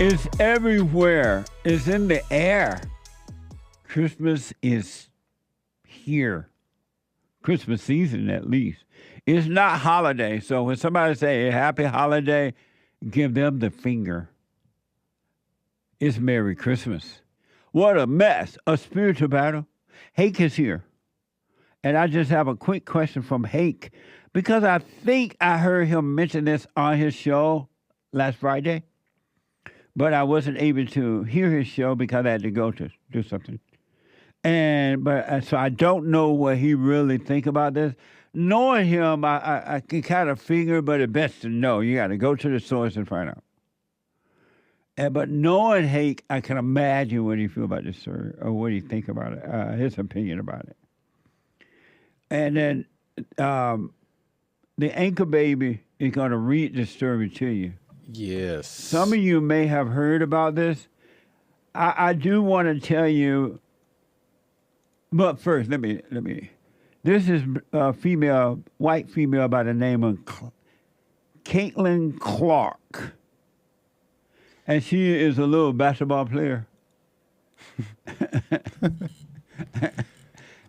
It's everywhere. It's in the air. Christmas is here. Christmas season, at least. It's not holiday. So when somebody say a happy holiday, give them the finger. It's Merry Christmas. What a mess. A spiritual battle. Hake is here. And I just have a quick question from Hake, because I think I heard him mention this on his show last Friday, but I wasn't able to hear his show because I had to go to do something. So I don't know what he really think about this. Knowing him, I can kind of figure, but it's best to know. You got to go to the source and find out. But knowing Hake, I can imagine what he feel about this story or what he think about it, his opinion about it. And then the anchor baby is going to read the story to you. Yes. Some of you may have heard about this. I do want to tell you, but first, let me. This is a female, white female by the name of Caitlin Clark. And she is a little basketball player.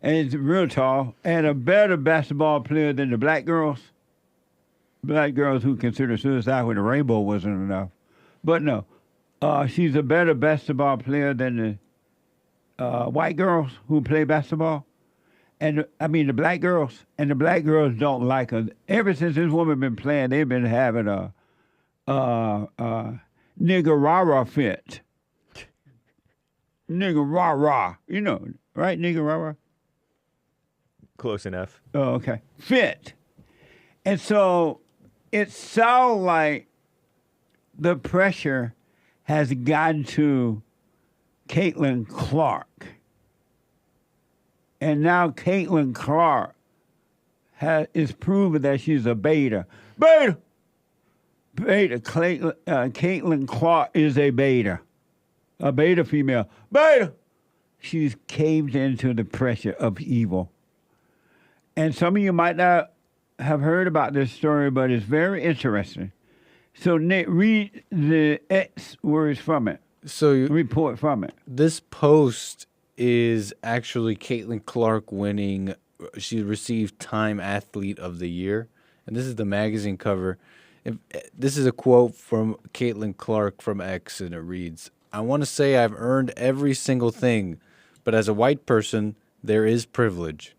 And it's real tall, and a better basketball player than the black girls. Black girls who consider suicide when the rainbow wasn't enough. But no, she's a better basketball player than the white girls who play basketball. And the black girls. And the black girls don't like her. Ever since this woman been playing, they've been having a nigga rah-rah fit. Nigga rah-rah. You know, right, nigga rah-rah? Close enough. Oh, okay. Fit. And so it sounds like the pressure has gotten to Caitlin Clark. And now Caitlin Clark is proven that she's a beta. Beta! Beta. Caitlin Clark is a beta female. Beta! She's caved into the pressure of evil. And some of you might not have heard about this story, but it's very interesting. So, Nick, read the X words from it. Report from it. This post is actually Caitlin Clark winning. She received Time Athlete of the Year. And this is the magazine cover. This is a quote from Caitlin Clark from X, and it reads, "I want to say I've earned every single thing, but as a white person, there is privilege.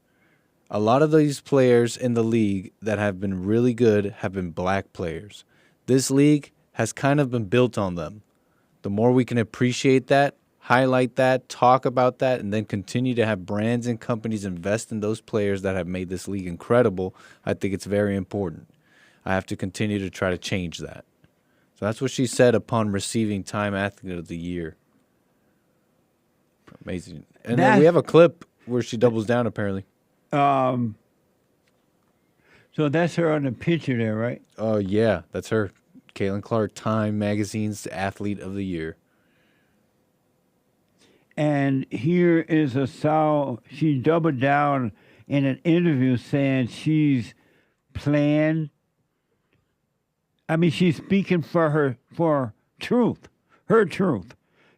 A lot of these players in the league that have been really good have been black players. This league has kind of been built on them. The more we can appreciate that, highlight that, talk about that, and then continue to have brands and companies invest in those players that have made this league incredible, I think it's very important. I have to continue to try to change that." So that's what she said upon receiving Time Athlete of the Year. Amazing. And then we have a clip where she doubles down, apparently. So that's her on the picture there, right? Oh, yeah, that's her. Caitlin Clark, Time Magazine's Athlete of the Year. And here is a sound. She doubled down in an interview saying she's playing. She's speaking for her truth.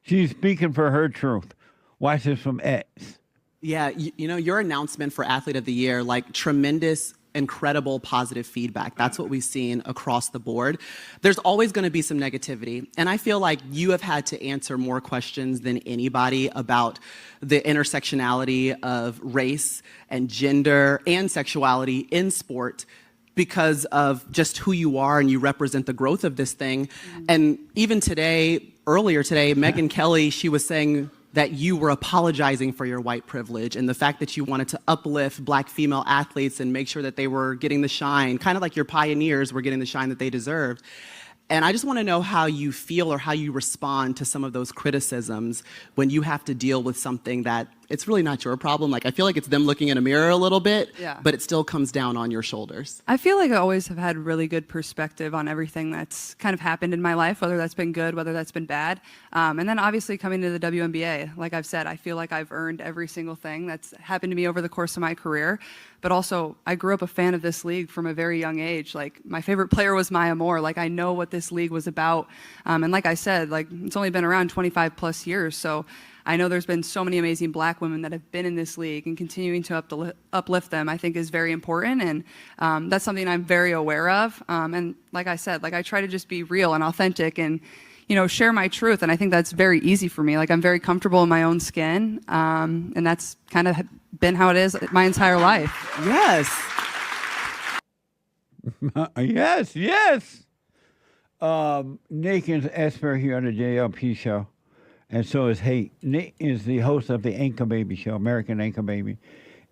She's speaking for her truth. Watch this from X. Yeah, your announcement for Athlete of the Year, like tremendous, incredible positive feedback. That's what we've seen across the board. There's always going to be some negativity. And I feel like you have had to answer more questions than anybody about the intersectionality of race and gender and sexuality in sport because of just who you are, and you represent the growth of this thing. And even earlier today, Megyn Kelly, she was saying that you were apologizing for your white privilege and the fact that you wanted to uplift black female athletes and make sure that they were getting the shine, kind of like your pioneers were getting the shine that they deserved. And I just want to know how you feel or how you respond to some of those criticisms when you have to deal with something that it's really not your problem. Like, I feel like it's them looking in a mirror a little bit, Yeah. but it still comes down on your shoulders. I feel like I always have had really good perspective on everything that's kind of happened in my life, whether that's been good, whether that's been bad. And then obviously coming to the WNBA, like I've said, I feel like I've earned every single thing that's happened to me over the course of my career. But also, I grew up a fan of this league from a very young age. Like, my favorite player was Maya Moore. Like, I know what this league was about. And like I said, like, it's only been around 25 plus years. So I know there's been so many amazing black women that have been in this league, and continuing to uplift them, I think, is very important. And that's something I'm very aware of. And like I said, like, I try to just be real and authentic and, you know, share my truth. And I think that's very easy for me. Like, I'm very comfortable in my own skin. And that's kind of been how it is my entire life. Yes. Yes. Nick is Esper here on the JLP show, and so is Hake. Nick is the host of the Anchor Baby show, American Anchor Baby,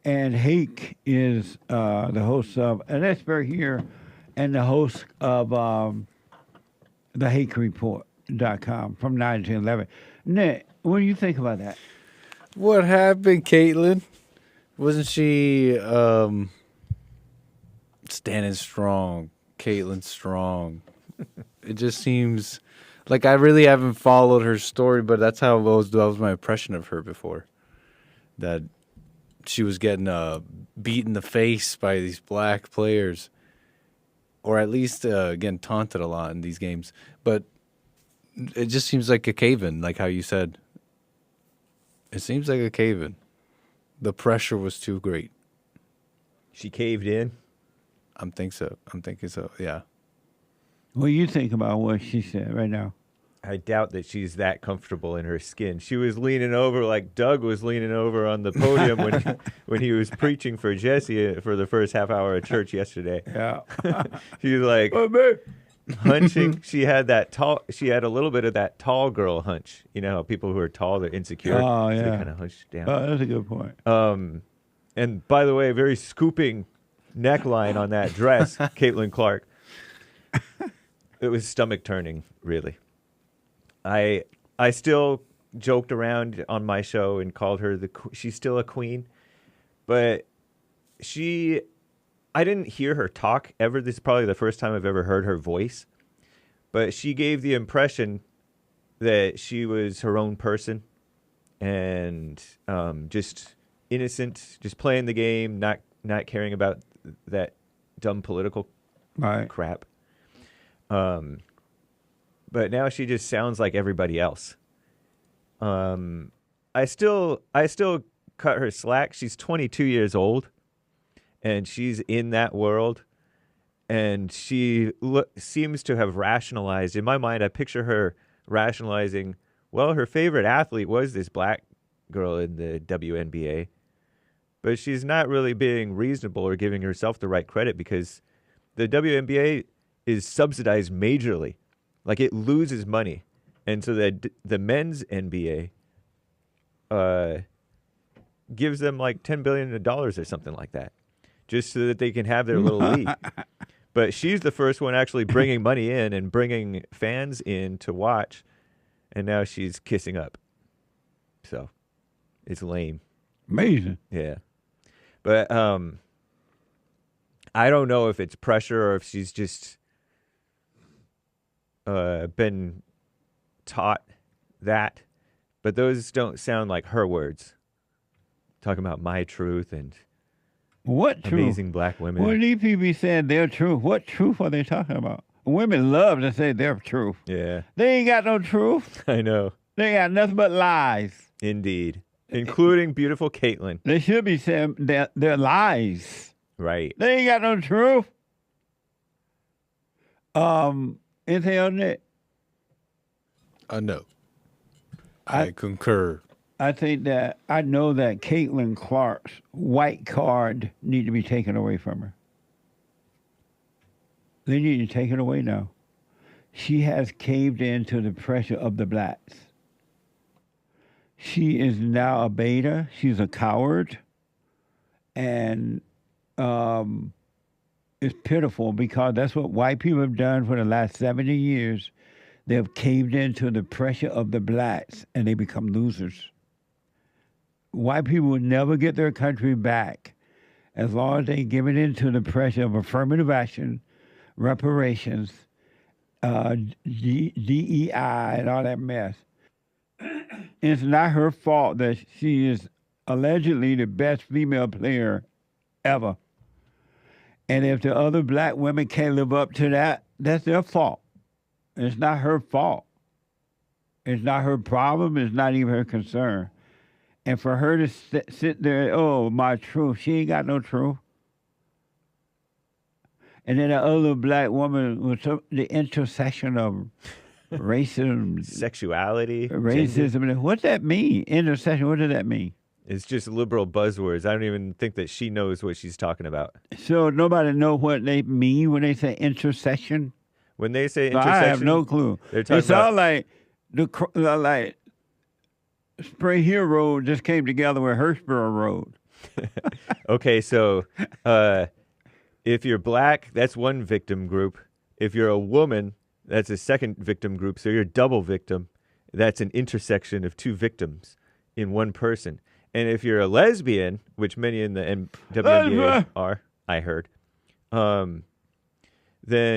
and Hake is the host of an Esper here, and the host of the HakeReport.com from 9 to 11. Nick, what do you think about that? What happened, Caitlyn? Wasn't she standing strong? Caitlyn strong. It just seems like I really haven't followed her story, but that's how that was my impression of her before. That she was getting beat in the face by these black players, or at least getting taunted a lot in these games. But it just seems like a cave-in, like how you said. It seems like a cave-in. The pressure was too great. She caved in. I'm thinking so, yeah. What do you think about what she said right now? I doubt that she's that comfortable in her skin. She was leaning over like Doug was leaning over on the podium when he was preaching for Jesse for the first half hour of church yesterday. Yeah. She was like hunching. She had a little bit of that tall girl hunch. You know how people who are tall, they're insecure. Oh, So yeah. they kind of hunch down. Oh, that's a good point. And by the way, very scooping neckline on that dress, Caitlin Clark. It was stomach turning, really. I still joked around on my show and called her she's still a queen, but I didn't hear her talk ever. This is probably the first time I've ever heard her voice, but she gave the impression that she was her own person and just innocent, just playing the game, not caring about that dumb political crap. But now she just sounds like everybody else. I still cut her slack. She's 22 years old, and she's in that world, and she seems to have rationalized. In my mind, I picture her rationalizing, well, her favorite athlete was this black girl in the WNBA, but she's not really being reasonable or giving herself the right credit because the WNBA is subsidized majorly. Like, it loses money. And so the men's NBA gives them like $10 billion or something like that, just so that they can have their little league. But she's the first one actually bringing money in and bringing fans in to watch. And now she's kissing up. So it's lame. Amazing. Yeah. But I don't know if it's pressure or if she's just been taught that, but those don't sound like her words. Talking about my truth and What truth? amazing black women. What these people be saying their truth? What truth are they talking about? Women love to say their truth. Yeah, They ain't got no truth. I know. They got nothing but lies. Indeed. Including beautiful Caitlyn. They should be saying their lies. Right. They ain't got no truth. Anything on it? No. I concur. I think that I know that Caitlin Clark's white card need to be taken away from her. They need to take it away now. She has caved into the pressure of the blacks. She is now a beta. She's a coward. And it's pitiful because that's what white people have done for the last 70 years. They have caved into the pressure of the blacks and they become losers. white people will never get their country back as long as they give it into the pressure of affirmative action, reparations, DEI, and all that mess. It's not her fault that she is allegedly the best female player ever. And if the other black women can't live up to that, that's their fault. It's not her fault. It's not her problem. It's not even her concern. And for her to sit there, oh, my truth, she ain't got no truth. And then the other black woman was the intersection of racism, Sexuality, racism. gender. What's that mean? Intersection, what does that mean? It's just liberal buzzwords. I don't even think that she knows what she's talking about. So nobody know what they mean when they say intersection? When they say So intersection, I have no clue. they're talking It sounds like like Spring Hill Road just came together with Hurstboro Road. Okay, so if you're black, that's one victim group. If you're a woman, that's a second victim group. So you're double victim. That's an intersection of two victims in one person. And if you're a lesbian, which many in the WNBA are, I heard, then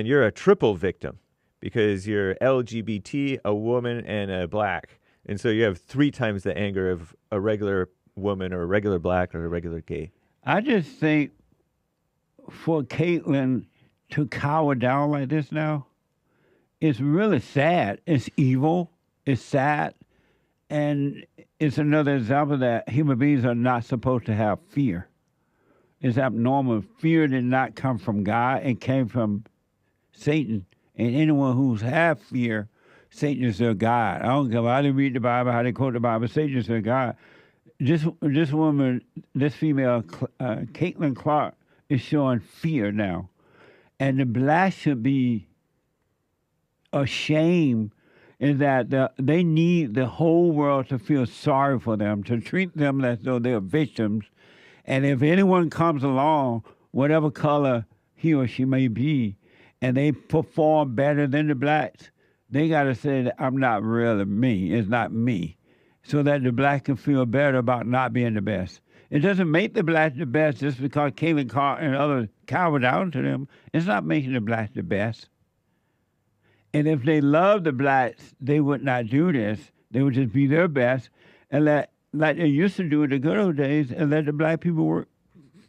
you're a triple victim because you're LGBT, a woman, and a black. And so you have 3 times the anger of a regular woman or a regular black or a regular gay. I just think for Caitlyn to cower down like this now, it's really sad. It's evil. It's sad. And it's another example that human beings are not supposed to have fear. It's abnormal. Fear did not come from God. It came from Satan. And anyone who's have fear, Satan is their God. I don't care how they read the Bible, how they quote the Bible. Satan is their God. This woman, this female, Caitlin Clark, is showing fear now. And the blacks should be ashamed is that they need the whole world to feel sorry for them, to treat them as though they're victims. And if anyone comes along, whatever color he or she may be, and they perform better than the blacks, they got to say that I'm not really me. It's not me. So that the black can feel better about not being the best. It doesn't make the blacks the best just because Caitlin Clark and others cower down to them. It's not making the blacks the best. And if they love the blacks, they would not do this. They would just be their best and let, like they used to do in the good old days, and let the black people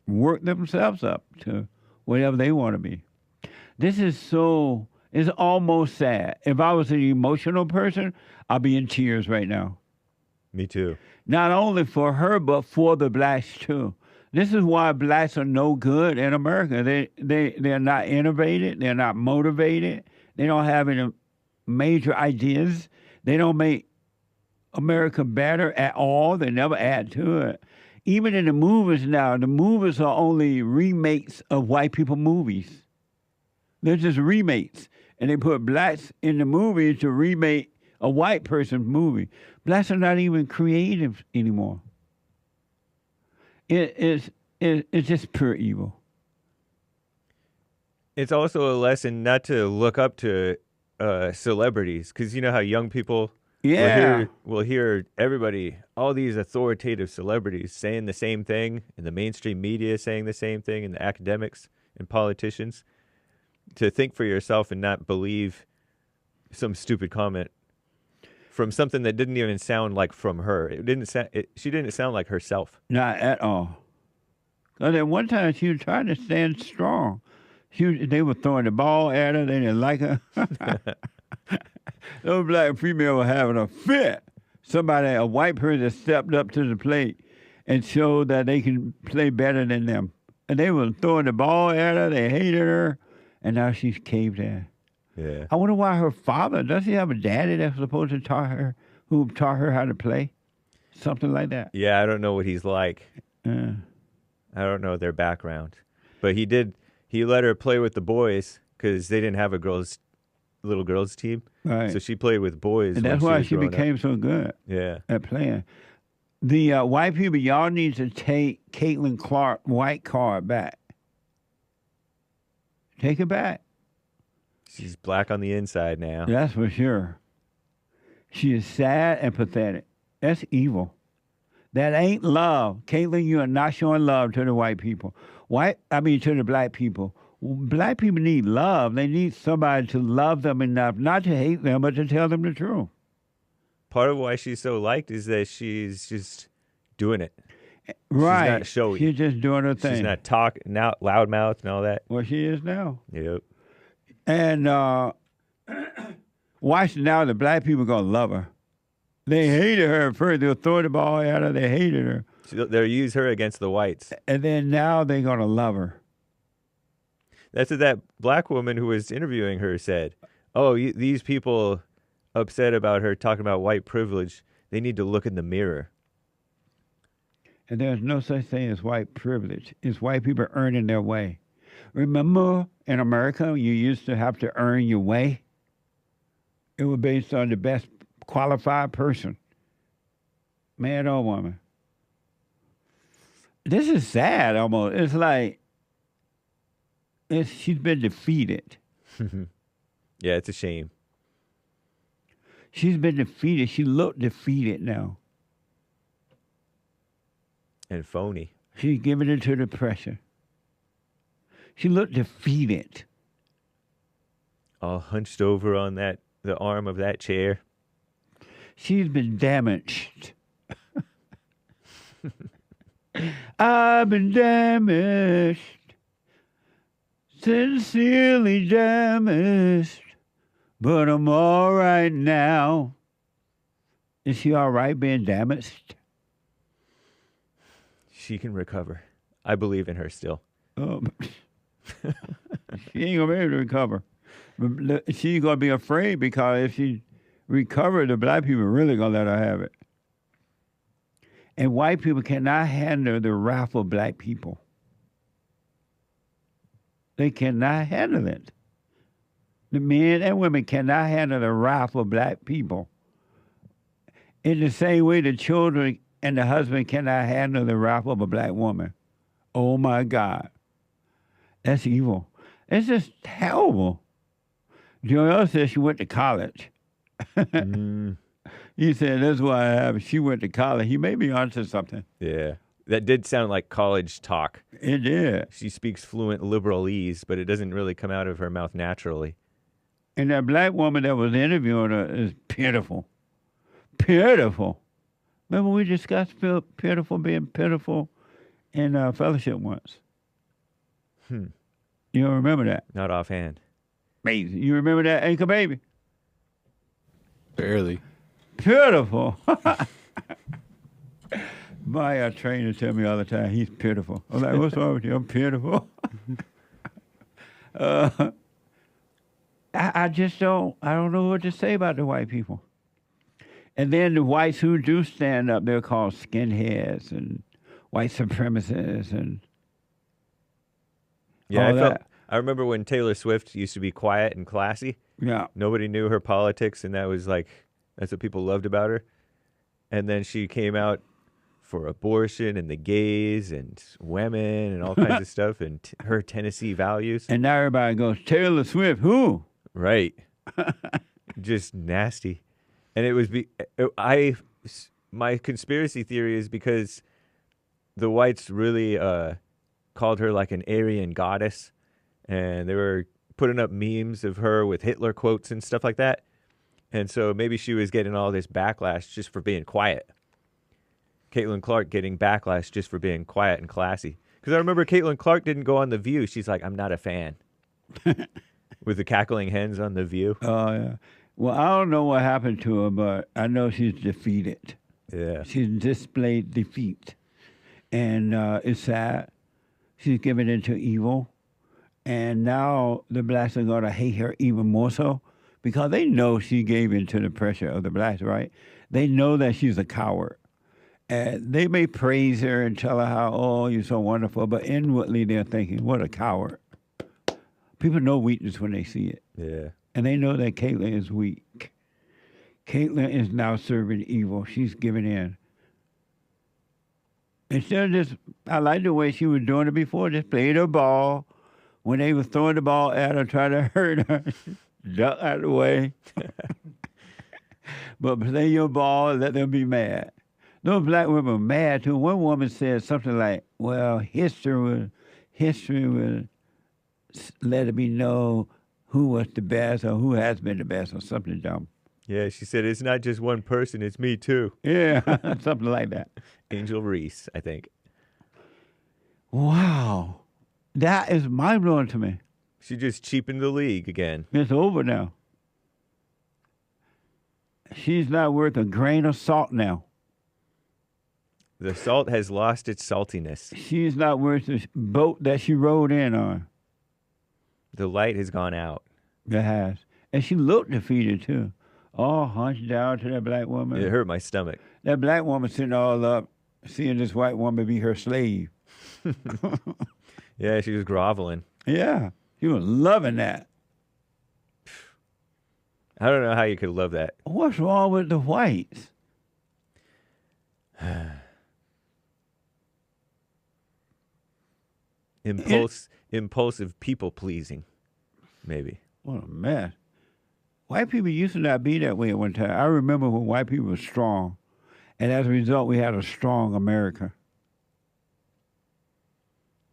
work themselves up to whatever they want to be. This is so, it's almost sad. If I was an emotional person, I'd be in tears right now. Me too. Not only for her, but for the blacks too. This is why blacks are no good in America. They're not innovative. They're not motivated. They don't have any major ideas. They don't make America better at all. They never add to it. Even in the movies now, the movies are only remakes of white people movies. They're just remakes. And they put blacks in the movie to remake a white person's movie. Blacks are not even creative anymore. It's just pure evil. It's also a lesson not to look up to celebrities, because you know how young people will hear everybody, all these authoritative celebrities saying the same thing, and the mainstream media saying the same thing, and the academics and politicians. To think for yourself and not believe some stupid comment from something that didn't even sound like from her. She didn't sound like herself. Not at all. Because at one time she was trying to stand strong. They were throwing the ball at her. They didn't like her. Those black females were having a fit. A white person stepped up to the plate and showed that they can play better than them. And they were throwing the ball at her. They hated her. And now she's caved in. Yeah. I wonder why her father, does he have a daddy that's supposed to who taught her how to play? Something like that. Yeah, I don't know what he's like. I don't know their background. But he let her play with the boys because they didn't have a little girls team. Right. So she played with boys. And that's why she became so good at playing. The white people, y'all need to take Caitlin Clark white card back. Take it back. She's black on the inside now. That's for sure. She is sad and pathetic. That's evil. That ain't love. Caitlin, you are not showing love to the white people. To the black people. Black people need love. They need somebody to love them enough, not to hate them, but to tell them the truth. Part of why she's so liked is that she's just doing it. Right. She's not showy. She's just doing her thing. She's not talking, loudmouth and all that. Well, she is now. Yep. And watch now, the black people going to love her. They hated her at first. They were throwing the ball at her. They hated her. They'll use her against the whites. And then now they're going to love her. That's what that black woman who was interviewing her said. Oh, these people upset about her talking about white privilege, they need to look in the mirror. And there's no such thing as white privilege. It's white people earning their way. Remember, in America, you used to have to earn your way? It was based on the best qualified person, man or woman. This is sad almost. It's like she's been defeated. Yeah, it's a shame. She's been defeated. She looked defeated now. And phony. She's giving it to the pressure. She looked defeated. All hunched over on the arm of that chair. She's been damaged. I've been damaged. Sincerely damaged. But I'm all right now. Is she all right being damaged? She can recover. I believe in her still. She ain't going to be able to recover. She's going to be afraid because if she recovers, the black people are really going to let her have it. And white people cannot handle the wrath of black people. They cannot handle it. The men and women cannot handle the wrath of black people. In the same way, the children and the husband cannot handle the wrath of a black woman. Oh, my God. That's evil. It's just terrible. Joelle said she went to college. He said, that's why I have. She went to college. He may be onto something. Yeah. That did sound like college talk. It did. She speaks fluent liberalese, but it doesn't really come out of her mouth naturally. And that black woman that was interviewing her is pitiful. Pitiful. Remember we discussed pitiful being pitiful in fellowship once? You don't remember that? Not offhand. Amazing. You remember that, Anchor Baby? Barely. Pitiful. My trainer tell me all the time, he's pitiful. I'm like, what's wrong with you? I'm pitiful. I just don't know what to say about the white people. And then the whites who do stand up, they're called skinheads and white supremacists and yeah, I remember when Taylor Swift used to be quiet and classy. Yeah. Nobody knew her politics, and that's what people loved about her. And then she came out for abortion and the gays and women and all kinds of stuff and her Tennessee values. And now everybody goes, Taylor Swift, who? Right. Just nasty. And it was my conspiracy theory is because the whites really called her like an Aryan goddess, and they were putting up memes of her with Hitler quotes and stuff like that. And so maybe she was getting all this backlash just for being quiet. Caitlin Clark getting backlash just for being quiet and classy. Because I remember Caitlin Clark didn't go on The View. She's like, I'm not a fan. With the cackling hens on The View. Oh, yeah. Well, I don't know what happened to her, but I know she's defeated. Yeah. She's displayed defeat. And it's sad. She's given into evil. And now the blacks are going to hate her even more so because they know she gave into the pressure of the blacks, right? They know that she's a coward. And they may praise her and tell her how, oh, you're so wonderful, but inwardly they're thinking, what a coward. People know weakness when they see it. Yeah. And they know that Caitlin is weak. Caitlin is now serving evil. She's giving in. Instead of just, I like the way she was doing it before, just played her ball. When they were throwing the ball at her, trying to hurt her, duck out of the way. But play your ball and let them be mad. Those black women were mad too. One woman said something like, "Well, history will let me know who was the best or who has been the best or something dumb." Yeah, she said, it's not just one person, it's me too. Yeah, something like that. Angel Reese, I think. Wow, that is mind blowing to me. She just cheapened the league again. It's over now. She's not worth a grain of salt now. The salt has lost its saltiness. She's not worth the boat that she rode in on. The light has gone out. It has. And she looked defeated, too. All hunched down to that black woman. It hurt my stomach. That black woman sitting all up, seeing this white woman be her slave. Yeah, she was groveling. Yeah, she was loving that. I don't know how you could love that. What's wrong with the whites? Impulsive people pleasing, maybe. What a mess. White people used to not be that way at one time. I remember when white people were strong, and as a result, we had a strong America.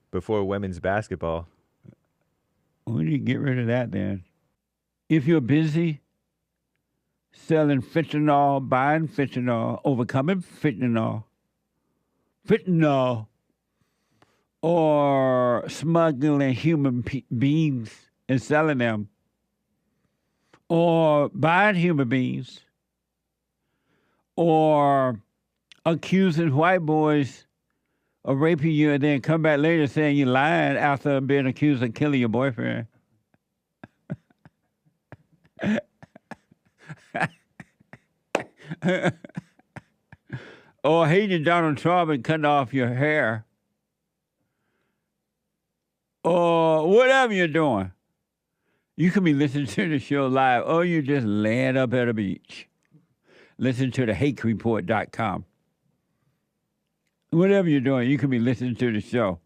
Before women's basketball. We need to get rid of that then. If you're busy selling fentanyl, buying fentanyl, overcoming fentanyl, or smuggling human beings and selling them, or buying human beings, or accusing white boys of raping you and then come back later saying you're lying after being accused of killing your boyfriend. Or hating Donald Trump and cutting off your hair. Or whatever you're doing. You can be listening to the show live, or you just laying up at a beach. Listen to the HakeReport.com. Whatever you're doing, you can be listening to the show.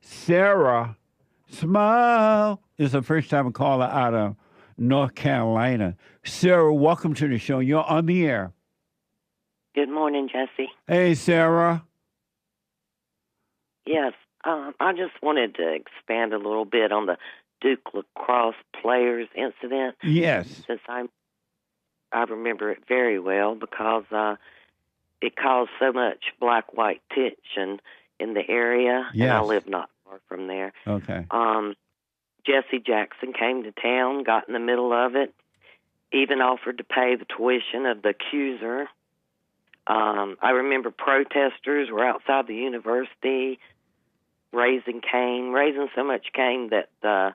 Sarah Smile is a first-time caller out of North Carolina. Sarah, welcome to the show. You're on the air. Good morning, Jesse. Hey, Sarah. Yes, I just wanted to expand a little bit on the Duke lacrosse players incident. Yes. Since I remember it very well because it caused so much black-white tension in the area, Yes. and I live not far from there. Okay. Jesse Jackson came to town, got in the middle of it, even offered to pay the tuition of the accuser. I remember protesters were outside the university raising so much cane that the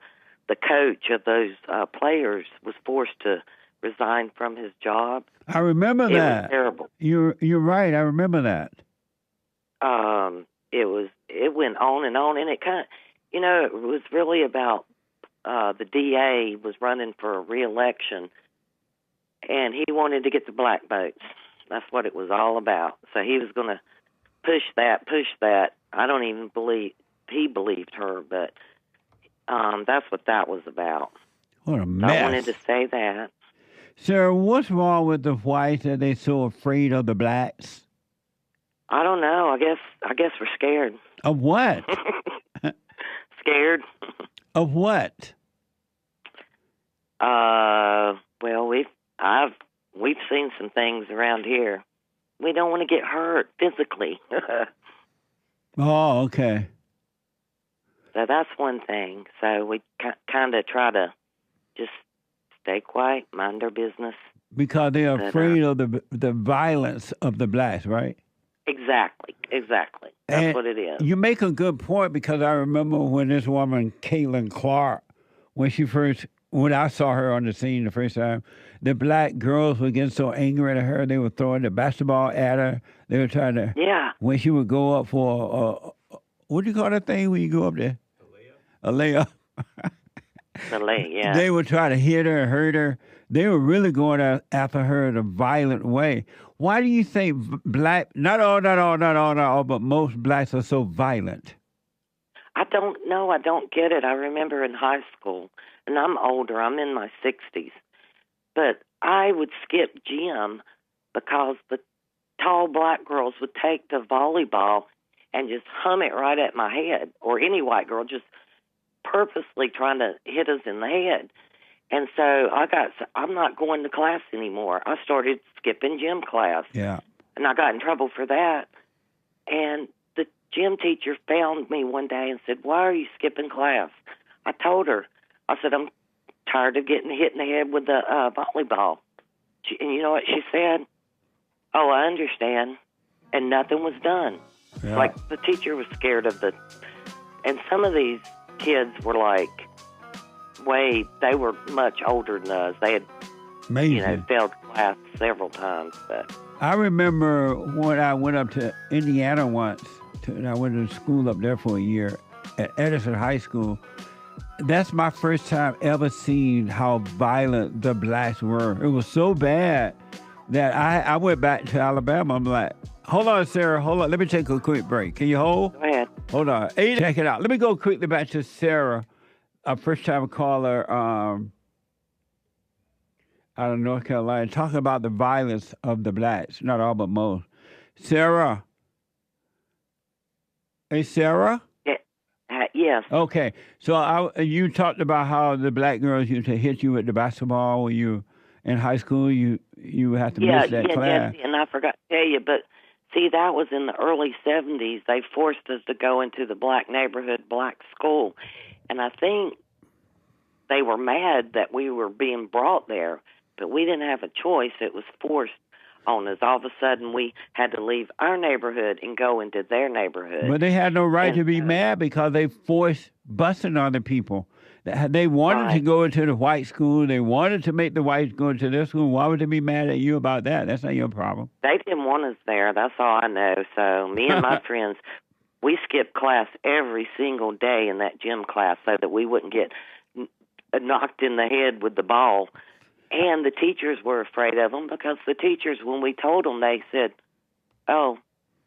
coach of those players was forced to resign from his job. I remember that. It was terrible. You're right. I remember that. It went on, and it kind of, it was really about the DA was running for a re-election, and he wanted to get the black votes. That's what it was all about. So he was going to push that. I don't even believe he believed her, but that's what that was about. What a mess. I wanted to say that. Sarah, what's wrong with the whites that they're so afraid of the blacks? I don't know. I guess we're scared. Of what? Scared. Of what? Well, we've seen some things around here. We don't want to get hurt physically. Oh, okay. So that's one thing. So we kind of try to just stay quiet, mind our business. Because they're afraid of the violence of the blacks, right? Exactly. That's what it is. You make a good point, because I remember when this woman, Caitlin Clark, when I saw her on the scene the first time, the black girls were getting so angry at her, they were throwing the basketball at her. They were trying to, when she would go up for, what do you call that thing when you go up there? A layup. A layup, yeah. They would try to hit her, hurt her. They were really going after her in a violent way. Why do you think not all, but most blacks are so violent? I don't know. I don't get it. I remember in high school, and I'm older. I'm in my 60s. But I would skip gym because the tall black girls would take the volleyball and just hum it right at my head, or any white girl just purposely trying to hit us in the head. And so I'm not going to class anymore. I started skipping gym class. Yeah. And I got in trouble for that. And the gym teacher found me one day and said, "Why are you skipping class?" I told her. I said, "I'm tired of getting hit in the head with the volleyball." And you know what she said? "Oh, I understand." And nothing was done. Yeah. Like, the teacher was scared of the... And some of these kids were like, they were much older than us. They had, Amazing. failed class several times. But I remember when I went up to Indiana once, and I went to school up there for a year at Edison High School. That's my first time ever seeing how violent the blacks were. It was so bad that I went back to Alabama. I'm like, hold on, Sarah, hold on. Let me take a quick break. Can you hold? go ahead. Hold on. Hey, check it out. Let me go quickly back to Sarah, a first-time caller out of North Carolina, talking about the violence of the blacks. Not all, but most. Sarah. Hey, Sarah? Yes. Okay. So you talked about how the black girls used to hit you with the basketball when you in high school. You had to miss that class. Jesse, and I forgot to tell you, but see, that was in the early 70s. They forced us to go into the black neighborhood, black school. And I think they were mad that we were being brought there, but we didn't have a choice. It was forced on us. All of a sudden, we had to leave our neighborhood and go into their neighborhood. But they had no right to be mad because they forced busing on the people. They wanted to go into the white school. They wanted to make the whites go into their school. Why would they be mad at you about that? That's not your problem. They didn't want us there. That's all I know. So me and my friends, we skipped class every single day in that gym class so that we wouldn't get knocked in the head with the ball. And the teachers were afraid of them because the teachers, when we told them, they said, "Oh,"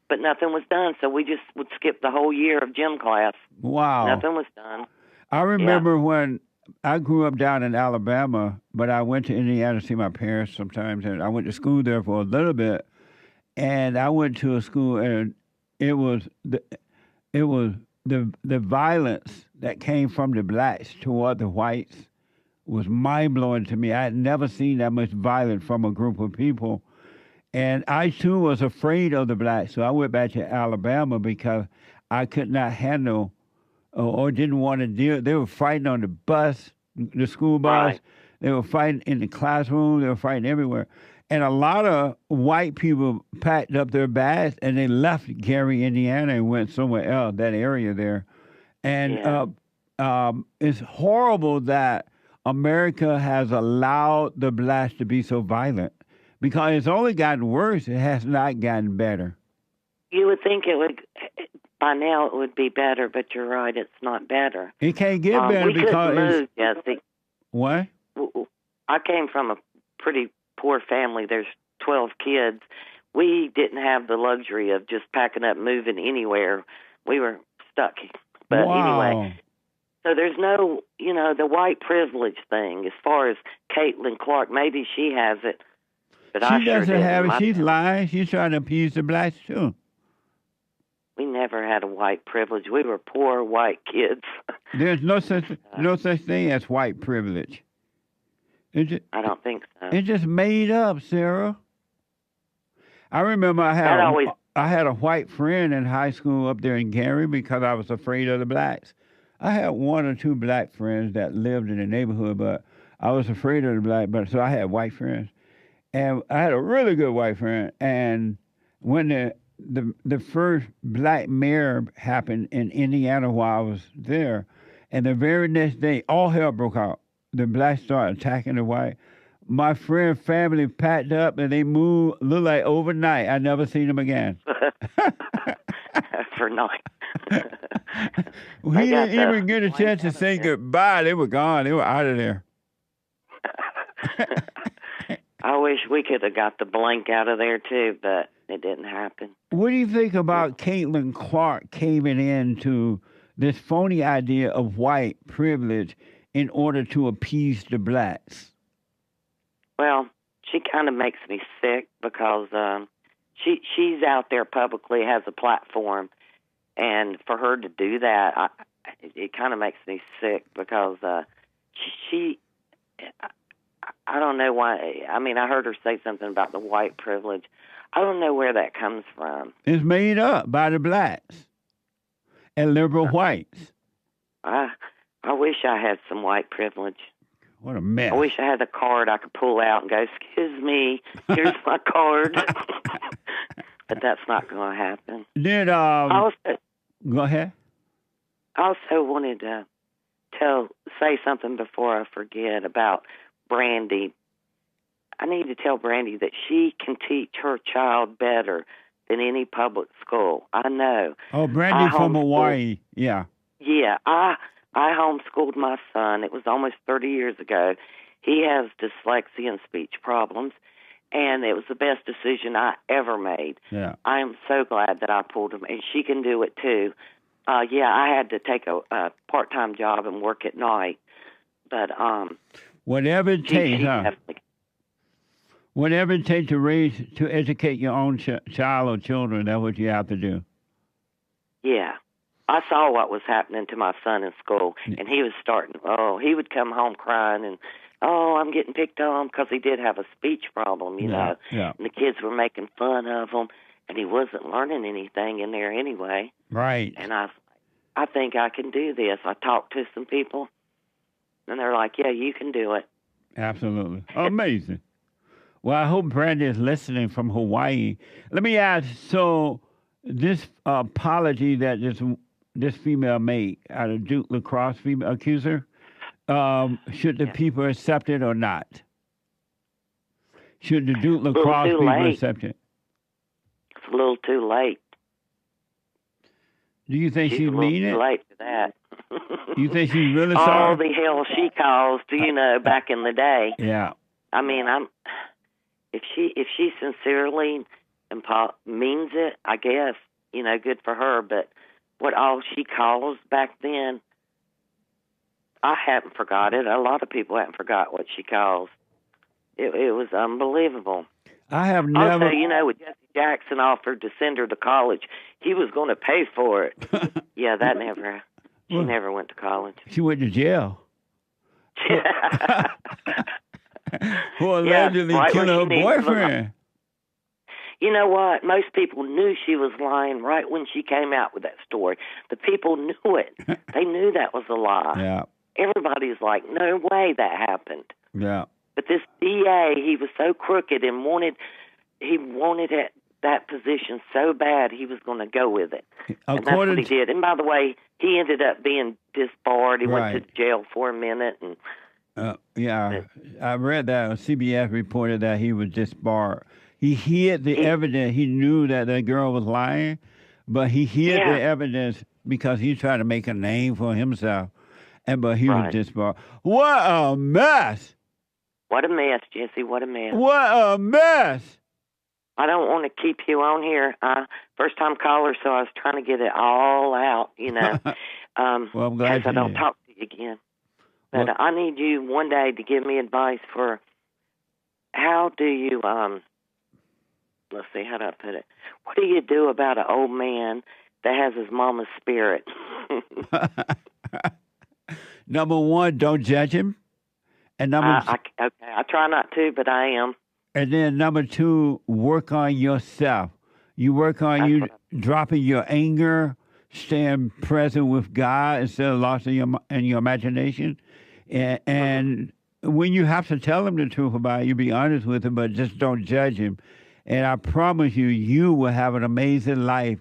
but nothing was done. So we just would skip the whole year of gym class. Wow. Nothing was done. I remember when I grew up down in Alabama, but I went to Indiana to see my parents sometimes, and I went to school there for a little bit. And I went to a school, and it was the violence that came from the blacks toward the whites was mind-blowing to me. I had never seen that much violence from a group of people. And I, too, was afraid of the blacks. So I went back to Alabama because I could not handle or didn't want to deal. They were fighting on the bus, the school bus. Right. They were fighting in the classroom. They were fighting everywhere. And a lot of white people packed up their bags and they left Gary, Indiana, and went somewhere else, that area there. And it's horrible that America has allowed the blacks to be so violent because it's only gotten worse. It has not gotten better. You would think it would, by now it would be better, but you're right, it's not better. It can't get better we because couldn't move, Jesse. What? I came from a pretty poor family. There's 12 kids. We didn't have the luxury of just packing up, moving anywhere. We were stuck. But anyway, so there's no, the white privilege thing as far as Caitlin Clark. Maybe she has it, but I she sure doesn't didn't. have it. She's lying. She's trying to appease the blacks, too. We never had a white privilege. We were poor white kids. There's no such thing as white privilege. I don't think so. It's just made up, Sarah. I remember I had a white friend in high school up there in Gary because I was afraid of the blacks. I had one or two black friends that lived in the neighborhood, but I was afraid of the black. But so I had white friends, and I had a really good white friend. And when the first black mayor happened in Indiana while I was there, and the very next day, all hell broke out. The blacks started attacking the white. My friend family packed up and they moved, looked like overnight. I never seen them again. For night. We didn't even get a chance to say goodbye. They were gone. They were out of there. I wish we could have got the blank out of there too, but it didn't happen. What do you think about Caitlin Clark caving into this phony idea of white privilege in order to appease the blacks? Well, she kind of makes me sick because she's out there publicly, has a platform, and for her to do that, it kind of makes me sick because she. I don't know why. I mean, I heard her say something about the white privilege. I don't know where that comes from. It's made up by the blacks and liberal whites. I wish I had some white privilege. What a mess. I wish I had a card I could pull out and go, excuse me, here's my card. But that's not going to happen. Then, go ahead. I also wanted to say something before I forget about Brandy. I need to tell Brandy that she can teach her child better than any public school. I know. Oh, Brandy from Hawaii. Yeah. Yeah, I homeschooled my son. It was almost 30 years ago. He has dyslexia and speech problems, and it was the best decision I ever made. Yeah. I am so glad that I pulled him, and she can do it too. Yeah, I had to take a part-time job and work at night, but whatever it takes, definitely. Whatever it takes to educate your own child or children, that's what you have to do. Yeah. I saw what was happening to my son in school, and he was starting, he would come home crying and, I'm getting picked on because he did have a speech problem, you know. Yeah. And the kids were making fun of him, and he wasn't learning anything in there anyway. Right. And I think I can do this. I talked to some people, and they're like, yeah, you can do it. Absolutely. Amazing. Well, I hope Brandy is listening from Hawaii. Let me ask, so this apology that this female made out of Duke lacrosse female accuser, should the people accept it or not? Should the Duke lacrosse people accept it? It's a little too late. Do you think she mean it? Too late for that. You think she's really sorry? All the hell she caused, back in the day. Yeah. I mean, if she sincerely means it, I guess, good for her. But what all she caused back then, I haven't forgot it. A lot of people haven't forgot what she caused. It was unbelievable. I have never. Also, when Jesse Jackson offered to send her to college, he was going to pay for it. Yeah, that never. She never went to college. She went to jail. For allegedly killing her boyfriend. You know what? Most people knew she was lying right when she came out with that story. The people knew it. They knew that was a lie. Yeah. Everybody's like, no way that happened. Yeah. But this DA, he was so crooked and wanted that position so bad he was going to go with it. And that's what he did. And by the way, he ended up being disbarred. He went to jail for a minute. And I read that. CBS reported that he was disbarred. He hid the evidence. He knew that the girl was lying, but he hid the evidence because he tried to make a name for himself. But he was disbarred. What a mess! What a mess, Jesse. What a mess. What a mess! I don't want to keep you on here. First-time caller, so I was trying to get it all out, Well, I'm glad I don't talk to you again. But I need you one day to give me advice for how do you, let's see, how do I put it? What do you do about an old man that has his mama's spirit? Number one, don't judge him. And number I try not to, but I am. And then number two, work on yourself. You work on dropping your anger, staying present with God instead of lost in your imagination. And when you have to tell him the truth about it, you be honest with him, but just don't judge him. And I promise you, you will have an amazing life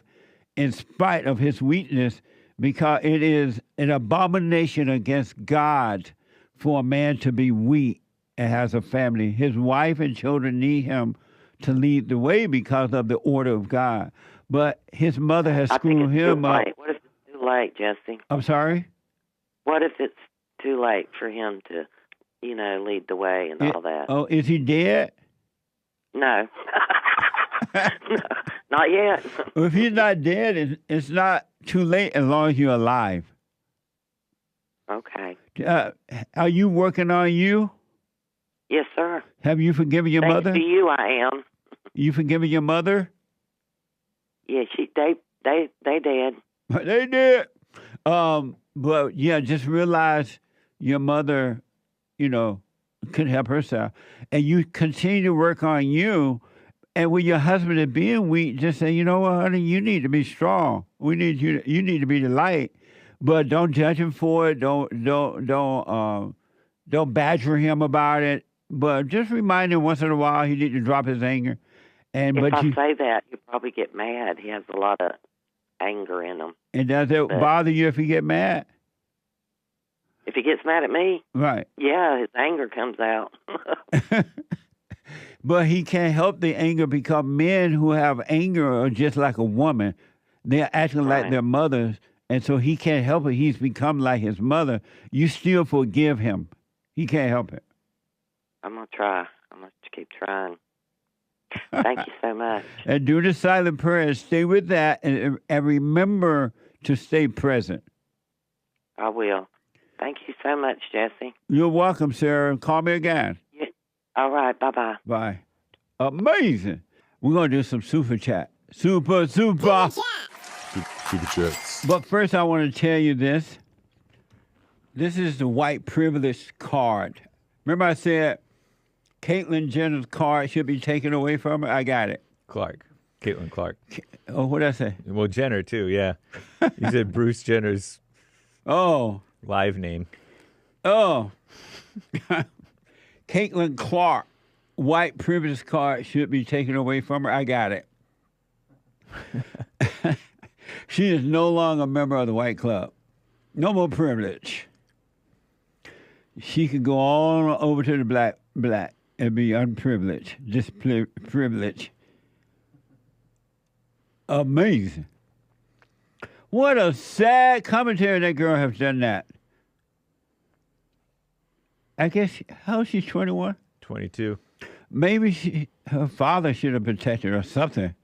in spite of his weakness, because it is an abomination against God for a man to be weak and has a family. His wife and children need him to lead the way because of the order of God. But his mother has screwed him up. What if it's too late, Jesse? I'm sorry? What if it's too late for him to, lead the way and all that? Oh, is he dead? No. No, not yet. Well, if he's not dead, it's not too late as long as you're alive. Okay. Are you working on you? Yes, sir. Have you forgiven your mother? Thanks to you, I am. You forgiven your mother? Yeah, they did. They did. But yeah, just realize your mother, couldn't help herself. And you continue to work on you. And when your husband is being weak, just say, you know what, honey, you need to be strong. You need to be the light. But don't judge him for it. Don't badger him about it. But just remind him once in a while he needs to drop his anger. And if I say that, he'll probably get mad. He has a lot of anger in him. And does it bother you if he get mad? If he gets mad at me? Right. Yeah, his anger comes out. But he can't help the anger because men who have anger are just like a woman. They're acting like their mothers. And so he can't help it. He's become like his mother. You still forgive him. He can't help it. I'm going to try. I'm going to keep trying. Thank you so much. And do the silent prayer. Stay with that and remember to stay present. I will. Thank you so much, Jesse. You're welcome, Sarah. Call me again. Yeah. All right. Bye-bye. Bye. Amazing. We're going to do some super chat. Super. Super chats. But first, I want to tell you this. This is the white privilege card. Remember I said Caitlyn Jenner's card should be taken away from her? I got it. Caitlyn Clark. Oh, what did I say? Well, Jenner, too, yeah. You said Bruce Jenner's live name. Oh. Caitlyn Clark, white privilege card should be taken away from her. I got it. She is no longer a member of the white club. No more privilege. She could go on over to the black and be unprivileged. Just privilege. Amazing. What a sad commentary that girl has done that. I guess, how is she, 21? 22. Maybe her father should have protected her or something.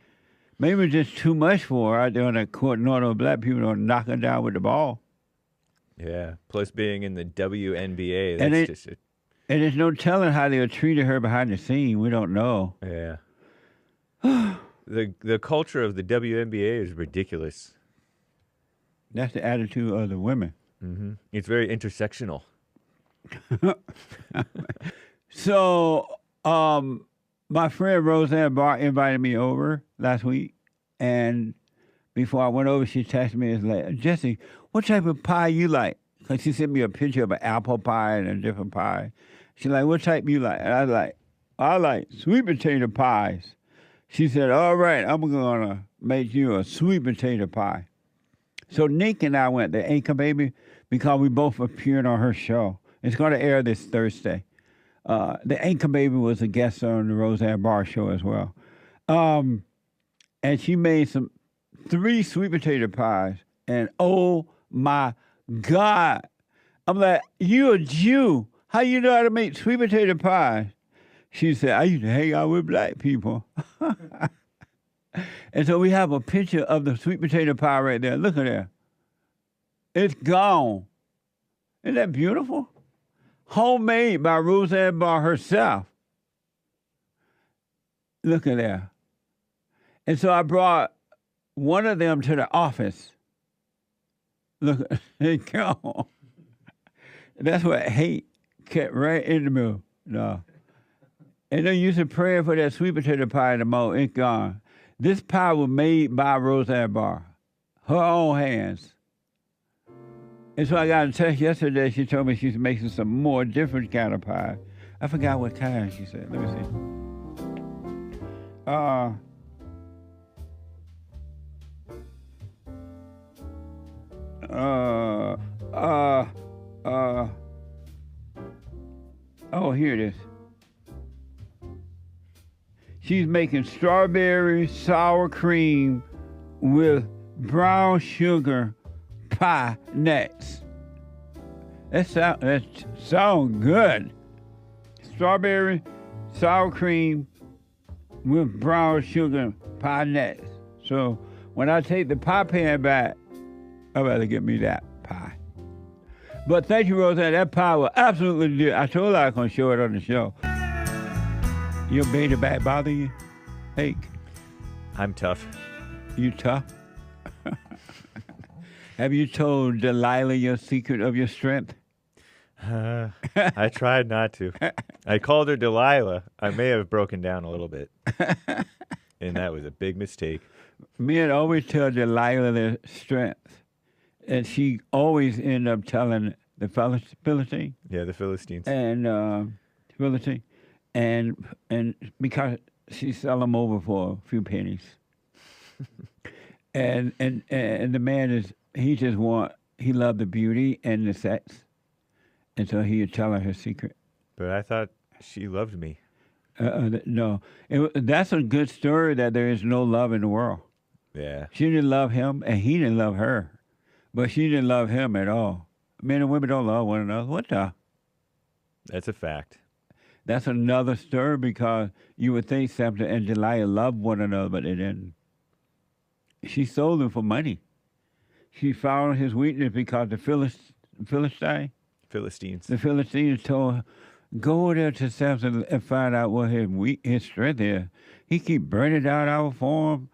Maybe it's just too much for her out there on that court, knowing those black people don't knock her down with the ball. Yeah, plus being in the WNBA, And that's just And there's no telling how they treated her behind the scene. We don't know. Yeah. The culture of the WNBA is ridiculous. That's the attitude of the women. Mm-hmm. It's very intersectional. So, my friend Roseanne Barr invited me over last week, and before I went over, she texted me and was like, Jesse, what type of pie you like? Because she sent me a picture of an apple pie and a different pie. She's like, what type you like? And I was like, I like sweet potato pies. She said, all right, I'm going to make you a sweet potato pie. So Nick and I went to Anchor Baby because we both appeared on her show. It's going to air this Thursday. The Anchor Baby was a guest on the Roseanne Barr show as well. And she made 3 sweet potato pies. And oh my God. I'm like, you a Jew. How you know how to make sweet potato pies? She said, I used to hang out with black people. And so we have a picture of the sweet potato pie right there. Look at that. It's gone. Isn't that beautiful? Homemade by Roseanne Barr herself. Look at that. And so I brought one of them to the office. Look, it's gone. That's what Hake kept right in the middle. No. And they used to pray for that sweet potato pie in the mold. It's gone. This pie was made by Roseanne Barr. Her own hands. And so I got a text yesterday. She told me she's making some more different kind of pie. I forgot what kind she said. Let me see. Oh, here it is. She's making strawberry sour cream with brown sugar pie nuts. That sound good. Strawberry sour cream with brown sugar pie nuts. So when I take the pie pan back, I'd rather get me that pie. But thank you, Roseanne. That pie was absolutely good. I told her I was going to show it on the show. Your beta back bother you? Hake? I'm tough. You tough? Have you told Delilah your secret of your strength? I tried not to. I called her Delilah. I may have broken down a little bit. And that was a big mistake. Men always tell Delilah their strength. And she always end up telling the Philistine. Yeah, the Philistines. And Philistine. And because she sell them over for a few pennies. and the man he loved the beauty and the sex. And so he would tell her secret. But I thought she loved me. No. That's a good story that there is no love in the world. Yeah. She didn't love him, and he didn't love her. But she didn't love him at all. Men and women don't love one another. What the? That's a fact. That's another story because you would think Samson and Delilah loved one another, but they didn't. She sold him for money. She found his weakness because the Philistines told her, go over there to Samson and find out what his strength is. He keep burning down our farm.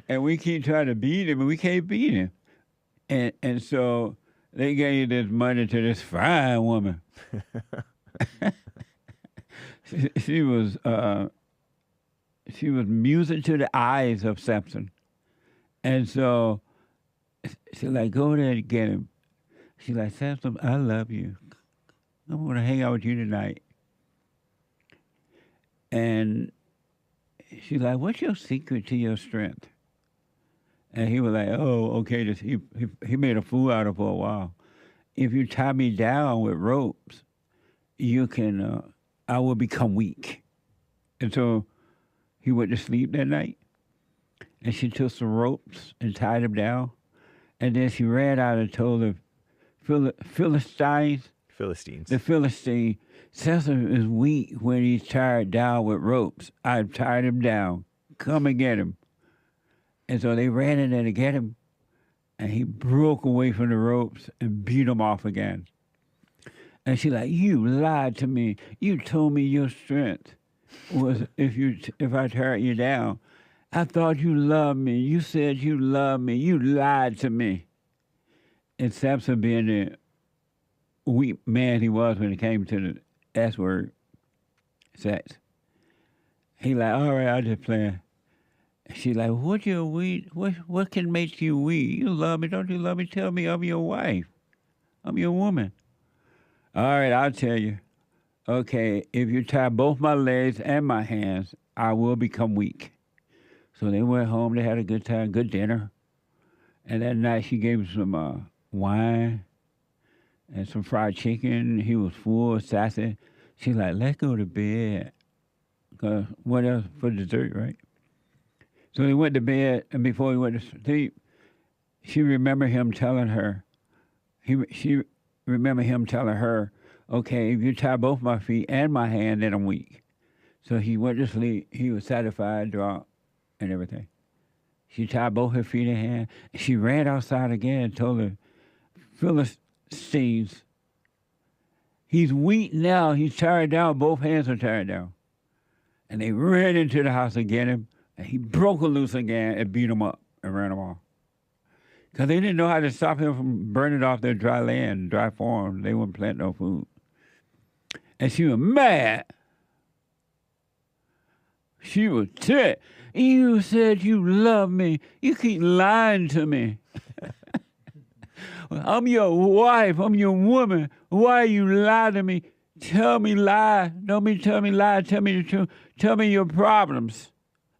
And we keep trying to beat him, and we can't beat him. And so they gave this money to this fine woman. she was music to the eyes of Samson. And so she's like, go there and get him. She's like, Samson, I love you. I want to hang out with you tonight. And she's like, what's your secret to your strength? And he was like, oh, okay. He made a fool out of her for a while. If you tie me down with ropes, I will become weak. And so he went to sleep that night. And she took some ropes and tied him down. And then she ran out and told the Philistines, the Philistine, Samson is weak when he's tied down with ropes. I've tied him down. Come and get him. And so they ran in there to get him, and he broke away from the ropes and beat him off again. And she's like, you lied to me. You told me your strength was if I tied you down. I thought you loved me. You said you loved me. You lied to me. And Samson, being the weak man he was when it came to the S word, sex, he like, all right, I'll just play. She's like, what you weak? What can make you weak? You love me, don't you love me? Tell me I'm your wife. I'm your woman. All right, I'll tell you. Okay, if you tie both my legs and my hands, I will become weak. So they went home. They had a good time, good dinner. And that night she gave him some wine and some fried chicken. He was full, sassy. She's like, let's go to bed. Because what else for dessert, right? So he went to bed, and before he went to sleep, she remembered him telling her, she remembered him telling her, okay, if you tie both my feet and my hand, then I'm weak. So he went to sleep. He was satisfied, drunk, and everything. She tied both her feet and hand. She ran outside again and told the Philistines, he's weak now. He's tired down. Both hands are tired down. And they ran into the house to get him. And he broke loose again and beat him up and ran him off. Because they didn't know how to stop him from burning off their dry land, dry farm. They wouldn't plant no food. And she was mad. She was ticked. You said you love me. You keep lying to me. I'm your wife. I'm your woman. Why you lie to me? Tell me lie. Don't me tell me lie. Tell me the truth. Tell me your problems.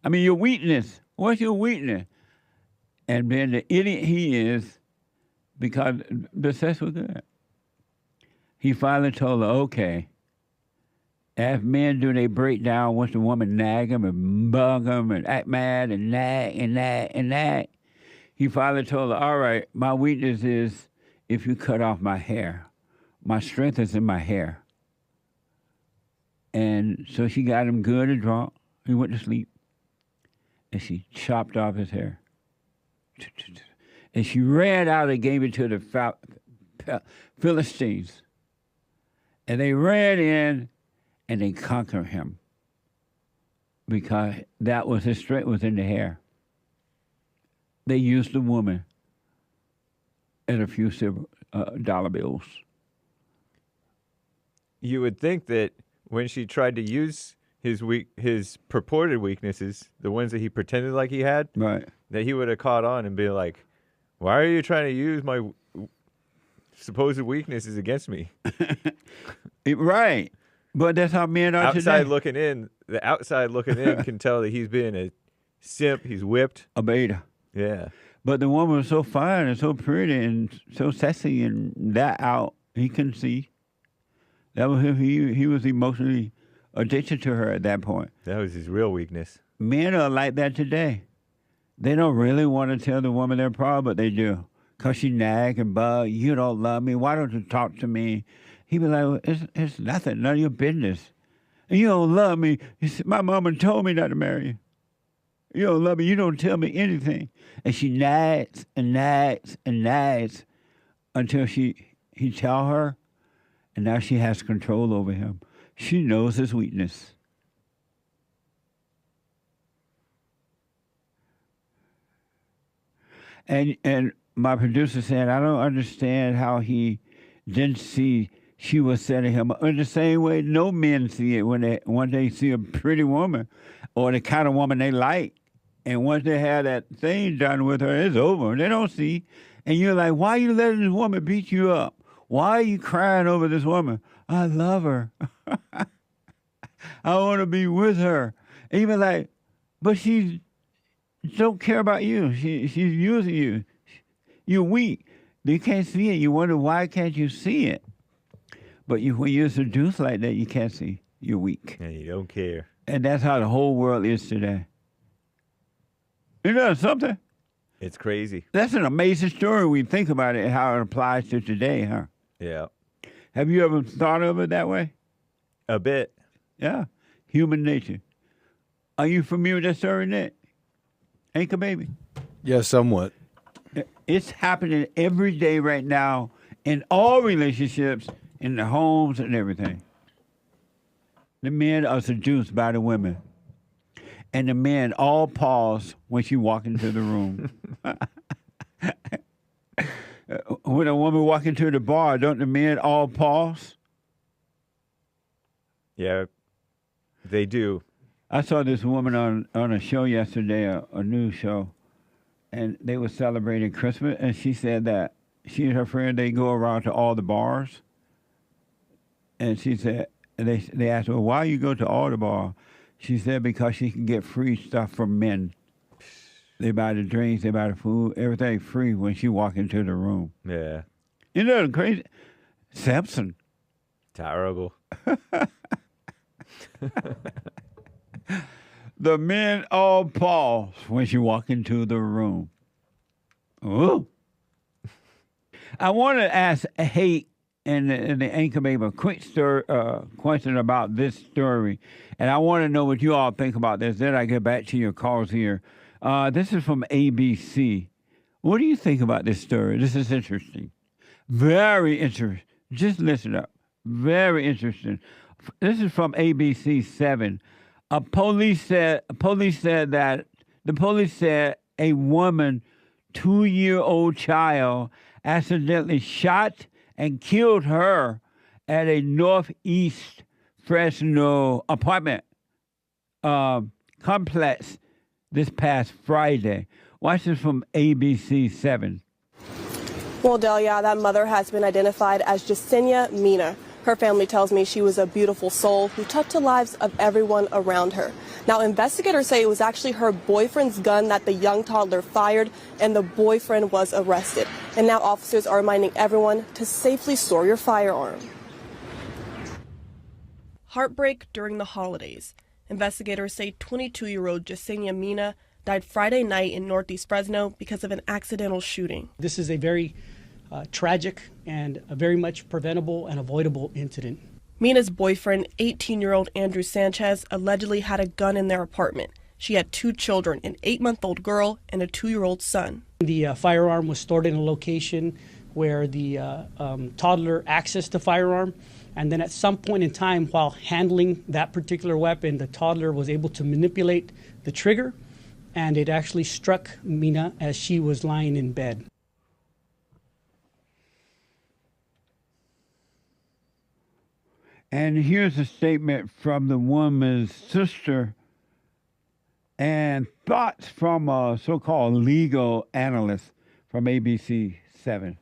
I mean, your weakness. What's your weakness? And then the idiot he is, because the sex was good, he finally told her, okay, as men do, they break down once the woman nag him and bug him and act mad and nag and nag and nag. He finally told her, all right, my weakness is if you cut off my hair. My strength is in my hair. And so she got him good and drunk. He went to sleep. And she chopped off his hair. And she ran out and gave it to the Philistines. And they ran in and they conquered him. because that was his strength was in the hair. They used the woman and a few dollar bills. You would think that when she tried to use his purported weaknesses, the ones that he pretended like he had, Right. that he would have caught on and been like, "Why are you trying to use my supposed weaknesses against me?" Right. But that's how men are outside today. looking in, the outside looking in can tell that he's being a simp. He's whipped. A beta. Yeah. But the woman was so fine and so pretty and so sexy, and that out he couldn't see. That was him. He was emotionally addicted to her at that point. That was his real weakness. Men are like that today. They don't really want to tell the woman their problem, but they do. Because she nag and bug, you don't love me, why don't you talk to me? He be like, well, it's nothing, none of your business. And you don't love me. He said, my mama told me not to marry you. You don't love me, you don't tell me anything. And she nags and nags and nags until he tell her, and now she has control over him. She knows his weakness. And my producer said, I don't understand how he didn't see she was setting him up. In the same way, no men see it when they see a pretty woman or the kind of woman they like. And once they have that thing done with her, it's over. They don't see. And you're like, why are you letting this woman beat you up? Why are you crying over this woman? I love her. I want to be with her. And you're like, but she don't care about you. She's using you. You're weak. You can't see it. You wonder, why can't you see it? But when you're seduced like that, you can't see. You're weak. And you don't care. And that's how the whole world is today. You know something? It's crazy. That's an amazing story when you think about it and how it applies to today, huh? Yeah. Have you ever thought of it that way? A bit. Yeah. Human nature. Are you familiar with that story, Nick? Anchor baby? Yeah, somewhat. It's happening every day right now in all relationships, in the homes and everything. The men are seduced by the women. And the men all pause when she walk into the room. When a woman walk into the bar, don't the men all pause? Yeah, they do. I saw this woman on a show yesterday, a news show, and they were celebrating Christmas, and she said that she and her friend, they go around to all the bars, and she said, they asked her, why you go to all the bars? She said because she can get free stuff from men. They buy the drinks, they buy the food, everything free when she walk into the room. Yeah. You know the crazy? Samson. Terrible. The men all pause when she walk into the room. Ooh. I want to ask Hake and the anchor babe a quick question about this story. And I want to know what you all think about this. Then I get back to your calls here. This is from ABC. What do you think about this story? This is interesting. Very interesting. Just listen up. Very interesting. This is from ABC 7. Police said a woman, 2-year-old child, accidentally shot and killed her at a Northeast Fresno apartment complex this past Friday. Watch this from ABC 7. Well, Delia, that mother has been identified as Jasenia Mina. Her family tells me she was a beautiful soul who touched the lives of everyone around her. Now, investigators say it was actually her boyfriend's gun that the young toddler fired, and the boyfriend was arrested. And now officers are reminding everyone to safely store your firearm. Heartbreak during the holidays. Investigators say 22-year-old Jasenia Mina died Friday night in Northeast Fresno because of an accidental shooting. This is a very tragic and a very much preventable and avoidable incident. Mina's boyfriend, 18-year-old Andrew Sanchez, allegedly had a gun in their apartment. She had 2 children, an 8-month-old girl and a 2-year-old son. The firearm was stored in a location where the toddler accessed the firearm, And then at some point in time, while handling that particular weapon, the toddler was able to manipulate the trigger, and it actually struck Mina as she was lying in bed. And here's a statement from the woman's sister and thoughts from a so-called legal analyst from ABC 7.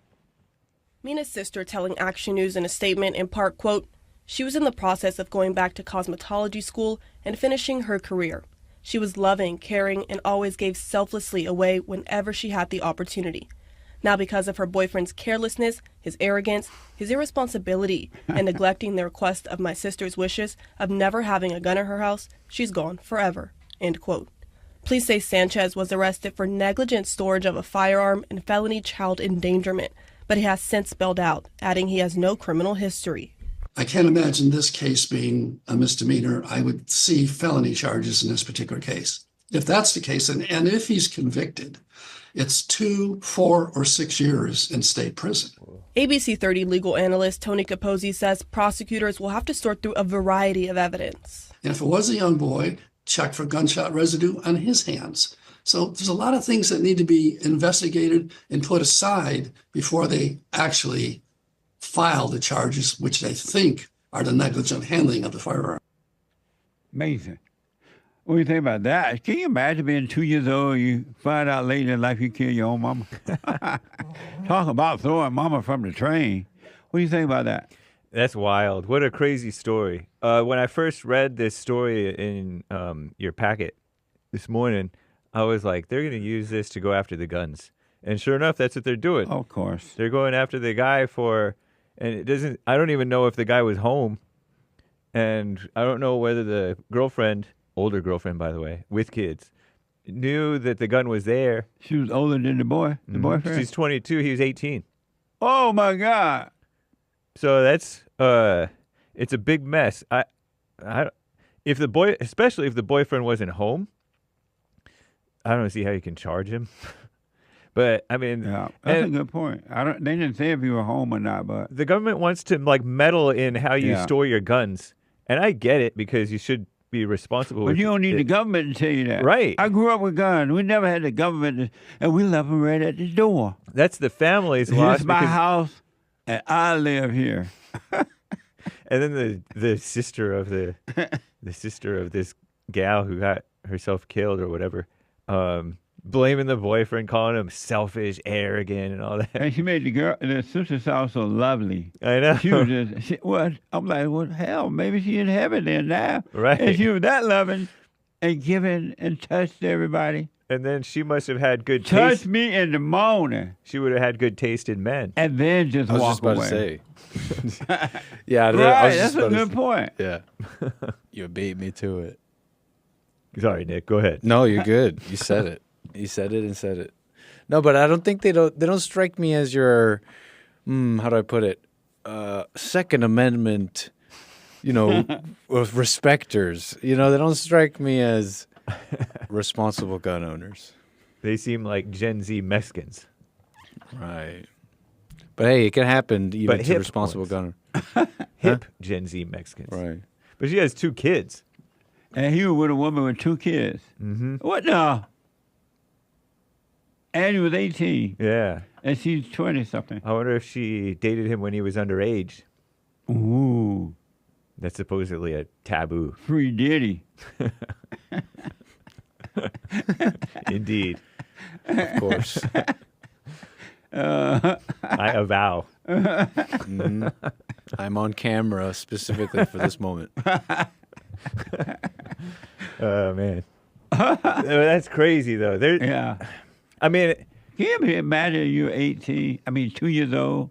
Mina's sister telling Action News in a statement in part, quote, "She was in the process of going back to cosmetology school and finishing her career. She was loving, caring, and always gave selflessly away whenever she had the opportunity. Now because of her boyfriend's carelessness, his arrogance, his irresponsibility, and neglecting the request of my sister's wishes of never having a gun in her house, she's gone forever," end quote. Police say Sanchez was arrested for negligent storage of a firearm and felony child endangerment, but he has since bailed out, adding he has no criminal history. I can't imagine this case being a misdemeanor. I would see felony charges in this particular case. If that's the case, and if he's convicted, it's 2, 4, or 6 years in state prison. ABC 30 legal analyst Tony Capozzi says prosecutors will have to sort through a variety of evidence. And if it was a young boy, check for gunshot residue on his hands. So there's a lot of things that need to be investigated and put aside before they actually file the charges, which they think are the negligent handling of the firearm. Amazing. What do you think about that? Can you imagine being 2 years old, you find out later in life you kill your own mama? Talk about throwing mama from the train. What do you think about that? That's wild. What a crazy story. When I first read this story in your packet this morning, I was like, they're going to use this to go after the guns. And sure enough, that's what they're doing. Of course. They're going after the guy I don't even know if the guy was home. And I don't know whether the girlfriend, older girlfriend, by the way, with kids, knew that the gun was there. She was older than the boyfriend? She's 22. He was 18. Oh, my God. So that's, it's a big mess. Especially if the boyfriend wasn't home, I don't see how you can charge him. But I mean, yeah, that's a good point. They didn't say if you were home or not, but the government wants to meddle in how you store your guns, and I get it because you should be responsible. But you don't need the government to tell you that, right? I grew up with guns. We never had the government, and we left them right at the door. That's the family's loss. It's my house, and I live here. And then the sister of the sister of this gal who got herself killed or whatever. Blaming the boyfriend, calling him selfish, arrogant, and all that. And she made the sister sound so lovely. I know. She was just, I'm like, well, hell, maybe she's in heaven there now. Right. And she was that loving and giving and touched everybody. And then she must have had good taste. Touched me in the morning. She would have had good taste in men. And then just walk away. I was just about to say. Yeah, right, that's a good point. Yeah. You beat me to it. Sorry, Nick, go ahead. No, you're good. You said it. You said it and said it. No, but I don't think they don't strike me as your, how do I put it, Second Amendment, respecters. They don't strike me as responsible gun owners. They seem like Gen Z Mexicans. Right. But hey, it can happen even to responsible gun owners. Hip Gen Z Mexicans. Right. But she has 2 kids. And he was with a woman with 2 kids. Mm-hmm. What now? And he was 18. Yeah. And she's 20-something. I wonder if she dated him when he was underage. Ooh. That's supposedly a taboo. Free Diddy. Indeed. Of course. I avow. Mm-hmm. I'm on camera specifically for this moment. Oh, man. That's crazy, though. Yeah. I mean, can you imagine you're 18, 2 years old,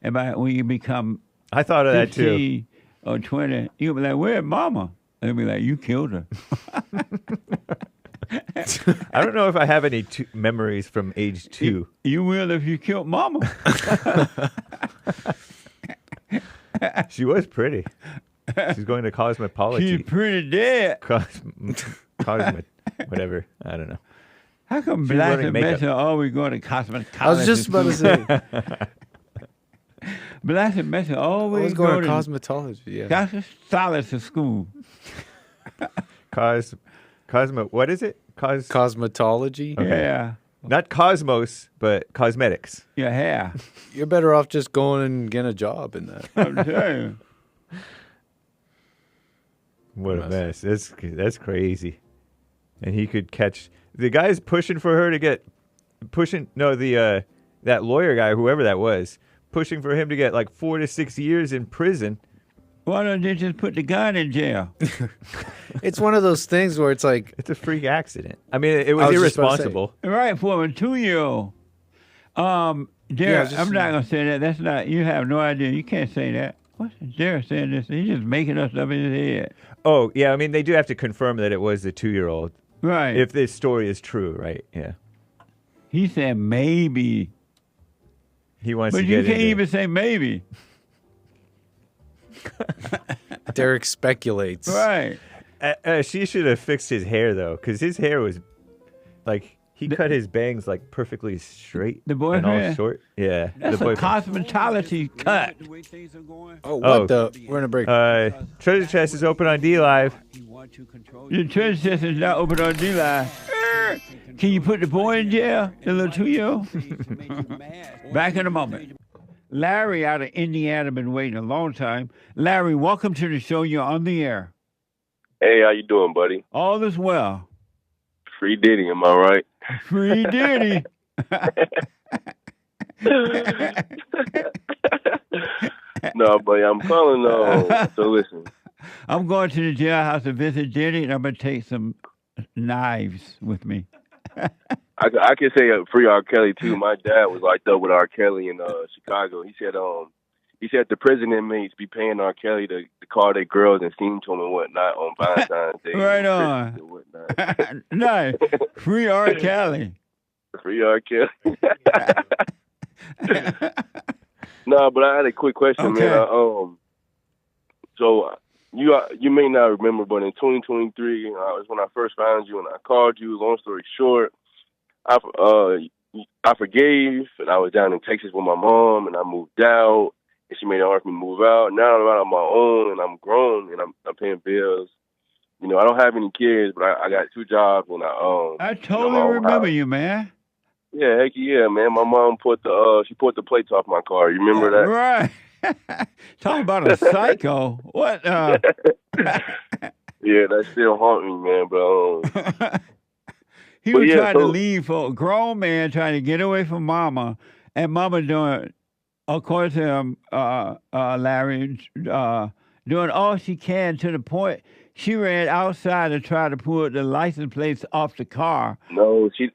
and when you become I thought of that too. 15 or 20, you'll be like, where's mama? And they'll be like, you killed her. I don't know if I have any memories from age 2. You will if you killed mama. She was pretty. She's going to cosmetology. She's pretty dead. Whatever. I don't know. How come black and Mexico always going to cosmetology? I was just about to say. Blasted message I always was go going to to cosmetology. Yeah. that's a stylist at school. What is it? Cosmetology. Okay. Yeah. Not cosmos, but cosmetics. Your hair. You're better off just going and getting a job in that. I'm telling you. What a mess. That's crazy. And he could catch the guy's pushing for her to get that lawyer guy, whoever that was, pushing for him to get like 4 to 6 years in prison. Why don't they just put the gun in jail? It's one of those things where it's like It's a freak accident. I mean, it I was was just about to say. Oh, irresponsible. Right, for a 2-year-old. Jared, I'm not gonna say that. That's not. You have no idea. You can't say that. What's Jared saying this? He's just making us up in his head. Oh, yeah. I mean, they do have to confirm that it was the 2-year-old. Right. If this story is true, right? Yeah. He said maybe, He wants but to you get can't into even say maybe. Derek speculates. Right. She should have fixed his hair, though, because his hair was like he cut his bangs like perfectly straight. The and all boyfriend? short. Yeah. That's the a boyfriend. cosmetology cut. Oh, what Oh. the? We're in a break. Treasure chest is open on D Live. Your treasure chest is not open on D-Line. Can you put the boy in jail, the little 2-year-old? Back in a moment. Larry out of Indiana been waiting a long time. Larry, welcome to the show. You're on the air. Hey, how you doing, buddy? All is well. Free Diddy, am I right? Free Diddy. No, buddy, I'm calling. So listen, I'm going to the jailhouse to visit Diddy, and I'm going to take some knives with me. I can say free R. Kelly too. My dad was locked up with R. Kelly in Chicago. He said the prison inmates be paying R. Kelly to call their girls and sing to him and whatnot on Valentine's Day. Right and on. Christmas and whatnot. No, free R. Kelly. Free R. Kelly. No, but I had a quick question, Okay. man. So you may not remember, but in 2023, was when I first found you and I called you. Long story short, I forgave, and I was down in Texas with my mom, and I moved out, and she made it hard for me to move out. Now I'm out on my own, and I'm grown, and I'm paying bills. You know, I don't have any kids, but I got 2 jobs, and I totally remember you, man. Yeah, heck yeah, man. My mom put the plates off my car. You remember that? Right. Talking about a psycho. What? Yeah, that still haunt me, man. But He But was yeah, trying to so- leave for a grown man trying to get away from mama, and mama doing, according to him, Larry, doing all she can to the point she ran outside to try to pull the license plates off the car. look, she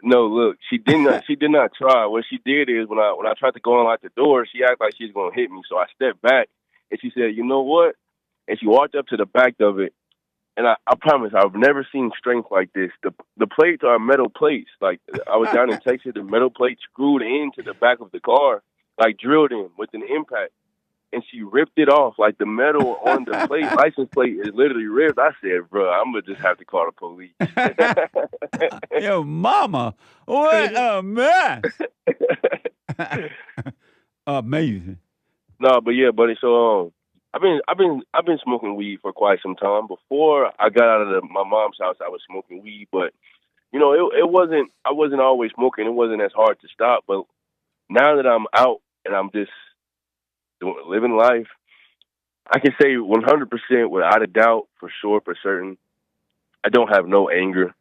did not. She did not try. What she did is when I tried to go unlock the door, she acted like she was gonna hit me. So I stepped back, and she said, "You know what?" And she walked up to the back of it. And I promise, I've never seen strength like this. The plates are metal plates. Like, I was down in Texas, the metal plate screwed into the back of the car, like drilled in with an impact. And she ripped it off. Like, the metal on the plate, license plate is literally ripped. I said, bro, I'm going to just have to call the police. Yo, mama, what a mess. Amazing. No, but yeah, buddy. So I've been smoking weed for quite some time. Before I got out of my mom's house, I was smoking weed, but you know, I wasn't always smoking. It wasn't as hard to stop. But now that I'm out and I'm just living life, I can say 100% without a doubt, for sure, for certain, I don't have no anger.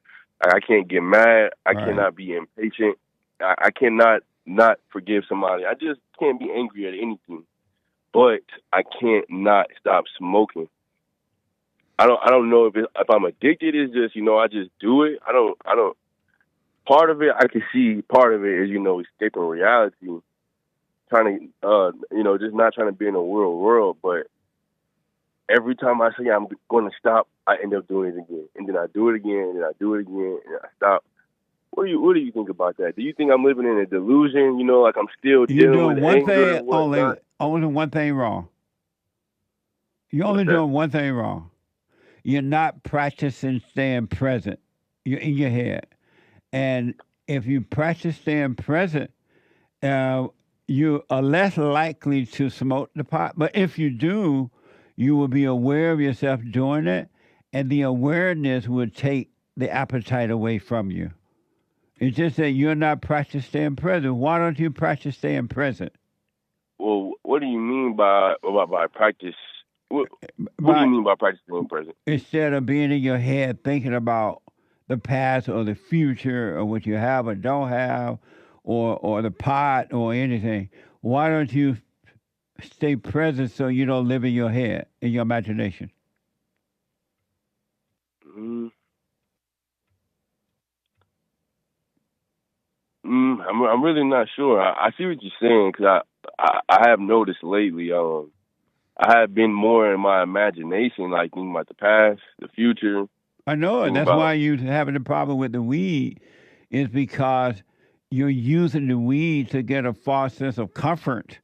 I can't get mad. I cannot be impatient. I cannot not forgive somebody. I just can't be angry at anything. But I can't not stop smoking. I don't know if I'm addicted. It's just, you know, I just do it. I don't. Part of it, I can see. Part of it is, you know, escaping reality, trying to, you know, just not trying to be in a world. But every time I say I'm going to stop, I end up doing it again, and then I do it again, and I do it again, and I stop. What do you think about that? Do you think I'm living in a delusion? You know, like I'm still You're dealing with doing one anger thing and only one thing wrong. You're only doing one thing wrong. You're not practicing staying present. You're in your head. And if you practice staying present, you are less likely to smoke the pot. But if you do, you will be aware of yourself doing it, and the awareness will take the appetite away from you. It's just that you're not practicing staying present. Why don't you practice staying present? Well, what do you mean by practice? What do you mean by practice staying present? Instead of being in your head thinking about the past or the future or what you have or don't have or the pot or anything, why don't you stay present so you don't live in your head, in your imagination? I'm really not sure. I see what you're saying because I have noticed lately. I have been more in my imagination, like thinking about the past, the future. I know it. That's why you're having a problem with the weed, is because you're using the weed to get a false sense of comfort.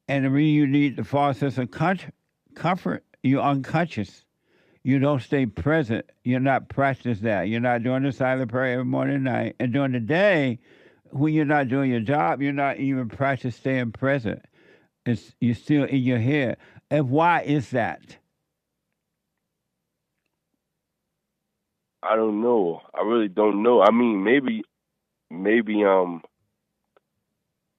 And the reason you need the false sense of comfort, you're unconscious. You don't stay present. You're not practicing that. You're not doing the silent prayer every morning and night. And during the day, when you're not doing your job, you're not even practicing staying present. You're still in your head. And why is that? I don't know. I really don't know. I mean, maybe I'm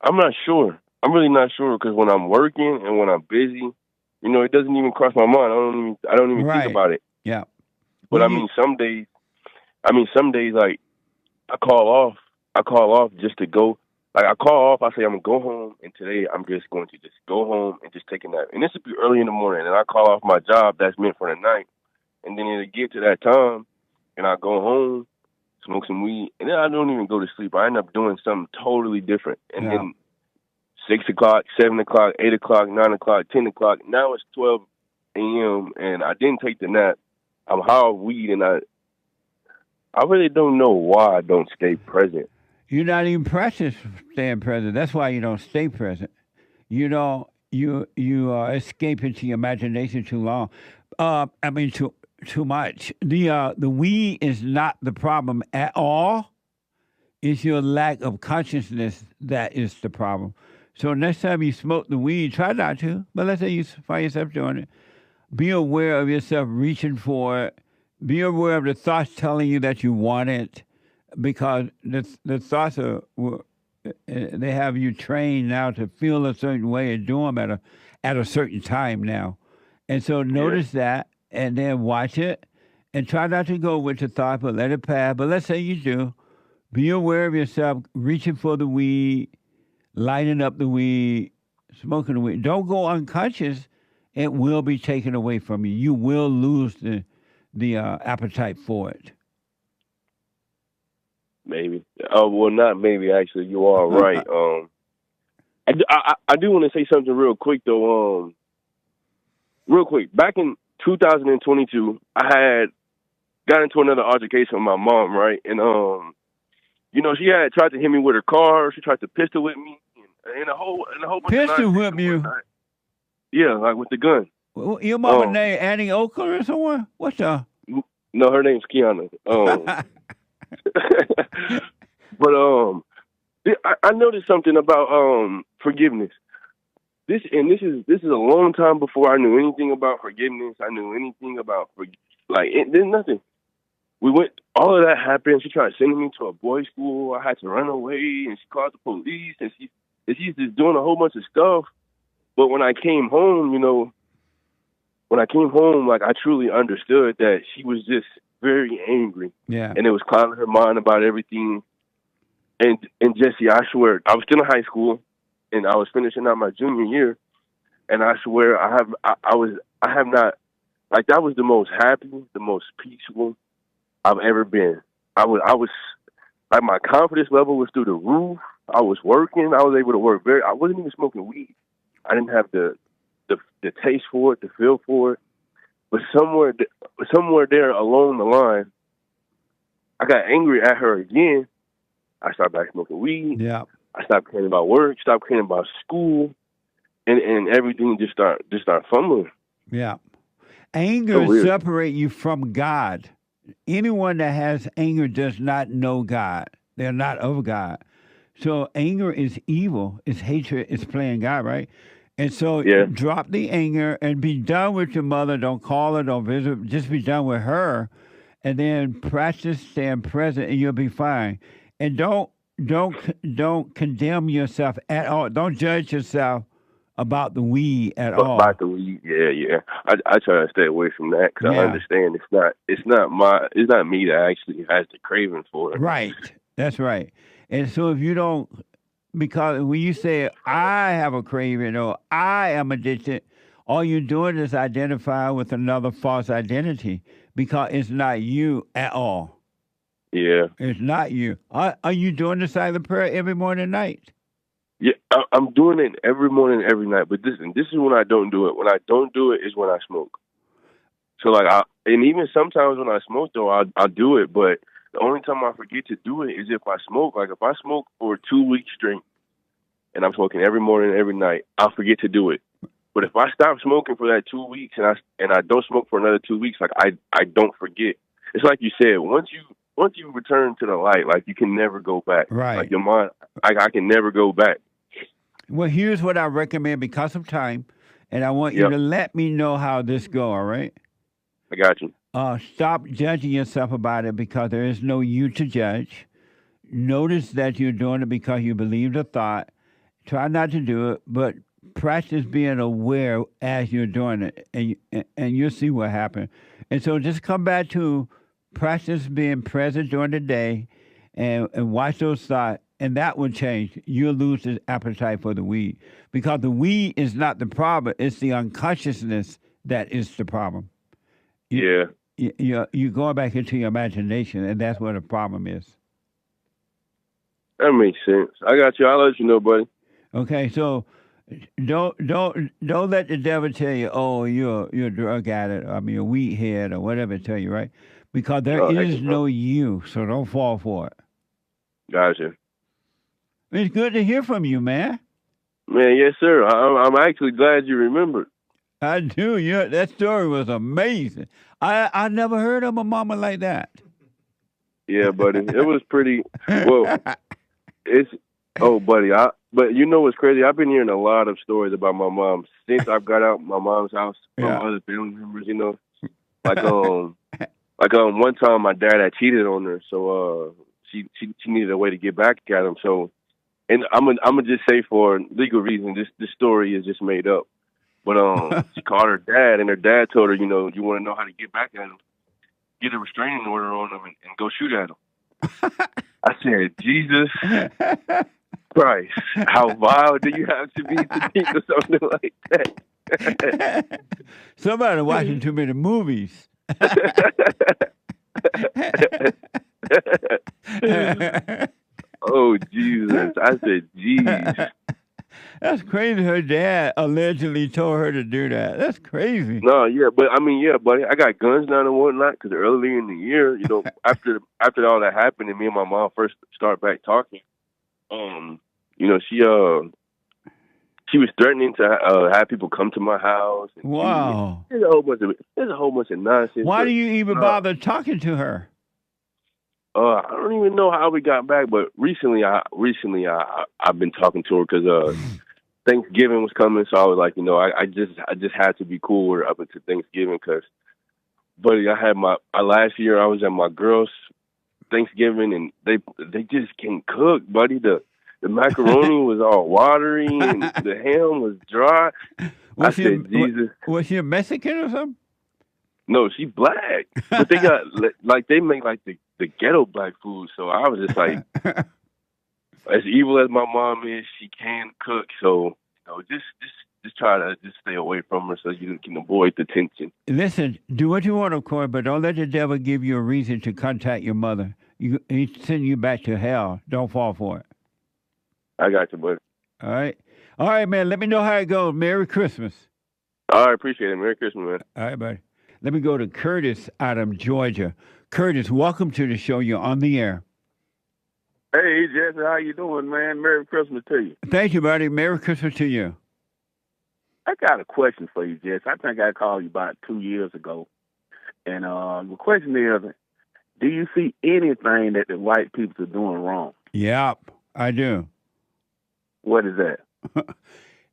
not sure. I'm really not sure because when I'm working and when I'm busy, it doesn't even cross my mind. I don't even think about it. Yeah. But some days, like I call off just to go. Like I call off, I say I'm gonna go home, and today I'm just going to just go home and just take a nap. And this would be early in the morning, and I call off my job that's meant for the night, and then it'll get to that time, and I go home, smoke some weed, and then I don't even go to sleep. I end up doing something totally different, and then 6 o'clock, 7 o'clock, 8 o'clock, 9 o'clock, 10 o'clock. Now it's 12 a.m. and I didn't take the nap. I'm high on weed, and I really don't know why I don't stay present. You're not even practicing staying present. That's why you don't stay present. You escape into your imagination too long. Too much. The weed is not the problem at all. It's your lack of consciousness that is the problem. So next time you smoke the weed, try not to, but let's say you find yourself doing it. Be aware of yourself reaching for it. Be aware of the thoughts telling you that you want it, because the thoughts they have you trained now to feel a certain way and do them at a certain time now. And so notice that and then watch it and try not to go with the thought, but let it pass. But let's say you do. Be aware of yourself reaching for the weed, lighting up the weed, smoking the weed. Don't go unconscious. It will be taken away from you. You will lose the appetite for it. Maybe. Well, not maybe, actually. You are right. I do want to say something real quick, though. Real quick. Back in 2022, I had got into another altercation with my mom, right? And, she had tried to hit me with her car. She tried to pistol whip me. And a whole bunch pistol whip you? Yeah, like with the gun. Well, your mama named Annie Oakland or someone? What's up? No, her name's Kiana. But I noticed something about forgiveness. This is a long time before I knew anything about forgiveness. I knew anything about there's nothing. All of that happened. She tried sending me to a boys' school. I had to run away, and she called the police, and she's just doing a whole bunch of stuff. But when I came home, like I truly understood that she was just very angry. Yeah. And it was clouding her mind about everything. And Jesse, I swear, I was still in high school, and I was finishing out my junior year, and I swear I have not, like, that was the most happy, the most peaceful I've ever been. I was like, my confidence level was through the roof. I was working. I was able to work I wasn't even smoking weed. I didn't have the taste for it, the feel for it. But somewhere there along the line, I got angry at her again. I started back smoking weed. Yeah. I stopped caring about work, stopped caring about school, and everything just start fumbling. Yeah. Anger separates you from God. Anyone that has anger does not know God. They're not of God. So anger is evil. It's hatred. It's playing God, right? And so Yeah. drop the anger and be done with your mother. Don't call her. Don't visit. Just be done with her, and then practice staying present, and you'll be fine. And don't condemn yourself at all. Don't judge yourself about the weed at all. About the weed, yeah. I try to stay away from that because I Yeah. understand it's not me that actually has the craving for it. Right. That's right. And so if you don't, because when you say, I have a craving or I am addicted, all you're doing is identify with another false identity because it's not you at all. Yeah. It's not you. Are you doing the silent prayer every morning and night? Yeah, I'm doing it every morning, every night. But this is when I don't do it. When I don't do it is when I smoke. So and even sometimes when I smoke though, I'll do it. But the only time I forget to do it is if I smoke. Like if I smoke for 2 weeks straight, and I'm smoking every morning, every night, I'll forget to do it. But if I stop smoking for that 2 weeks and I don't smoke for another 2 weeks, like I don't forget. It's like you said, once you return to the light, like you can never go back. Right. Like your mind, I can never go back. Well, here's what I recommend because of time, and I want you Yep. to let me know how this go, all right? I got you. Stop judging yourself about it because there is no you to judge. Notice that you're doing it because you believe the thought. Try not to do it, but practice being aware as you're doing it, and you'll see what happens. And so just come back to practice being present during the day and watch those thoughts, and that will change. You'll lose the appetite for the weed because the weed is not the problem. It's the unconsciousness that is the problem. Yeah. You're going back into your imagination, and that's where the problem is. That makes sense. I got you. I'll let you know, buddy. Okay, so don't let the devil tell you, oh, you're a drug addict, I mean a weed head or whatever it tell you, right? Because there is no you, so don't fall for it. Gotcha. It's good to hear from you, man. Man, yes, sir. I'm actually glad you remembered. I do. That story was amazing. I never heard of a mama like that. Yeah, buddy. It was pretty. Well, buddy. But you know what's crazy? I've been hearing a lot of stories about my mom since I've got out my mom's house from other family members. You know, like one time my dad had cheated on her, so she needed a way to get back at him. So, and I'm gonna just say for legal reasons, this story is just made up. But she called her dad, and her dad told her, you know, you want to know how to get back at him, get a restraining order on him, and go shoot at him. I said, Jesus Christ, how vile do you have to be to think of something like that? Somebody watching too many movies. Oh, Jesus. I said, jeez. That's crazy. Her dad allegedly told her to do that. That's crazy. No, yeah, but I mean, yeah, buddy, I got guns now and whatnot because earlier in the year, you know, after all that happened and me and my mom first started back talking, you know, she was threatening to have people come to my house. And wow. There's a whole bunch of nonsense. Why do you even bother talking to her? I don't even know how we got back, but recently I've been talking to her because Thanksgiving was coming, so I was like, you know, I just had to be cool with her up until Thanksgiving because, buddy, I had last year I was at my girls' Thanksgiving and they just can't cook, buddy. The macaroni was all watery and the ham was dry. Jesus. Was she a Mexican or something? No, she's black, but they got they make like the ghetto black food. So I was just like, as evil as my mom is, she can cook. So you know, just try to just stay away from her so you can avoid the tension. Listen, do what you want, of course, but don't let the devil give you a reason to contact your mother. He's sending you back to hell. Don't fall for it. I got you, buddy. All right, man. Let me know how it goes. Merry Christmas. All right, appreciate it. Merry Christmas, man. All right, buddy. Let me go to Curtis out of Georgia. Curtis, welcome to the show. You're on the air. Hey, Jesse, how you doing, man? Merry Christmas to you. Thank you, buddy. Merry Christmas to you. I got a question for you, Jesse. I think I called you about 2 years ago. And the question is, do you see anything that the white people are doing wrong? Yep. I do. What is that?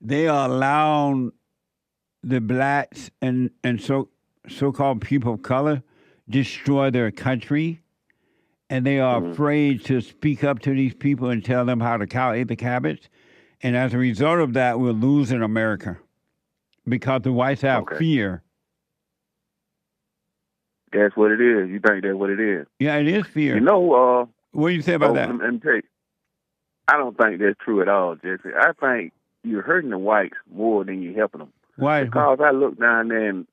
They are allowing the blacks and so-called people of color destroy their country, and they are afraid to speak up to these people and tell them how to eat the cabbage. And as a result of that, we're losing America because the whites have fear. That's what it is. You think that's what it is? Yeah, it is fear. You know, what do you say about that? Let me tell you, I don't think that's true at all, Jesse. I think you're hurting the whites more than you're helping them. Why? Because I look down there in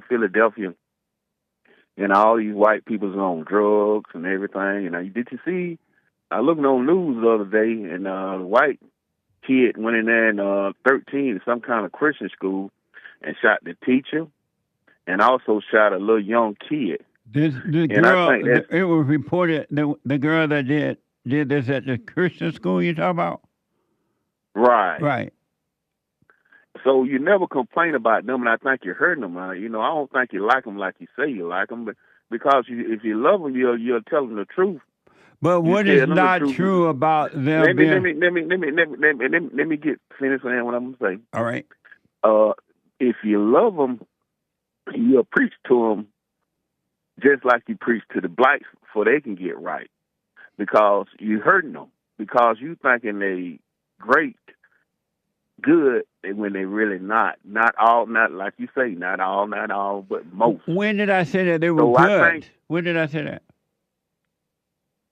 Philadelphia, and all these white people's on drugs and everything. And did you see? I looked on news the other day, and a white kid went in there in 13, some kind of Christian school, and shot the teacher, and also shot a little young kid. The girl, it was reported the girl that did this at the Christian school you talk about? Right. Right. So you never complain about them, and I think you're hurting them. I don't think you like them like you say you like them, but because if you love them, you'll tell them the truth. But what is not true about them? Let me get finished saying what I'm gonna say. All right. If you love them, you'll preach to them just like you preach to the blacks, so they can get right. Because you hurting them. Because you thinking they great, good, when they really not. Not all, not like you say, not all, but most. When did I say that they were good? When did I say that?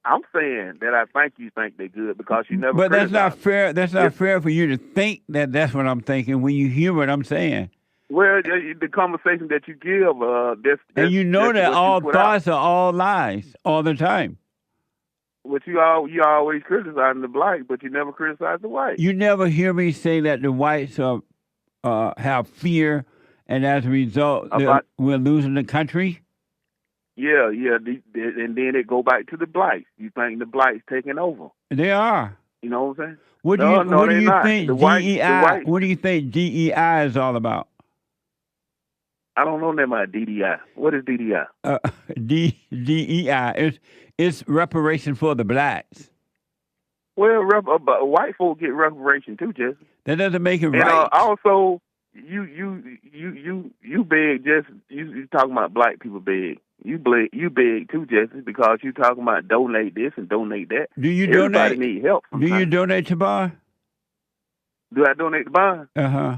I'm saying that I think you think they're good because you never. But that's not fair. That's not fair for you to think that that's what I'm thinking when you hear what I'm saying. Well, the conversation that you give, and you know that all thoughts are all lies all the time. But you always criticize the black, but you never criticize the white. You never hear me say that the whites have fear, and as a result, we're losing the country. Yeah, and then it go back to the blacks. You think the blacks taking over? They are. You know what I'm saying? What do you think DEI? What do you think DEI is all about? I don't know nothing about DDI. What is DDI? DEI. It's reparation for the blacks. Well, white folk get reparation too, Jesse. That doesn't make it and, right. Also, you beg, Jesse. You talking about black people beg. You beg too, Jesse, because you talking about donate this and donate that. Do you Everybody donate? Need help. Do you donate to Barr? Do I donate to Barr?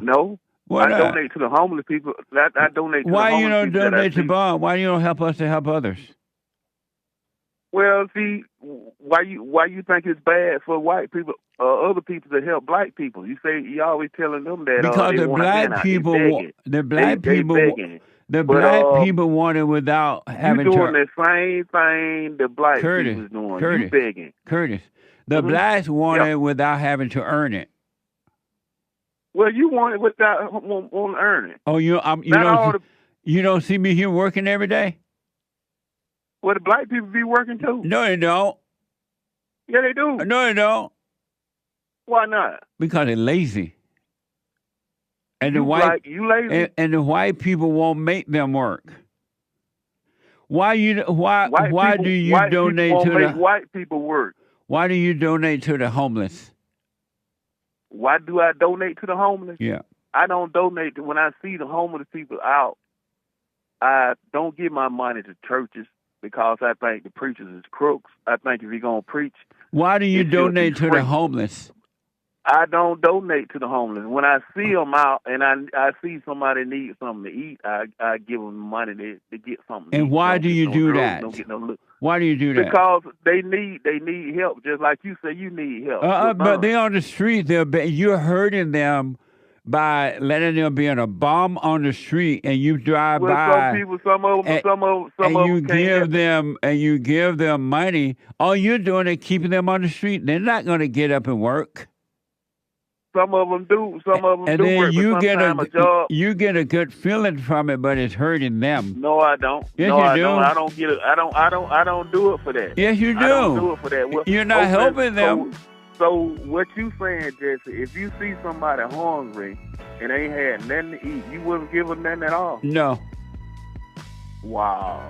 No. Why I donate to the homeless people. I donate to the homeless people. Why you don't donate to Barr? Why you don't help us to help others? Well, see, why you think it's bad for white people, other people to help black people? You say you always telling them that because the black people, people want it without having to. You doing the same thing the black people is doing. You begging. Curtis, the blacks want it without having to earn it. Well, you want it without want to earn it. Oh, you don't see me here working every day? Well, the black people be working too. No, they don't. Yeah, they do. No, they don't. Why not? Because they're lazy. And you lazy. And the white people won't make them work. Why do you donate to the white people work? Why do you donate to the homeless? Why do I donate to the homeless? Yeah. I don't donate when I see the homeless people out. I don't give my money to churches because I think the preachers is crooks. I think if you're going to preach... Why do you donate to the homeless? I don't donate to the homeless. When I see them out and I see somebody need something to eat, I give them money to get something to eat. And why do you do that? Don't get no look. Why do you do that? Because they need help, just like you say you need help. But they're on the street. You're hurting them by letting them be in a bomb on the street, and you drive by. Some of them you give them money. All you're doing is keeping them on the street. They're not going to get up and work. Some of them do. Some of them and do then work. You get a good feeling from it, but it's hurting them. No, I don't. Yes, no, you do. I don't get it. I don't do it for that. Yes, you do. I don't do it for that. Well, you're not helping them. So what you saying, Jesse? If you see somebody hungry and they ain't had nothing to eat, you wouldn't give them nothing at all? No. Wow,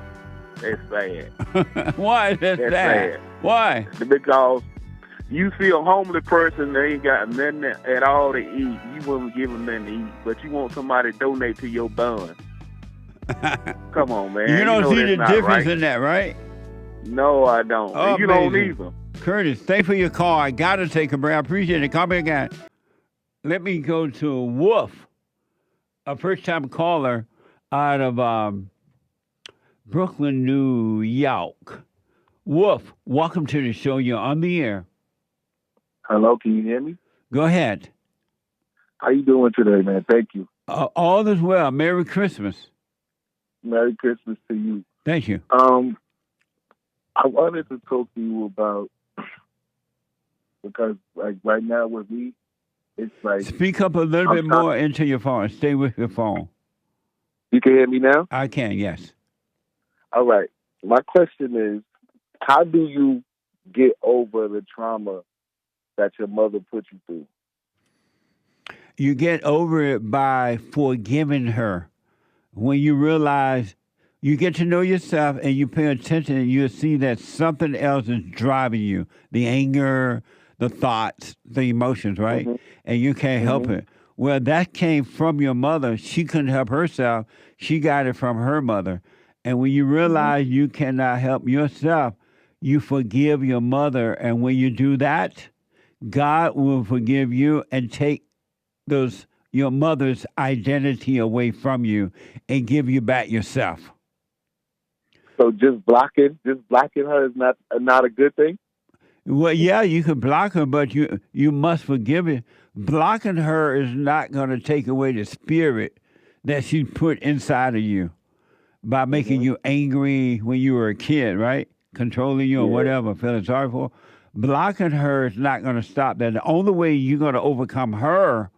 that's sad. Why is that sad? Why? Because You see a homeless person, they ain't got nothing at all to eat. You wouldn't give them nothing to eat, but you want somebody to donate to your bun. Come on, man. You don't know see that's the not difference right. in that, right? No, I don't. Oh, And you don't amazing. either. Curtis, thanks for your call. I got to take a break. I appreciate it. Call me again. Let me go to Wolf, a first-time caller out of Brooklyn, New York. Wolf, welcome to the show. You're on the air. Hello, can you hear me? Go ahead. How you doing today, man? Thank you. All is well. Merry Christmas. Merry Christmas to you. Thank you. I wanted to talk to you about, because like right now with me, it's like... Speak up a little bit more into your phone. Stay with your phone. You can hear me now? I can, yes. All right. My question is, how do you get over the trauma that your mother put you through? You get over it by forgiving her. When you realize you get to know yourself and you pay attention and you see that something else is driving you, the anger, the thoughts, the emotions, right? Mm-hmm. And you can't help it. Well, that came from your mother. She couldn't help herself. She got it from her mother. And when you realize you cannot help yourself, you forgive your mother. And when you do that, God will forgive you and take your mother's identity away from you and give you back yourself. So just blocking her is not a good thing? Well, yeah, you can block her, but you must forgive her. Blocking her is not going to take away the spirit that she put inside of you by making you angry when you were a kid, right? Controlling you or whatever, feeling sorry for her. Blocking her is not going to stop that. The only way you're going to overcome her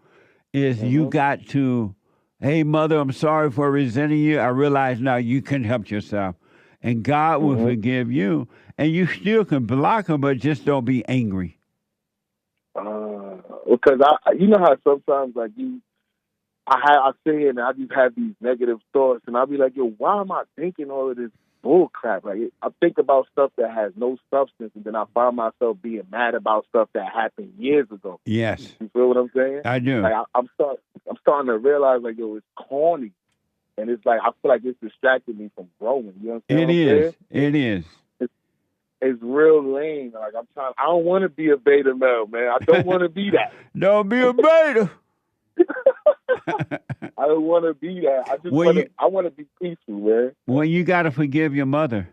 is you got to, hey, mother, I'm sorry for resenting you. I realize now you can help yourself. And God will forgive you. And you still can block her, but just don't be angry. Because you know how sometimes like I sit here and I just have these negative thoughts, and I'll be like, yo, why am I thinking all of this bull crap? Like I think about stuff that has no substance, and then I find myself being mad about stuff that happened years ago. Yes. You feel what I'm saying? I do. Like I'm starting to realize like, yo, it's corny. And it's like I feel like it's distracting me from growing. You understand? It is. It's real lame. Like I don't want to be a beta male, man. I don't want to be that. Don't be a beta. I don't want to be that. I want to be peaceful, man. Well, you got to forgive your mother.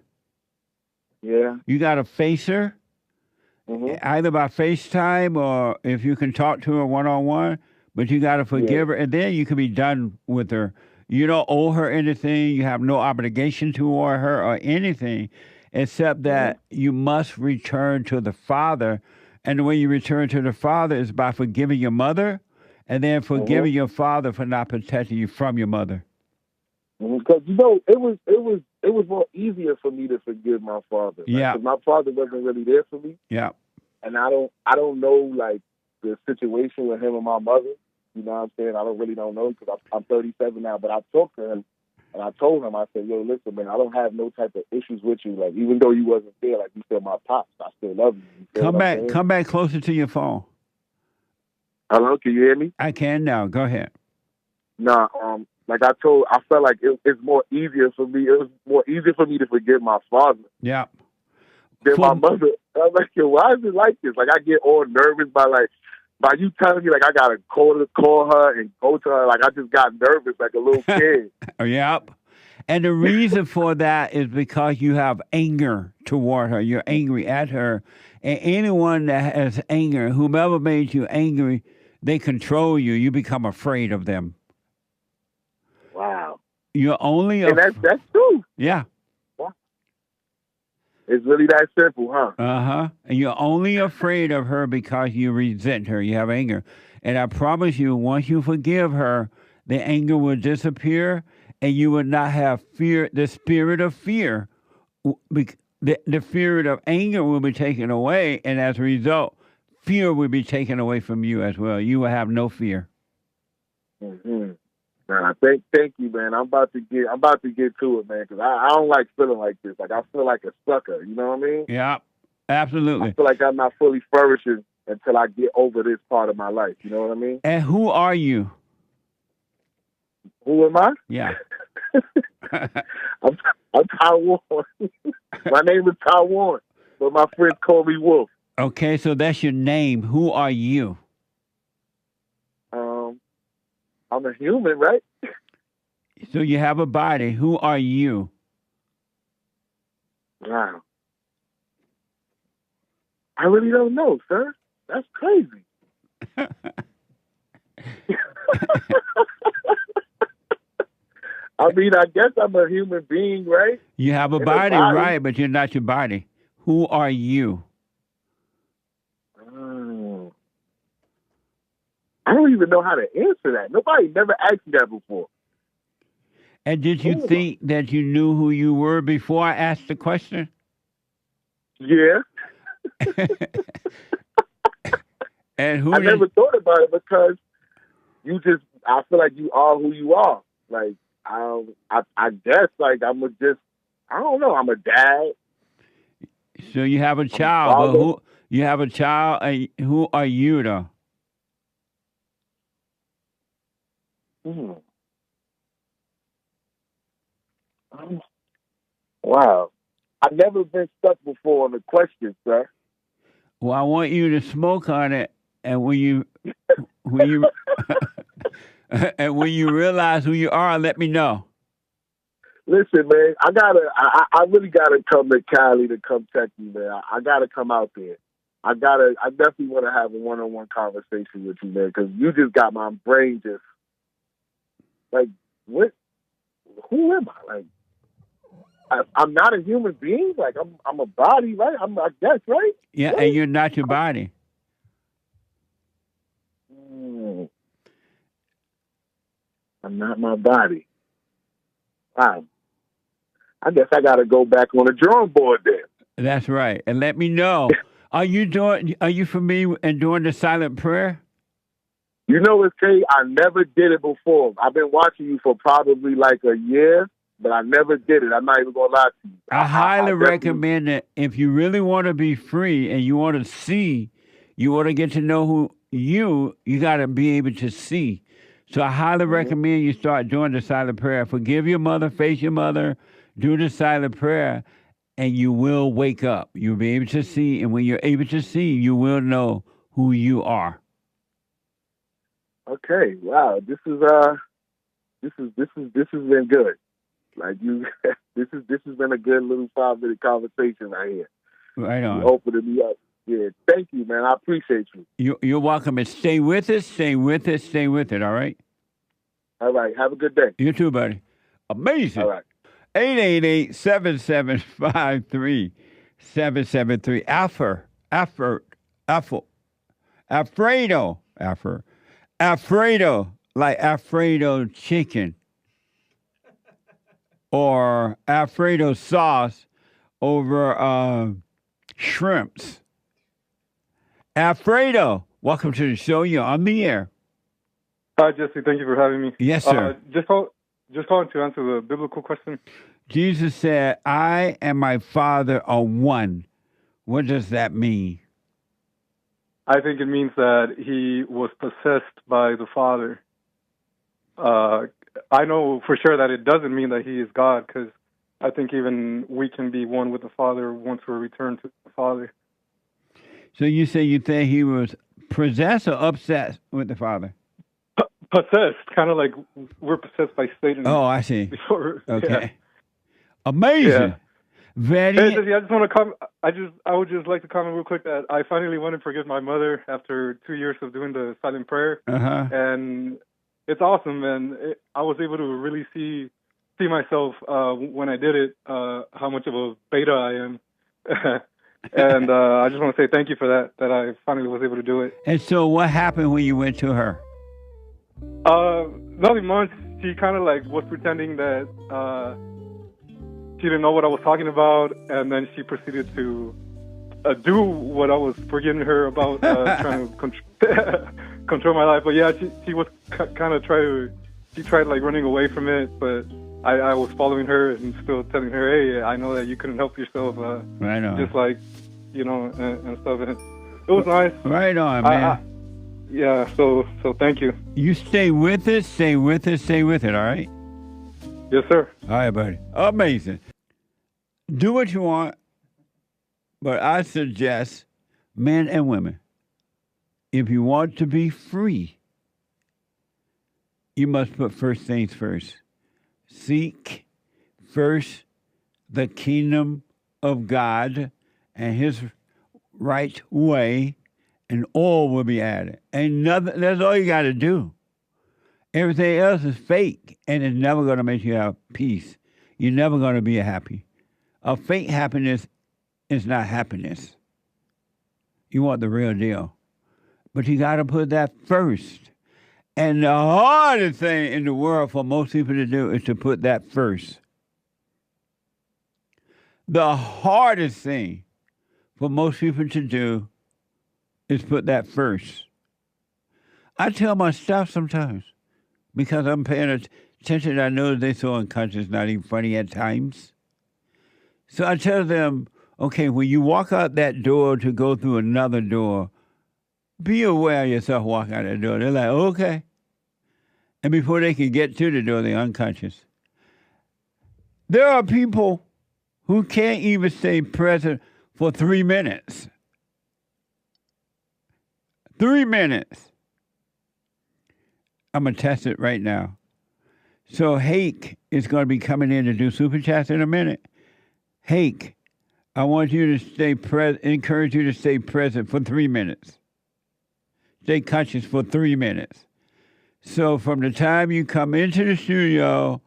Yeah. You got to face her, either by FaceTime or if you can talk to her one-on-one. But you got to forgive her, and then you can be done with her. You don't owe her anything. You have no obligation toward her or anything, except that you must return to the Father. And the way you return to the Father is by forgiving your mother and then forgiving your father for not protecting you from your mother. Because, you know, it was more easier for me to forgive my father. Yeah. Because my father wasn't really there for me. Yeah. And I don't know, like, the situation with him and my mother. You know what I'm saying? I really don't know because I'm 37 now. But I talked to him, and I told him, I said, yo, listen, man, I don't have no type of issues with you. Like, even though you wasn't there, like, you still my pops. I still love you. Come back closer to your phone. Hello, can you hear me? I can now. Go ahead. Nah, like I felt like it's more easier for me. It was more easier for me to forgive my father. Yeah. Than my mother. I was like, yo, why is it like this? Like, I get all nervous by you telling me, like, I got to call her and go to her. Like, I just got nervous like a little kid. Yep. And the reason for that is because you have anger toward her. You're angry at her. And anyone that has anger, whomever made you angry, they control you. You become afraid of them. Wow. You're only and that's true. Yeah. It's really that simple, huh? Uh-huh. And you're only afraid of her because you resent her. You have anger. And I promise you, once you forgive her, the anger will disappear and you will not have fear, the spirit of fear. The spirit of anger will be taken away. And as a result, fear will be taken away from you as well. You will have no fear. Mm-hmm. Nah, thank you, man. I'm about to get to it, man, because I don't like feeling like this. Like, I feel like a sucker, you know what I mean? Yeah. Absolutely. I feel like I'm not fully flourishing until I get over this part of my life. You know what I mean? And who are you? Who am I? Yeah. I'm Taiwan. My name is Taiwan, but my friends call me Wolf. Okay, so that's your name. Who are you? I'm a human, right? So you have a body. Who are you? Wow. I really don't know, sir. That's crazy. I mean, I guess I'm a human being, right? You have a body, right, but you're not your body. Who are you? I don't even know how to answer that. Nobody never asked me that before. And did you think that you knew who you were before I asked the question? Yeah. And who I never thought about it because I feel like you are who you are. Like, I guess, like, I don't know, I'm a dad. So you have a child, but you have a child, and who are you, though? Wow. I've never been stuck before on the question, sir. Well, I want you to smoke on it, and when you and when you realize who you are, let me know. Listen, man, I really gotta come to Cali to come check you, man. I gotta come out there. I definitely want to have a one-on-one conversation with you, man, because you just got my brain just like, what? Who am I? Like, I'm not a human being. Like, I'm a body, right? I guess, right? Yeah, right? And you're not your body. I'm not my body. Wow. I guess I got to go back on the drawing board there. That's right. And let me know. Are you familiar in doing the silent prayer? You know what's crazy? I never did it before. I've been watching you for probably like a year, but I never did it. I'm not even going to lie to you. I highly recommend that if you really want to be free and you want to see, you want to get to know who you got to be able to see. So I highly recommend you start doing the silent prayer. Forgive your mother, face your mother, do the silent prayer, and you will wake up. You'll be able to see, and when you're able to see, you will know who you are. Okay, wow. This has been good. Like this has been a good little 5-minute conversation right here. Right on. You opening me up. Yeah, thank you, man. I appreciate you. You're welcome. And stay with us, stay with us, stay with it, all right? All right. Have a good day. You too, buddy. Amazing. All right. 888-775-3773. Alfredo, like Alfredo chicken. Or Alfredo sauce over shrimps. Alfredo, welcome to the show. You're on the air. Hi, Jesse. Thank you for having me. Yes, sir. Just calling to answer the biblical question. Jesus said, I and my Father are one. What does that mean? I think it means that he was possessed by the Father. I know for sure that it doesn't mean that he is God, because I think even we can be one with the Father once we're returned to the Father. So you think he was possessed or obsessed with the Father? Possessed, kind of like we're possessed by Satan. Oh, I see. Before, okay. Yeah. Amazing. Yeah. Very. Hey, Jesse, I just want to come. I would just like to comment real quick that I finally went and forgive my mother after 2 years of doing the silent prayer, and it's awesome. And I was able to really see myself when I did it, how much of a beta I am. And I just want to say thank you for that I finally was able to do it. And so what happened when you went to her? Nothing much. She kind of like was pretending that she didn't know what I was talking about, and then she proceeded to do what I was forgiving her about, trying to control my life. But yeah, she was kind of she tried like running away from it, but I was following her and still telling her, hey, I know that you couldn't help yourself. I know. Just like you know, and stuff. And it was nice. Right on, man. Yeah, so thank you. You stay with it, stay with it, stay with it, all right? Yes, sir. All right, buddy. Amazing. Do what you want, but I suggest men and women, if you want to be free, you must put first things first. Seek first the kingdom of God and his right way, and all will be added. Ain't nothing, that's all you got to do. Everything else is fake, and it's never going to make you have peace. You're never going to be happy. A fake happiness is not happiness. You want the real deal. But you got to put that first. And the hardest thing in the world for most people to do is to put that first. The hardest thing for most people to do is put that first. I tell my staff sometimes, because I'm paying attention, I know they're so unconscious, not even funny at times. So I tell them, okay, when you walk out that door to go through another door, be aware of yourself walking out that door. They're like, okay. And before they can get to the door, they're unconscious. There are people who can't even stay present for 3 minutes. 3 minutes. I'm going to test it right now. So Hake is going to be coming in to do Super Chats in a minute. Hake, I want you to stay encourage you to stay present for 3 minutes. Stay conscious for 3 minutes. So from the time you come into the studio,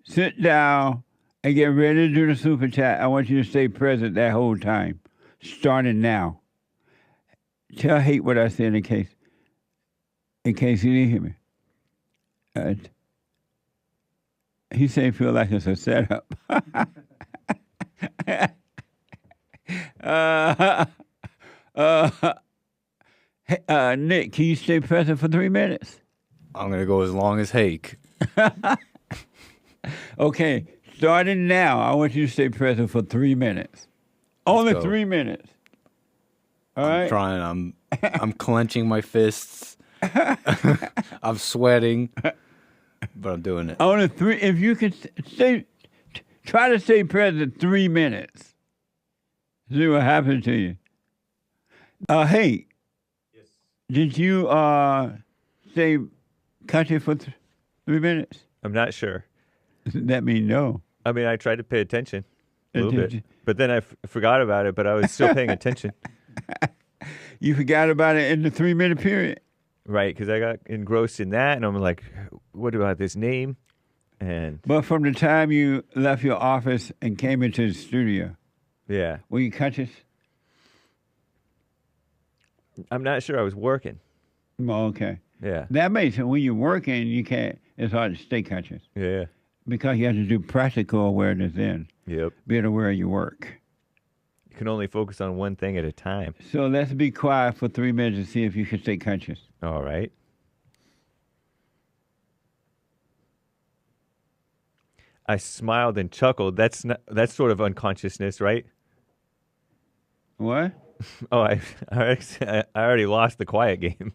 sit down, and get ready to do the Super Chat, I want you to stay present that whole time, starting now. Tell Hake what I said in case you didn't hear me. He said feel like it's a setup. Nick, can you stay present for 3 minutes? I'm going to go as long as Hake. Okay, starting now, I want you to stay present for 3 minutes. Only 3 minutes. All right? I'm trying. I'm clenching my fists. I'm sweating, but I'm doing it. Only 3. If you can try to stay present 3 minutes. See what happens to you. Hey. Yes. Did you stay conscious for 3 minutes? I'm not sure. That mean no. I mean, I tried to pay attention a little bit, but then I forgot about it, but I was still paying attention. You forgot about it in the 3 minute period? Right, because I got engrossed in that, and I'm like, what about this name? But from the time you left your office and came into the studio, yeah, were you conscious? I'm not sure. I was working. Oh, okay. Yeah. That makes it when you're working, you can't. It's hard to stay conscious. Yeah. Because you have to do practical awareness then. Yep. Being aware of your work. You can only focus on one thing at a time. So let's be quiet for 3 minutes and see if you can stay conscious. All right. I smiled and chuckled. That's sort of unconsciousness, right? What? Oh, I already lost the quiet game.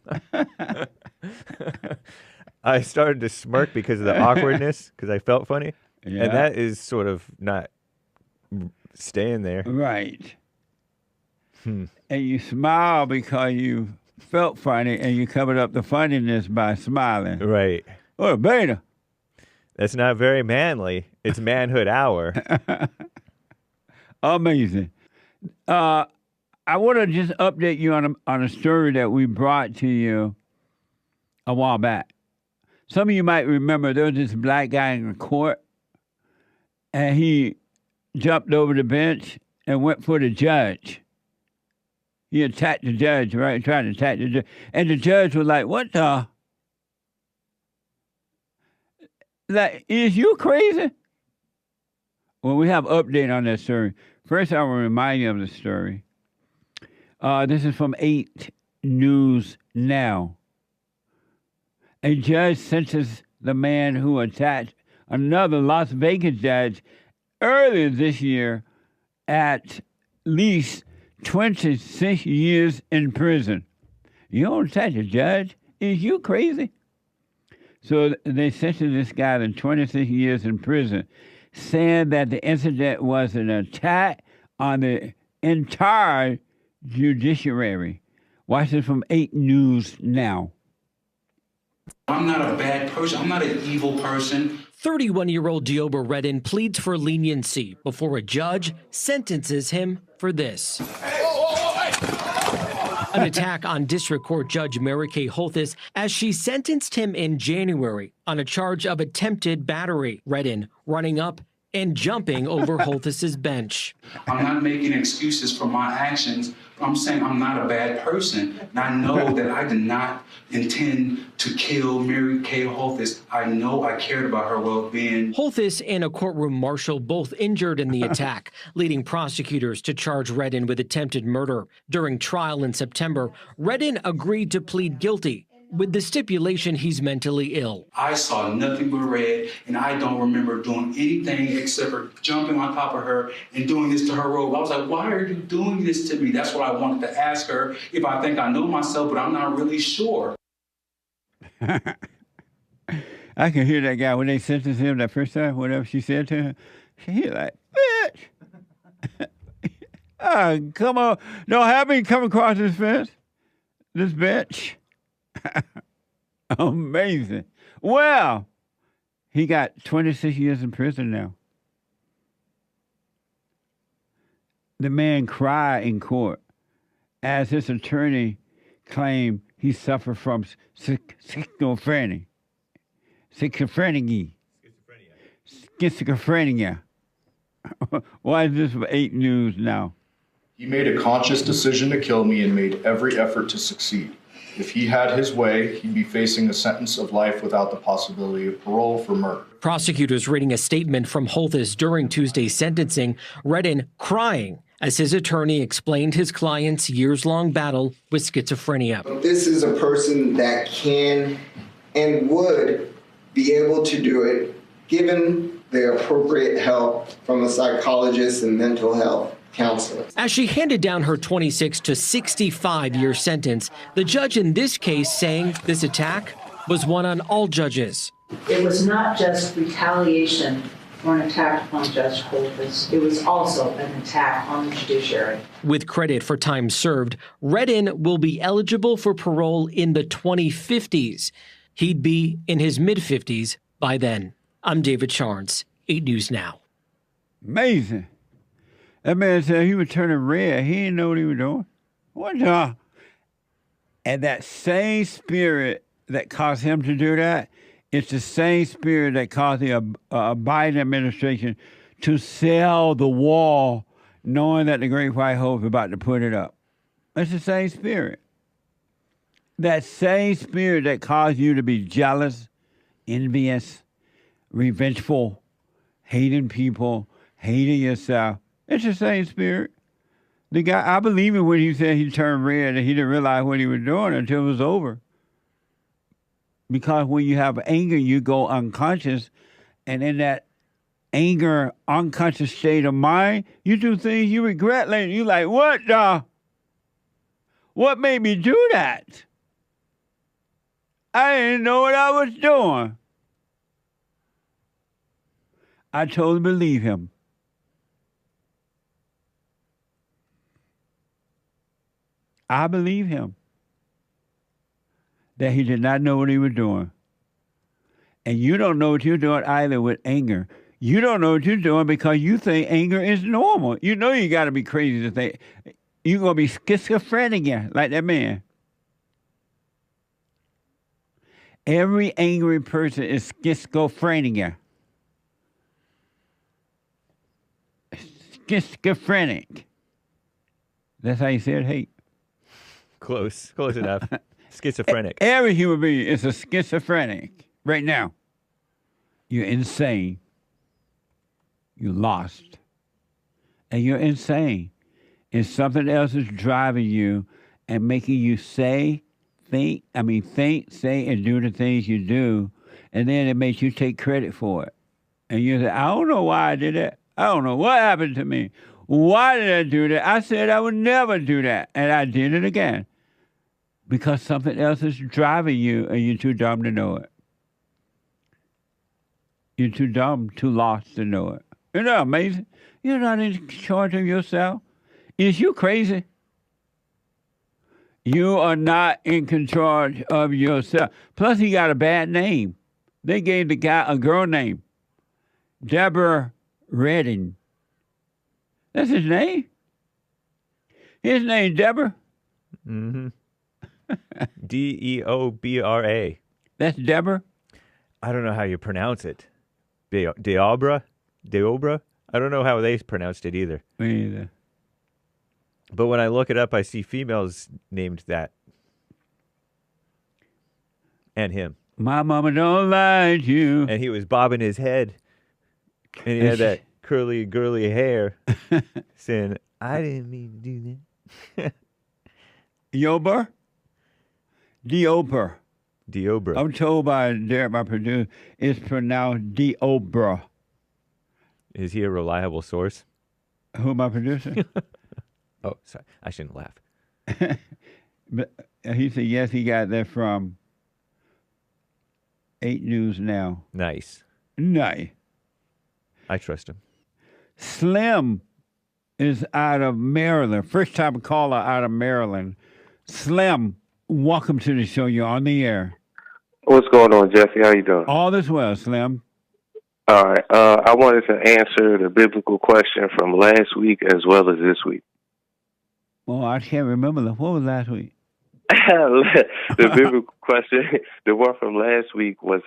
I started to smirk because of the awkwardness, because I felt funny. Yeah. And that is sort of not staying there. Right. And you smile because you felt funny, and you covered up the funniness by smiling. Right. Oh, beta. That's not very manly. It's manhood hour. Amazing. I want to just update you on a story that we brought to you a while back. Some of you might remember there was this black guy in the court, and he jumped over the bench and went for the judge. He attacked the judge, right? Trying to attack the judge. And the judge was like, what the? Like, is you crazy? Well, we have an update on that story. First, I will remind you of the story. This is from 8 News Now. A judge sentenced the man who attacked another Las Vegas judge earlier this year at least 26 years in prison. You don't touch a judge. Is you crazy? So they sentenced this guy to 26 years in prison, saying that the incident was an attack on the entire judiciary. Watch this from 8 News now. I'm not a bad person. I'm not an evil person. 31-year-old Dioba Redden pleads for leniency before a judge sentences him for this. An attack on District Court Judge Mary Kay Holthus as she sentenced him in January on a charge of attempted battery. Redden running up and jumping over Holthus's bench. I'm not making excuses for my actions. I'm saying I'm not a bad person. And I know that I did not intend to kill Mary Kay Holthus. I know I cared about her well-being. Holthus and a courtroom marshal both injured in the attack, leading prosecutors to charge Redden with attempted murder. During trial in September, Redden agreed to plead guilty, with the stipulation he's mentally ill. I saw nothing but red, and I don't remember doing anything except for jumping on top of her and doing this to her robe. I was like, why are you doing this to me? That's what I wanted to ask her, if I think I know myself, but I'm not really sure. I can hear that guy when they sentenced him that first time, whatever she said to him. He like, bitch. Oh, come on. Don't have me come across this fence. This bitch. Amazing. Well, he got 26 years in prison now. The man cried in court as his attorney claimed he suffered from schizophrenia. Why is this for 8 News now? He made a conscious decision to kill me and made every effort to succeed. If he had his way, he'd be facing a sentence of life without the possibility of parole for murder. Prosecutors reading a statement from Holthus during Tuesday's sentencing, Redden crying as his attorney explained his client's years-long battle with schizophrenia. This is a person that can and would be able to do it given the appropriate help from a psychologist and mental health counselor. As she handed down her 26 to 65-year sentence, the judge in this case saying this attack was one on all judges. It was not just retaliation or an attack on Judge Holthus. It was also an attack on the judiciary. With credit for time served, Redden will be eligible for parole in the 2050s. He'd be in his mid-50s by then. I'm David Charnes, 8 News Now. Amazing. That man said he was turning red. He didn't know what he was doing. What the? And that same spirit that caused him to do that, it's the same spirit that caused the Biden administration to sell the wall, knowing that the Great White Hope is about to put it up. It's the same spirit. That same spirit that caused you to be jealous, envious, revengeful, hating people, hating yourself. It's the same spirit. The guy, I believe him when he said he turned red and he didn't realize what he was doing until it was over. Because when you have anger, you go unconscious. And in that anger, unconscious state of mind, you do things you regret later. You're like, what the? What made me do that? I didn't know what I was doing. I totally believe him. I believe him that he did not know what he was doing. And you don't know what you're doing either with anger. You don't know what you're doing because you think anger is normal. You know you got to be crazy to think you're going to be schizophrenic like that man. Every angry person is schizophrenic. Schizophrenic. That's how you say it, Hake. Close enough. Schizophrenic. Every human being is a schizophrenic right now. You're insane. You're lost. And you're insane. And something else is driving you and making you think, say, and do the things you do. And then it makes you take credit for it. And you say, I don't know why I did it. I don't know what happened to me. Why did I do that? I said I would never do that, and I did it again. Because something else is driving you, and you're too dumb to know it. You're too dumb, too lost to know it. Isn't that amazing? You're not in charge of yourself. Is you crazy? You are not in control of yourself. Plus, he got a bad name. They gave the guy a girl name, Deborah Redding. That's his name? His name, Deborah? Mm-hmm. Deobra. That's Deborah? I don't know how you pronounce it. Deobra? I don't know how they pronounced it either. Me either. But when I look it up, I see females named that. And him. My mama don't like you. And he was bobbing his head. And he had that curly, girly hair. Saying, I didn't mean to do that. Deobra? Deobra. Deobra. I'm told by Derek, my producer, it's pronounced Deobra. Is he a reliable source? Who, my producer? Oh, sorry. I shouldn't laugh. But he said, yes, he got that from 8 News Now. Nice. Nice. I trust him. Slim is out of Maryland. First time caller out of Maryland. Slim, welcome to the show. You're on the air. What's going on, Jesse? How you doing? All is well, Slim. All right. I wanted to answer the biblical question from last week as well as this week. Oh, I can't remember. What was last week? The biblical question, the one from last week was,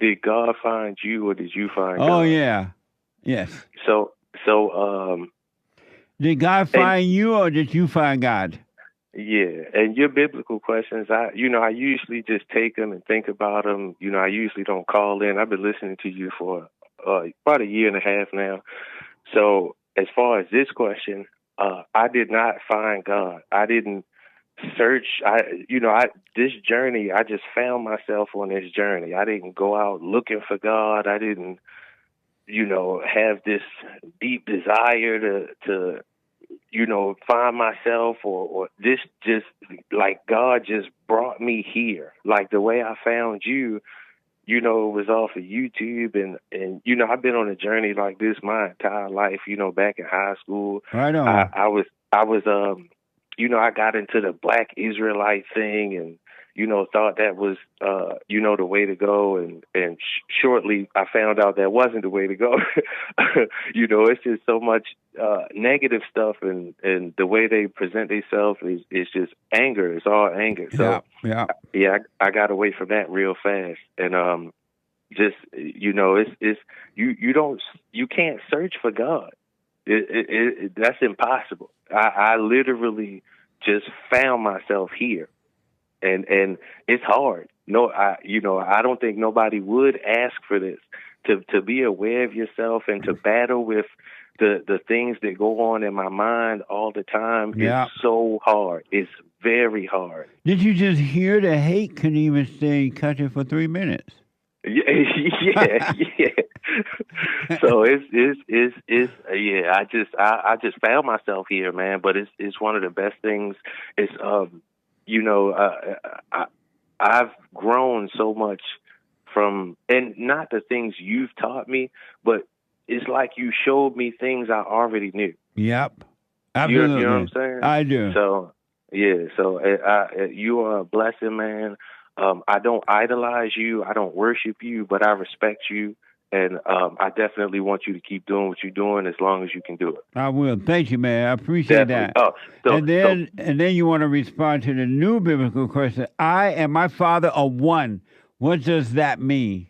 did God find you or did you find God? Oh, yeah. Yes. So, did God find you or did you find God? Yeah, and your biblical questions, I usually just take them and think about them. I usually don't call in. I've been listening to you for about a year and a half now. So as far as this question, I did not find God. I didn't search. This journey, I just found myself on this journey. I didn't go out looking for God. I didn't, have this deep desire to find myself or this just like God just brought me here. Like the way I found you, it was off of YouTube and I've been on a journey like this my entire life, back in high school. Right on. I got into the Black Israelite thing and, thought that was, the way to go. And shortly I found out that wasn't the way to go. It's just so much negative stuff and the way they present themselves is just anger. It's all anger. So I got away from that real fast. And it's you can't search for God. That's impossible. I literally just found myself here. And it's hard. No, I don't think nobody would ask for this. To be aware of yourself and to battle with the things that go on in my mind all the time is so hard. It's very hard. Did you just hear that Hake couldn't even stay country for 3 minutes? Yeah. So I just found myself here, man. But it's one of the best things. It's I've grown so much from, and not the things you've taught me, but it's like you showed me things I already knew. Yep. Absolutely. You know what I'm saying? I do. So, you are a blessing, man. I don't idolize you. I don't worship you, but I respect you. And I definitely want you to keep doing what you're doing as long as you can do it. I will. Thank you, man. I appreciate that. Oh, and then you want to respond to the new biblical question. I and my Father are one. What does that mean?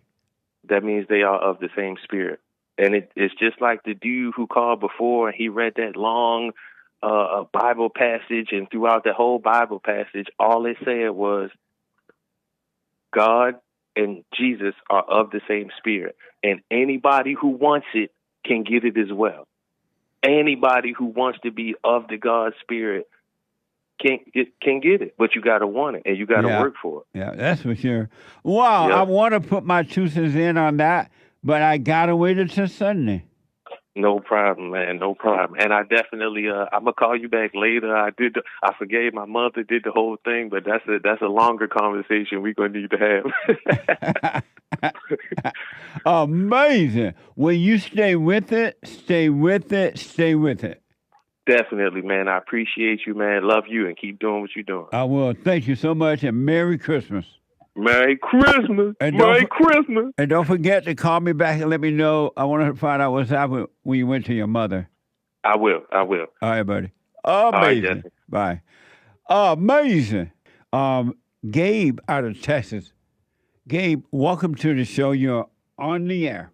That means they are of the same spirit. And it's just like the dude who called before, and he read that long Bible passage, and throughout the whole Bible passage, all it said was God and Jesus are of the same spirit. And anybody who wants it can get it as well. Anybody who wants to be of the God spirit can get it, but you got to want it and you got to work for it. Yeah, that's for sure. Wow, I want to put my 2 cents in on that, but I gotta wait until Sunday. No problem, man. No problem. And I definitely, I'm gonna call you back later. I forgave my mother, did the whole thing, but that's a longer conversation we're gonna need to have. Amazing. Well, you stay with it, stay with it, stay with it. Definitely, man. I appreciate you, man. Love you, and keep doing what you're doing. I will. Thank you so much, and Merry Christmas. Merry Christmas. Merry Christmas. And don't forget to call me back and let me know. I want to find out what's happening when you went to your mother. I will. I will. All right, buddy. Right, Amazing. Bye. Amazing. Gabe out of Texas. Gabe, welcome to the show. You're on the air.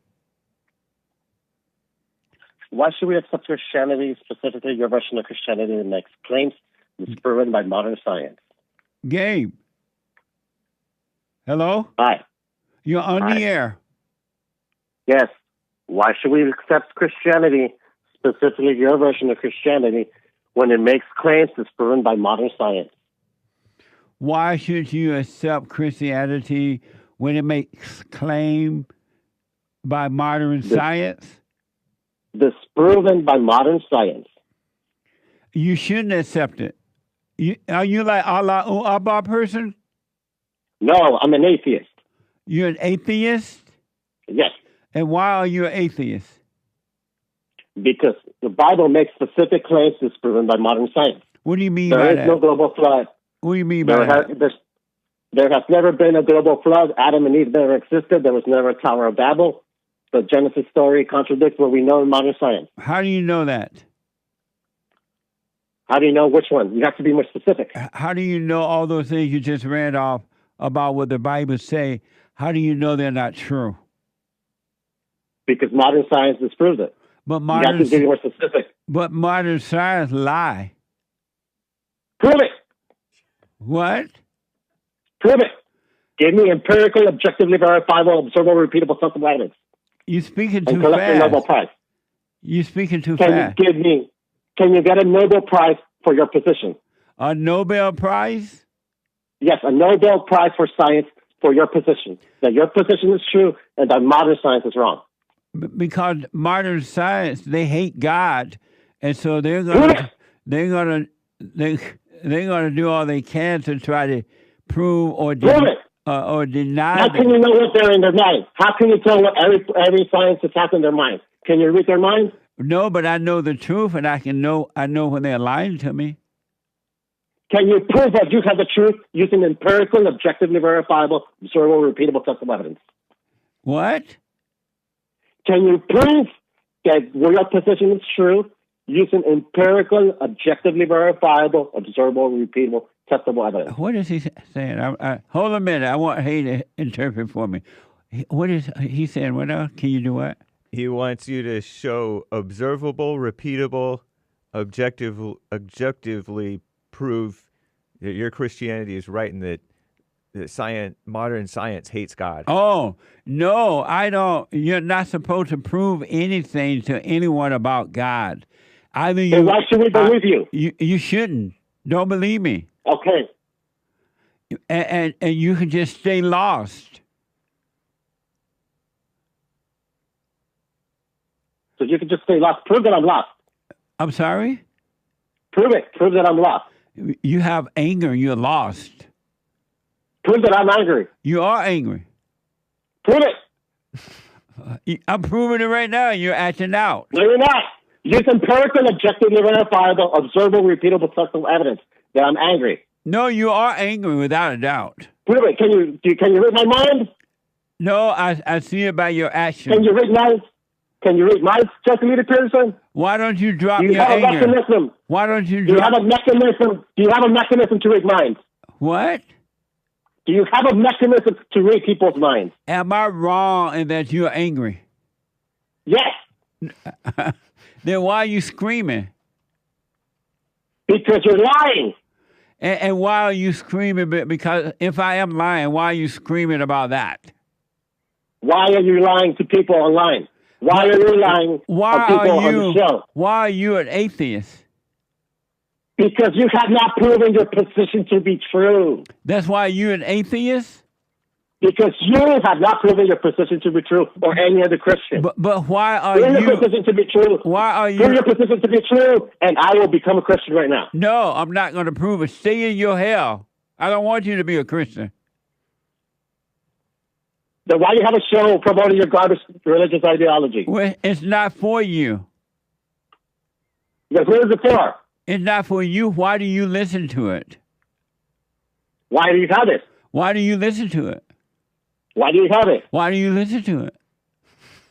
Why should we accept Christianity, specifically your version of Christianity, that makes claims disproven by modern science? Gabe. Hello? Hi. You're on the air. Yes. Why should we accept Christianity, specifically your version of Christianity, when it makes claims disproven by modern science? Why should you accept Christianity when it makes claim by modern science? Disproven by modern science. You shouldn't accept it. Are you like Allah Akbar person? No, I'm an atheist. You're an atheist? Yes. And why are you an atheist? Because the Bible makes specific claims disproven by modern science. What do you mean by that? There is no global flood. What do you mean by that? There has never been a global flood. Adam and Eve never existed. There was never a Tower of Babel. The Genesis story contradicts what we know in modern science. How do you know that? How do you know which one? You have to be more specific. How do you know all those things you just read off about what the Bible say? How do you know they're not true? Because modern science disproves it. But you have to be more specific. But modern science lie. Prove it. What? Prove it. Give me empirical, objectively verifiable, observable, repeatable, sensible evidence. You're speaking too and collect fast. a Nobel Prize. You're speaking too fast. Can you get a Nobel Prize for your position? A Nobel Prize? Yes, a Nobel Prize for science for your position. That your position is true and that modern science is wrong. Because modern science, they hate God, and so they're gonna do all they can to try to prove or deny. How can you know what they're in their mind? How can you tell what every scientist has in their mind? Can you read their mind? No, but I know the truth, and I know when they're lying to me. Can you prove that you have the truth using empirical, objectively verifiable, observable, repeatable, testable evidence? What? Can you prove that your position is true using empirical, objectively verifiable, observable, repeatable, testable evidence? What is he saying? Hold a minute. I want Hake to interpret for me. What is he saying? What else? Can you do what? He wants you to show observable, repeatable, objectively prove that your Christianity is right and that modern science hates God. Oh, no, I don't. You're not supposed to prove anything to anyone about God. Then why should we believe you? You shouldn't. Don't believe me. Okay. And you can just stay lost. So you can just stay lost. Prove that I'm lost. I'm sorry? Prove it. Prove that I'm lost. You have anger. You're lost. Prove that I'm angry. You are angry. Prove it. I'm proving it right now. You're acting out. No, you're not. Use empirical, objectively verifiable, observable, repeatable, testable evidence that I'm angry. No, you are angry without a doubt. Prove it. Can you read my mind? No, I see it by your actions. Can you read minds? Can you read minds, Jesse Peterson? Why don't you drop your anger? Mechanism? Why don't you Do you have a mechanism? Do you have a mechanism to read minds? What? Do you have a mechanism to read people's minds? Am I wrong in that you're angry? Yes. Then why are you screaming? Because you're lying. And why are you screaming? Because if I am lying, why are you screaming about that? Why are you lying to people online? Why are you lying to people on the show? Why are you an atheist? Because you have not proven your position to be true. That's why you're an atheist? Because you have not proven your position to be true, or any other Christian. But why are Prove you? your position to be true. Why are you? Prove your position to be true, and I will become a Christian right now. No, I'm not going to prove it. Stay in your hell. I don't want you to be a Christian. Then why do you have a show promoting your garbage religious ideology? Well, it's not for you. Because who is it for? It's not for you. Why do you listen to it? Why do you have it? Why do you listen to it? Why do you have it? Why do you listen to it?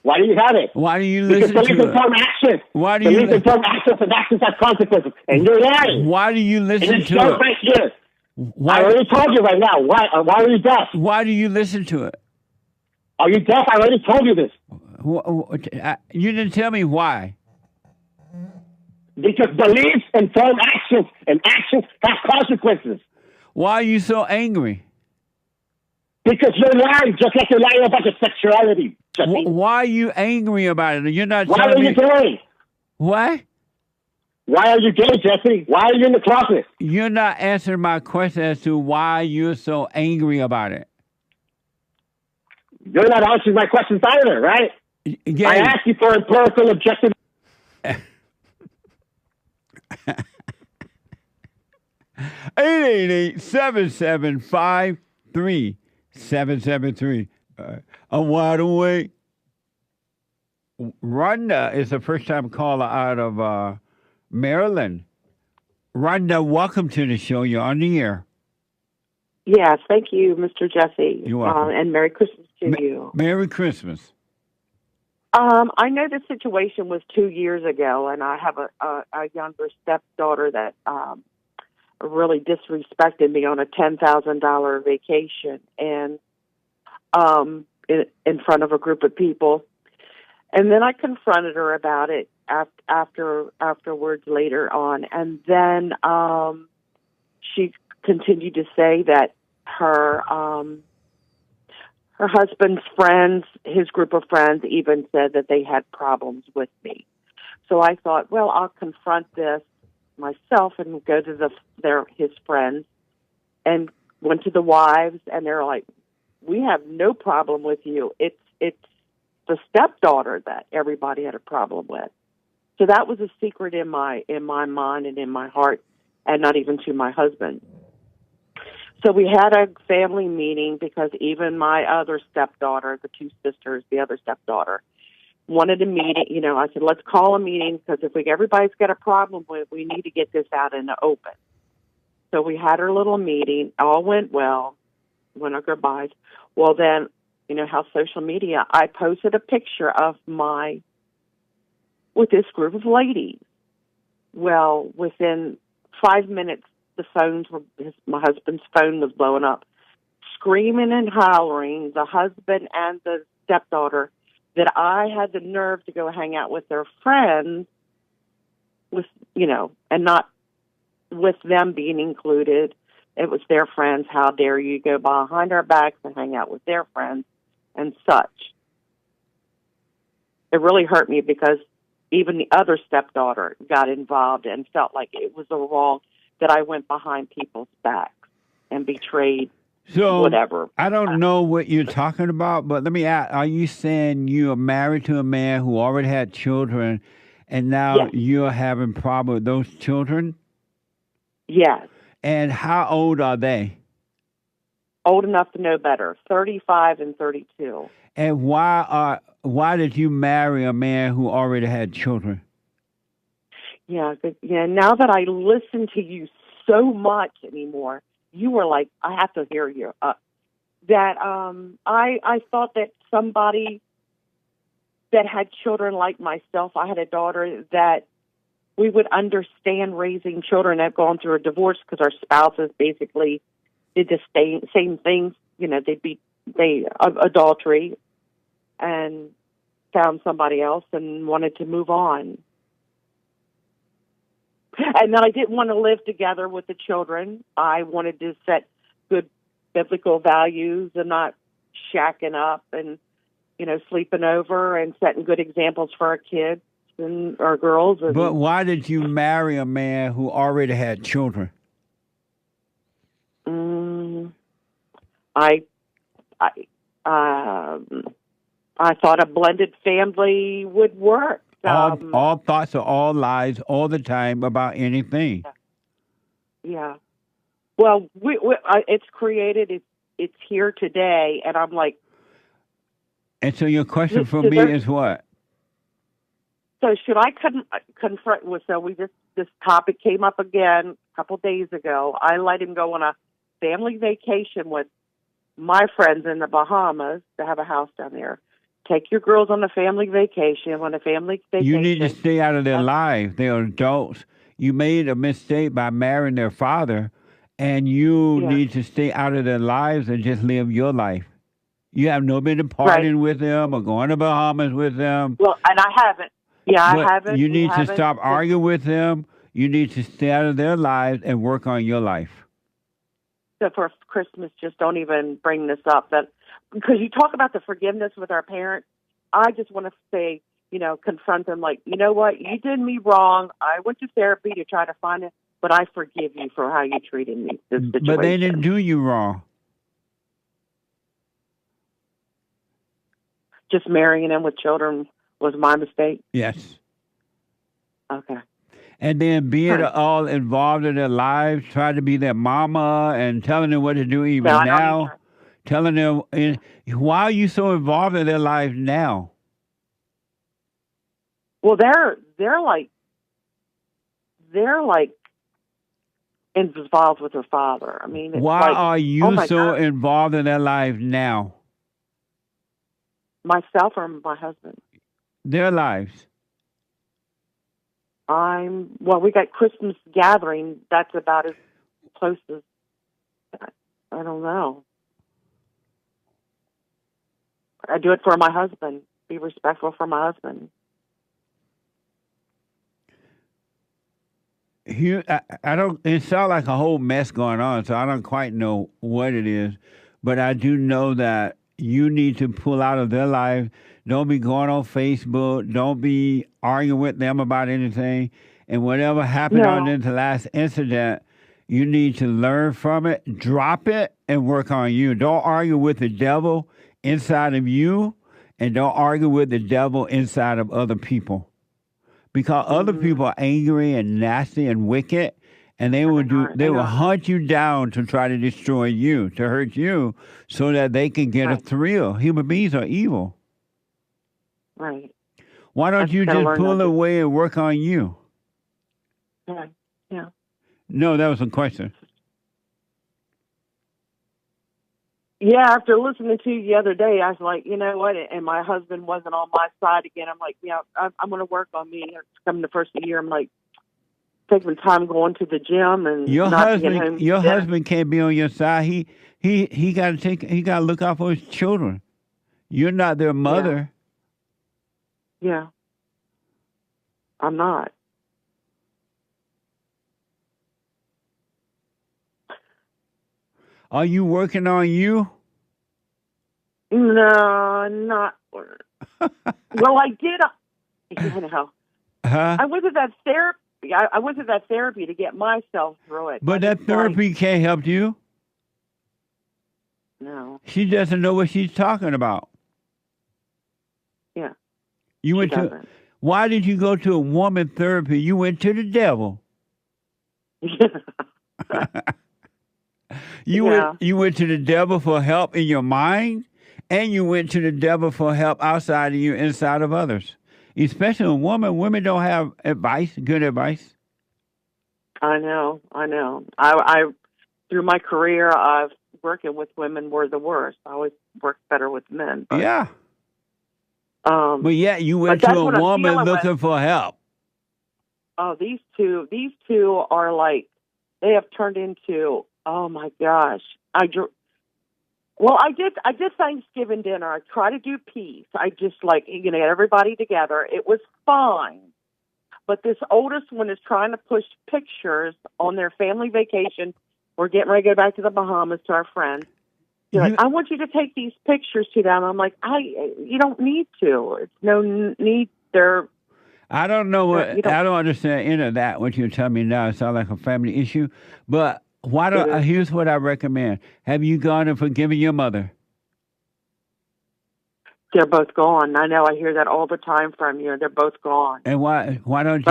Why do you have it? Why do you Because listen to belief it? inform action. Why do belief you? inform actions, and actions have consequences. And you're lying. Why do you listen and it's to so it? right here. Why? I already told you right now. Why are you deaf? Why do you listen to it? Are you deaf? I already told you this. You didn't tell me why. Because beliefs inform actions, and actions have consequences. Why are you so angry? Because you're lying, just like you're lying about your sexuality. Why are you angry about it? You're not Why telling are me. you gay? What? Why are you gay, Jesse? Why are you in the closet? You're not answering my question as to why you're so angry about it. You're not answering my questions either, right? Yeah. I asked you for empirical objective. 888-775-3773. I'm wide awake. Rhonda is a first-time caller out of Maryland. Rhonda, welcome to the show. You're on the air. Yes, thank you, Mr. Jesse. You're welcome. And Merry Christmas to you. Merry Christmas. I know the situation was 2 years ago, and I have a younger stepdaughter that really disrespected me on a $10,000 vacation, and in front of a group of people. And then I confronted her about it afterwards later on, and then she continued to say that her husband's friends, his group of friends, even said that they had problems with me. So I thought, well, I'll confront this myself and go to his friends, and went to the wives, and they're like, we have no problem with you. It's the stepdaughter that everybody had a problem with. So that was a secret in my mind and in my heart, and not even to my husband. So we had a family meeting because even my other stepdaughter, the two sisters, the other stepdaughter, wanted a meeting. You know, I said, let's call a meeting because if everybody's got a problem with it, we need to get this out in the open. So we had our little meeting. All went well. Went our goodbyes. Well, then, you know how social media, I posted a picture of with this group of ladies. Well, within 5 minutes, my husband's phone was blowing up, screaming and hollering, the husband and the stepdaughter, that I had the nerve to go hang out with their friends, and not with them being included. It was their friends. How dare you go behind our backs and hang out with their friends and such. It really hurt me because even the other stepdaughter got involved and felt like it was a wrong that I went behind people's backs and betrayed whatever. I don't know what you're talking about, but let me ask, are you saying you are married to a man who already had children and now you're having problems with those children? Yes. And how old are they? Old enough to know better, 35 and 32. And why did you marry a man who already had children? Yeah, now that I listen to you so much anymore, you were like, I have to hear you. I thought that somebody that had children like myself, I had a daughter, that we would understand raising children. I've gone through a divorce because our spouses basically did the same things. You know, they adultery and found somebody else and wanted to move on. And then I didn't want to live together with the children. I wanted to set good biblical values and not shacking up and, sleeping over, and setting good examples for our kids and our girls. But why did you marry a man who already had children? I thought a blended family would work. All thoughts are all lies all the time about anything. Yeah. Well, it's created. It's here today, and I'm like. And so your question for me is what? So should I confront? So this topic came up again a couple days ago. I let him go on a family vacation with my friends in the Bahamas. They have a house down there. Take your girls on a family vacation. You need to stay out of their lives. They're adults. You made a mistake by marrying their father, and you need to stay out of their lives and just live your life. You have no business partying with them or going to Bahamas with them. Well, and I haven't. Yeah, I haven't. You need to stop arguing with them. You need to stay out of their lives and work on your life. So for Christmas, just don't even bring this up. Because you talk about the forgiveness with our parents, I just want to say, confront them like, you know what, you did me wrong. I went to therapy to try to find it, but I forgive you for how you treated me. This situation. But they didn't do you wrong. Just marrying them with children was my mistake? Yes. Okay. And then being all involved in their lives, trying to be their mama and telling them what to do even now. Telling them, why are you so involved in their lives now? Well, they're like involved with their father. I mean, why are you so involved in their lives now? Myself or my husband? Their lives. We got Christmas gathering. That's about as close as, I don't know. I do it for my husband. Be respectful for my husband. I don't. It sounds like a whole mess going on, so I don't quite know what it is. But I do know that you need to pull out of their life. Don't be going on Facebook. Don't be arguing with them about anything. And whatever happened on the last incident, you need to learn from it, drop it, and work on you. Don't argue with the devil inside of you, and don't argue with the devil inside of other people. Because other people are angry and nasty and wicked, and they will hunt you down to try to destroy you, to hurt you, so that they can get a thrill. Human beings are evil. Right. Why don't you just pull away and work on you? Yeah. No, that was a question. Yeah, after listening to you the other day, I was like, you know what? And my husband wasn't on my side again. I'm like, I'm going to work on me. It's coming the first of the year. I'm like, taking time going to the gym and your husband husband can't be on your side. He got to look out for his children. You're not their mother. Yeah. I'm not. Are you working on you? No, not. Well, I did. I went to that therapy. I went to that therapy to get myself through it. But that therapy can't help you. No. She doesn't know what she's talking about. Yeah. You went to. Why did you go to a woman therapy? You went to the devil. You went to the devil for help in your mind, and you went to the devil for help outside of you, inside of others. Especially a woman. Women don't have good advice. I know. I through my career, I've working with women were the worst. I always worked better with men. But, yeah. But yet you went to a woman looking for help. Oh, these two are like, they have turned into, oh my gosh. I did Thanksgiving dinner. I try to do peace. I just get everybody together. It was fine. But this oldest one is trying to push pictures on their family vacation. We're getting ready to go back to the Bahamas to our friends. I want you to take these pictures to them. I'm like, you don't need to. It's no need. I don't know I don't understand any of that. What you're telling me now, it sounds like a family issue. But here's what I recommend. Have you gone and forgiven your mother? They're both gone. I know. I hear that all the time from you. They're both gone. And why don't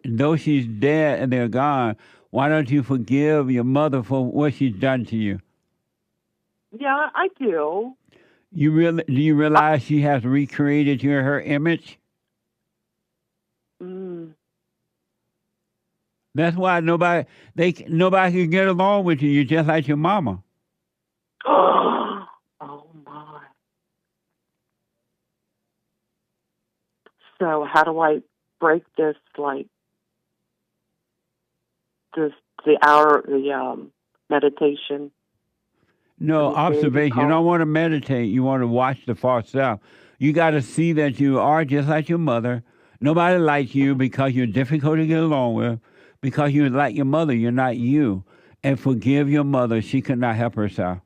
though she's dead and they're gone, why don't you forgive your mother for what she's done to you? Yeah, I do. Do you realize she has recreated you in her image? Mm. That's why nobody can get along with you. You're just like your mama. Oh my. So how do I break this, like, the meditation? No, observation. You don't want to meditate. You want to watch the false self. You got to see that you are just like your mother. Nobody likes you because you're difficult to get along with, because you're like your mother. You're not you. And forgive your mother. She could not help herself.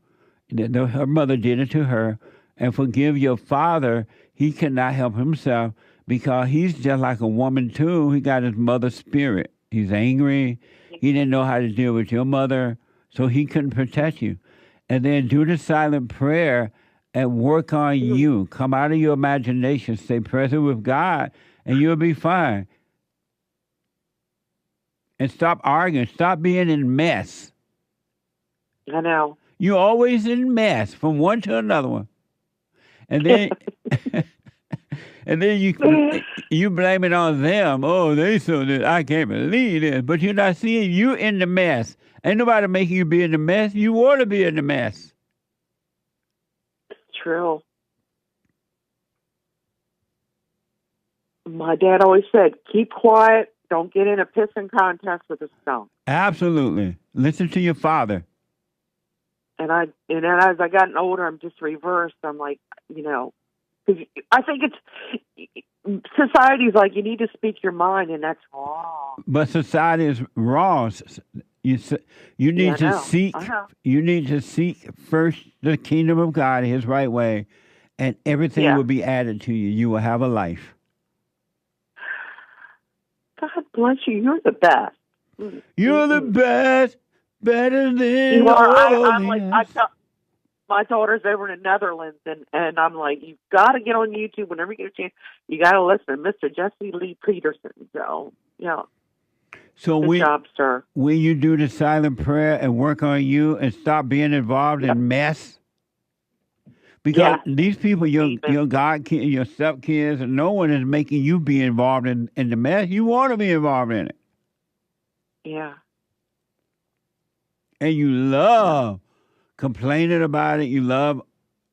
Her mother did it to her. And forgive your father. He cannot help himself because he's just like a woman too. He got his mother's spirit. He's angry. He didn't know how to deal with your mother, so he couldn't protect you. And then do the silent prayer and work on you. Come out of your imagination. Stay present with God, and you'll be fine. And stop arguing. Stop being in mess. I know. You're always in mess from one to another one. And then and then you blame it on them. Oh, they so this. I can't believe this. But you're not seeing you in the mess. Ain't nobody making you be in the mess. You want to be in the mess. True. My dad always said, keep quiet. Don't get in a pissing contest with a stone. Absolutely. Listen to your father. And then as I gotten older, I'm just reversed. I'm like, because I think society's like, you need to speak your mind, and that's wrong. But society is wrong. You need to seek. You need to seek first the kingdom of God, His right way, and everything will be added to you. You will have a life. God bless you. You're the best. You're the best. Better than you are. all I'm like, my daughter's over in the Netherlands, and I'm like, you've got to get on YouTube whenever you get a chance. You got to listen to Mr. Jesse Lee Peterson. So, yeah. So good job, sir. When you do the silent prayer and work on you and stop being involved in mess, because these people, your God kids, your step kids, and no one is making you be involved in the mess. You want to be involved in it. Yeah. And you love complaining about it. You love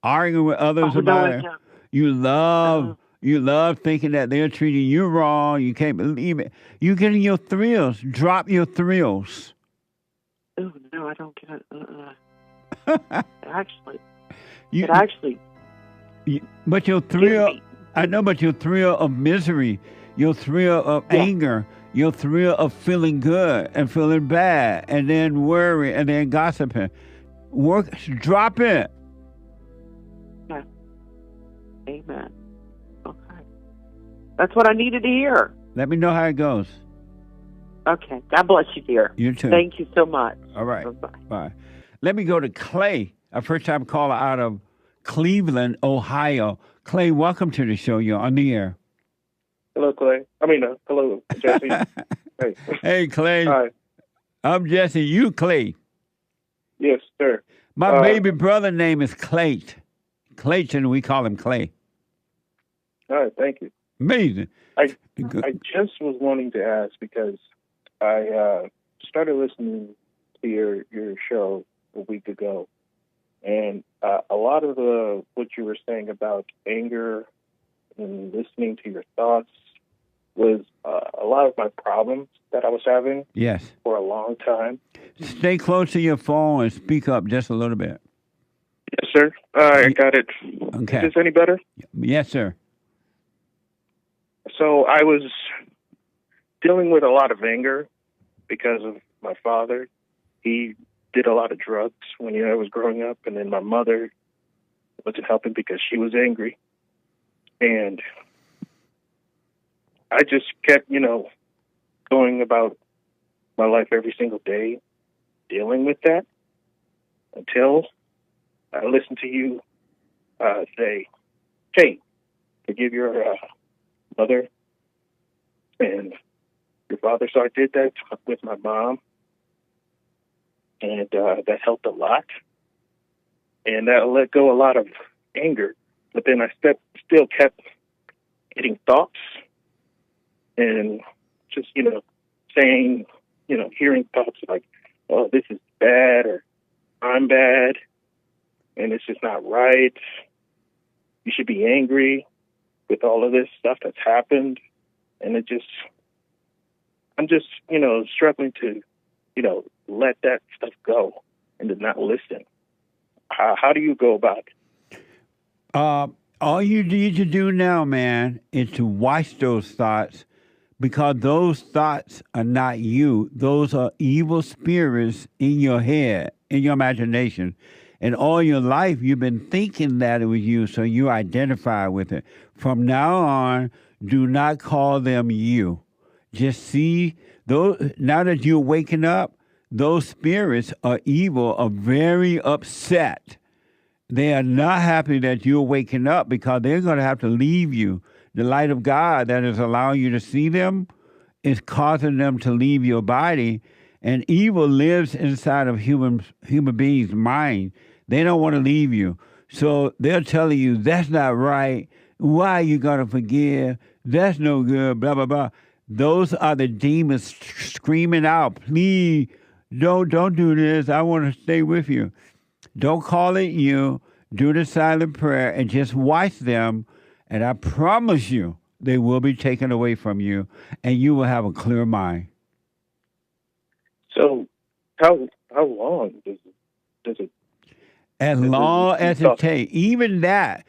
arguing with others about it. You love thinking that they're treating you wrong. You can't believe it. You're getting your thrills. Drop your thrills. Oh, no, I don't get it. But your thrill, I know, but your thrill of misery, your thrill of anger, your thrill of feeling good and feeling bad, and then worry, and then gossiping. Drop it. Yeah. Amen. Okay. That's what I needed to hear. Let me know how it goes. Okay. God bless you, dear. You too. Thank you so much. All right. Bye-bye. Bye. Let me go to Clay, a first-time caller out of Cleveland, Ohio. Clay, welcome to the show. You're on the air. Hello, Clay. Hello, Jesse. Hey. Hey, Clay. Hi. I'm Jesse. You, Clay. Yes, sir. My baby brother name is Clayton, we call him Clay. All right, thank you. Amazing. I just was wanting to ask because I started listening to your show a week ago, and a lot of what you were saying about anger and listening to your thoughts was a lot of my problems that I was having for a long time. Stay close to your phone and speak up just a little bit. Yes, sir. I got it. Okay. Is this any better? Yes, sir. So I was dealing with a lot of anger because of my father. He did a lot of drugs when I was growing up, and then my mother wasn't helping because she was angry. And I just kept, going about my life every single day, dealing with that until I listened to you say, hey, forgive your mother and your father. So I did that with my mom, and that helped a lot. And that let go a lot of anger. But then I still kept getting thoughts and just, saying, hearing thoughts like, oh, this is bad, or I'm bad, and it's just not right. You should be angry with all of this stuff that's happened. And I'm just, struggling to, let that stuff go and to not listen. How do you go about it? All you need to do now, man, is to watch those thoughts, because those thoughts are not you. Those are evil spirits in your head, in your imagination. And all your life, you've been thinking that it was you, so you identify with it. From now on, do not call them you. Just see those. Now that you're waking up, those spirits are evil, are very upset. They are not happy that you're waking up, because they're going to have to leave you. The light of God that is allowing you to see them is causing them to leave your body. And evil lives inside of human beings' mind. They don't want to leave you. So they're telling you, that's not right. Why are you going to forgive? That's no good, blah, blah, blah. Those are the demons screaming out, please, don't do this. I want to stay with you. Don't call it you. Do the silent prayer and just watch them. And I promise you, they will be taken away from you, and you will have a clear mind. So how long does it? As long as it takes. Even that,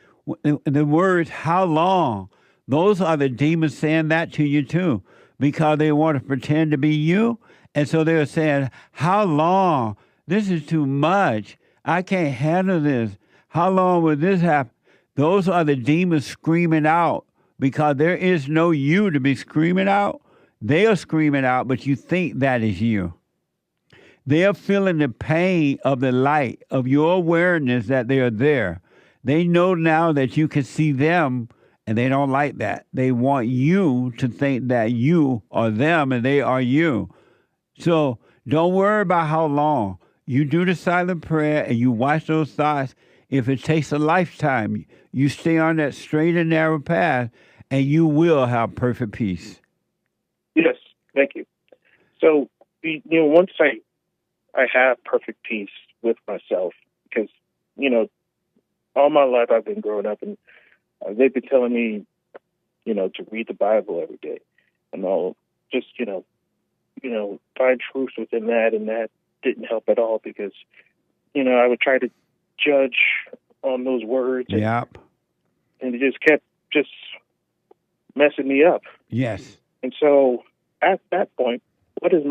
the words, how long, those are the demons saying that to you too, because they want to pretend to be you. And so they're saying, how long? This is too much. I can't handle this. How long will this happen? Those are the demons screaming out, because there is no you to be screaming out. They are screaming out, but you think that is you. They are feeling the pain of the light, of your awareness that they are there. They know now that you can see them, and they don't like that. They want you to think that you are them and they are you. So don't worry about how long. You do the silent prayer and you watch those thoughts. If it takes a lifetime, you stay on that straight and narrow path, and you will have perfect peace. Yes, thank you. So, once I have perfect peace with myself, because, all my life I've been growing up, and they've been telling me, to read the Bible every day, and I'll just, find truth within that, and that didn't help at all, because, I would try to judge on those words. Yep. And it just kept messing me up. Yes. And so at that point, what would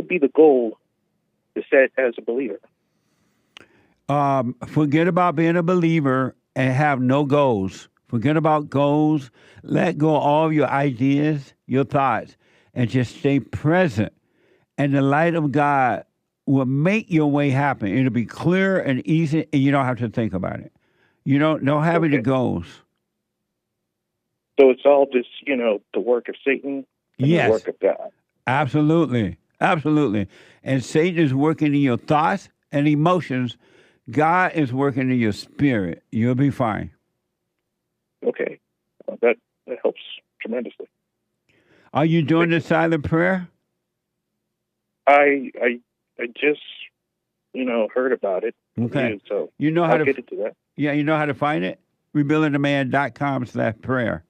be the goal to set as a believer? Forget about being a believer and have no goals. Forget about goals. Let go of all your ideas, your thoughts, and just stay present. And the light of God will make your way happen. It'll be clear and easy, and you don't have to think about it. You don't have any goals. So it's all just, the work of Satan and yes. the work of God. Absolutely. Absolutely. And Satan is working in your thoughts and emotions. God is working in your spirit. You'll be fine. Okay. That helps tremendously. Are you doing the silent prayer? I just, heard about it. Okay. So you know how I'll to get into that. Yeah, you know how to find it? rebuildingtheman.com/prayer.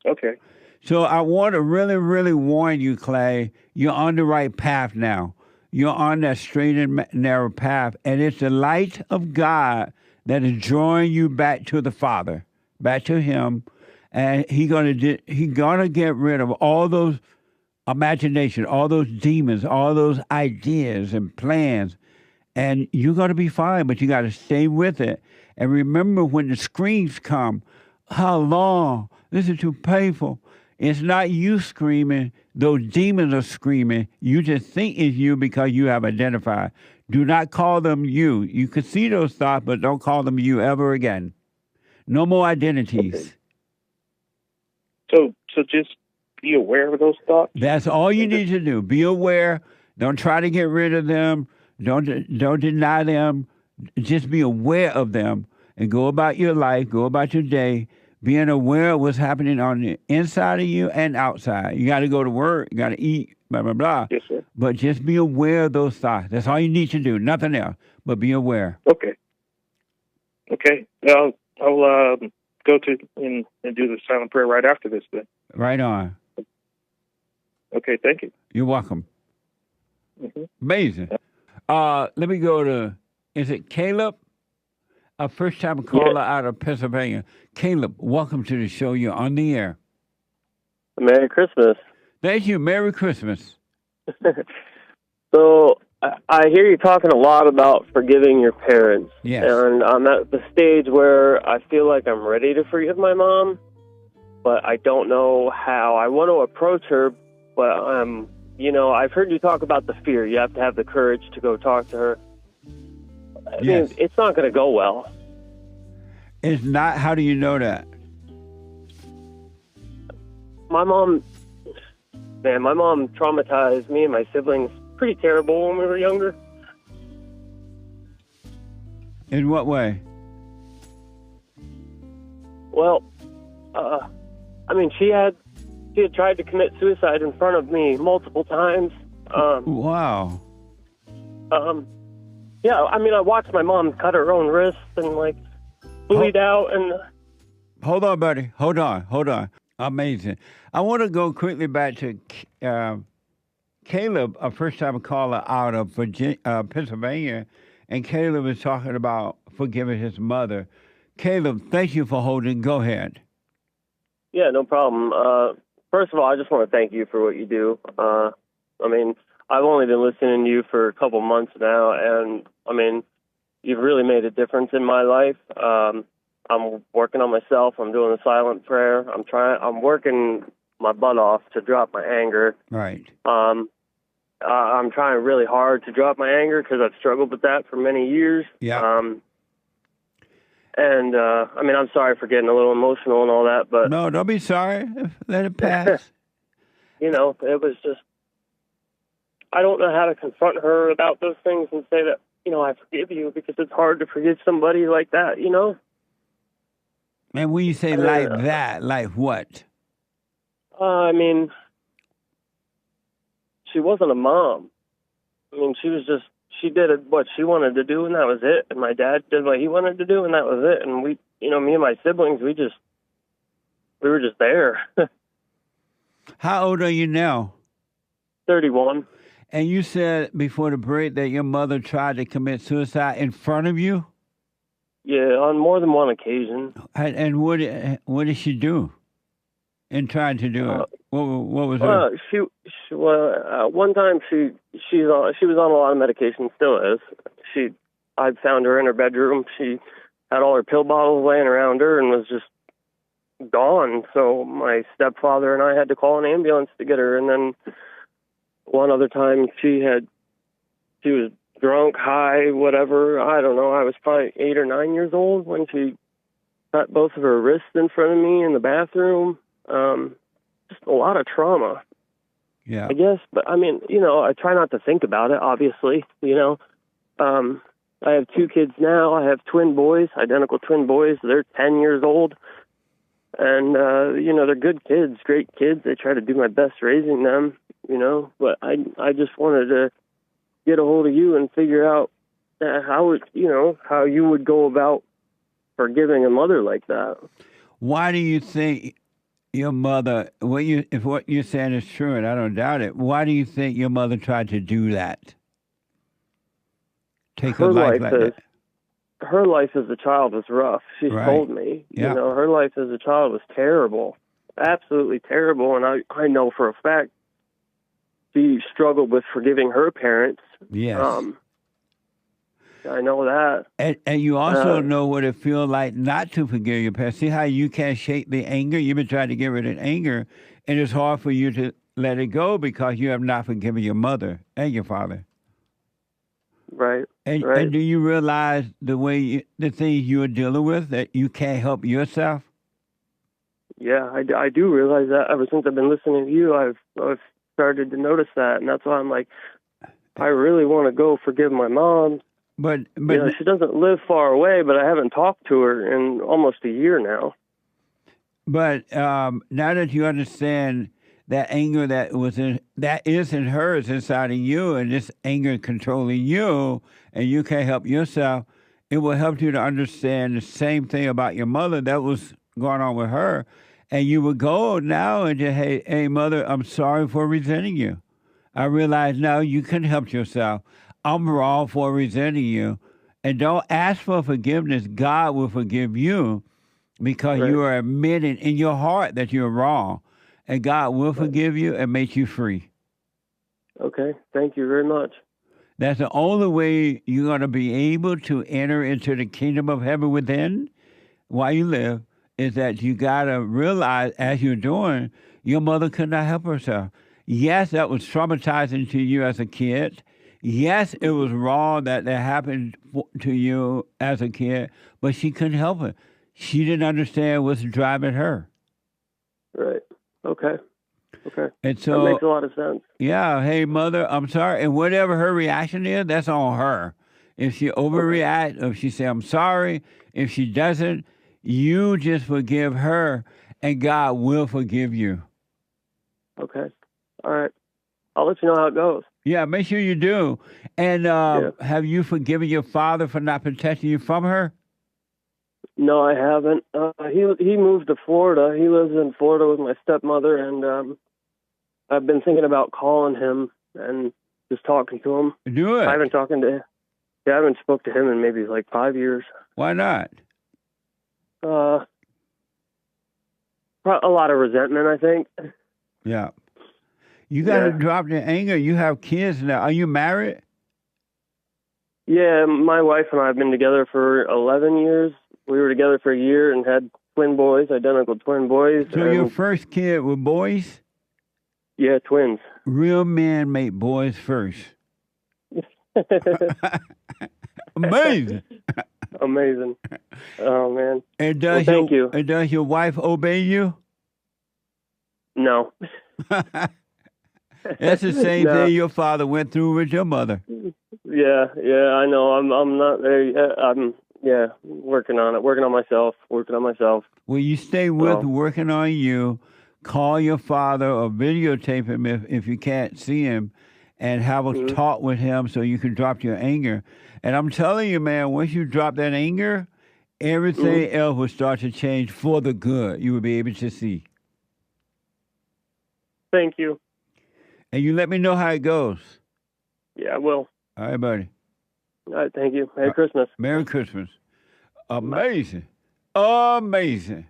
Okay. So I want to really, really warn you, Clay, you're on the right path now. You're on that straight and narrow path, and it's the light of God that is drawing you back to the Father, back to Him, and He's gonna get rid of all those imagination, all those demons, all those ideas and plans, and you're gonna be fine. But you got to stay with it, and remember when the screams come, how long? This is too painful. It's not you screaming. Those demons are screaming. You just think it's you because you have identified. Do not call them you. You can see those thoughts, but don't call them you ever again. No more identities. Okay. So just be aware of those thoughts. That's all you need to do. Be aware. Don't try to get rid of them. Don't deny them. Just be aware of them and go about your life, go about your day, being aware of what's happening on the inside of you and outside. You got to go to work. You got to eat, blah, blah, blah. Yes, sir. But just be aware of those thoughts. That's all you need to do. Nothing else, but be aware. Okay. Well, I'll go to and do the silent prayer right after this then. Right on. Okay, thank you. You're welcome. Mm-hmm. Amazing. Let me go to, is it Caleb? A first-time caller out of Pennsylvania. Caleb, welcome to the show. You're on the air. Merry Christmas. Thank you. Merry Christmas. So I hear you talking a lot about forgiving your parents. Yes. And I'm at the stage where I feel like I'm ready to forgive my mom, but I don't know how. I want to approach her, but I've heard you talk about the fear. You have to have the courage to go talk to her. I mean, it's not going to go well. It's not? How do you know that? My mom traumatized me and my siblings pretty terrible when we were younger. In what way? Well, she had tried to commit suicide in front of me multiple times. Wow. Yeah, I watched my mom cut her own wrist and bleed out and. Hold on, buddy. Hold on. Amazing. I want to go quickly back to Caleb, a first-time caller out of Pennsylvania, and Caleb is talking about forgiving his mother. Caleb, thank you for holding. Go ahead. Yeah, no problem. First of all, I just want to thank you for what you do. I've only been listening to you for a couple months now, and you've really made a difference in my life. I'm working on myself. I'm doing a silent prayer. I'm working my butt off to drop my anger. Right. I'm trying really hard to drop my anger because I've struggled with that for many years. Yeah. I'm sorry for getting a little emotional and all that, but no, don't be sorry. Let it pass. It was just, I don't know how to confront her about those things and say that, I forgive you, because it's hard to forgive somebody like that, And when you say like that, like what? She wasn't a mom. She did what she wanted to do, and that was it. And my dad did what he wanted to do, and that was it. And we, me and my siblings, we were just there. How old are you now? 31. And you said before the break that your mother tried to commit suicide in front of you? Yeah, on more than one occasion. And what did she do in trying to do it? What was her? One time she was on a lot of medication, still is. I found her in her bedroom. She had all her pill bottles laying around her and was just gone. So my stepfather and I had to call an ambulance to get her. And then one other time she was drunk, high, whatever. I don't know. I was probably 8 or 9 years old when she cut both of her wrists in front of me in the bathroom. Just a lot of trauma. Yeah. I guess, but I try not to think about it, obviously, I have 2 kids now. I have twin boys, identical twin boys. They're 10 years old. And, they're good kids, great kids. I try to do my best raising them, but I just wanted to get a hold of you and figure out how you would go about forgiving a mother like that. Why do you think your mother, if what you're saying is true, and I don't doubt it, why do you think your mother tried to do that? Take her life like that? Her life as a child was rough. She's told me. Yeah. Her life as a child was terrible. Absolutely terrible. And I know for a fact she struggled with forgiving her parents. Yes. I know that. And you also know what it feels like not to forgive your parents. See how you can't shake the anger? You've been trying to get rid of anger, And it's hard for you to let it go because you have not forgiven your mother and your father. Right. And, right. and do you realize the things you're dealing with, that you can't help yourself? Yeah, I do realize that. Ever since I've been listening to you, I've started to notice that, and that's why I'm like, I really want to go forgive my mom. But she doesn't live far away, but I haven't talked to her in almost a year now. But now that you understand that anger that is in her is inside of you, and this anger controlling you, and you can't help yourself, it will help you to understand the same thing about your mother that was going on with her. And you would go now and just, hey, mother, I'm sorry for resenting you. I realize now you can help yourself. I'm wrong for resenting you. And don't ask for forgiveness. God will forgive you because you are admitting in your heart that you're wrong. And God will forgive you and make you free. Okay. Thank you very much. That's the only way you're going to be able to enter into the kingdom of heaven within while you live, is that you got to realize, as you're doing, your mother could not help herself. Yes, that was traumatizing to you as a kid. Yes, it was wrong that happened to you as a kid, but she couldn't help it. She didn't understand what's driving her. Right. Okay. And so, that makes a lot of sense. Yeah. Hey, mother, I'm sorry. And whatever her reaction is, that's on her. If she overreacts, if she say, I'm sorry, if she doesn't, you just forgive her, and God will forgive you. Okay. All right. I'll let you know how it goes. Yeah, make sure you do. And have you forgiven your father for not protecting you from her? No, I haven't. He moved to Florida. He lives in Florida with my stepmother, and I've been thinking about calling him and just talking to him. Do it. I haven't spoke to him in maybe like 5 years. Why not? A lot of resentment, I think. Yeah. You got to drop the anger. You have kids now. Are you married? Yeah, my wife and I have been together for 11 years. We were together for a year and had twin boys, identical twin boys. So your first kid were boys? Yeah, twins. Real men make boys first. Amazing. Amazing. Oh, man. And does thank you. And does your wife obey you? No. That's the same thing your father went through with your mother. Yeah, I know. I'm not there yet. I'm working on it. Working on myself. Well, you stay with working on you. Call your father or videotape him if you can't see him, and have a talk with him so you can drop your anger. And I'm telling you, man, once you drop that anger, everything else will start to change for the good. You will be able to see. Thank you. And you let me know how it goes. Yeah, I will. All right, buddy. All right, thank you. Merry Christmas. Merry Christmas. Amazing. Amazing.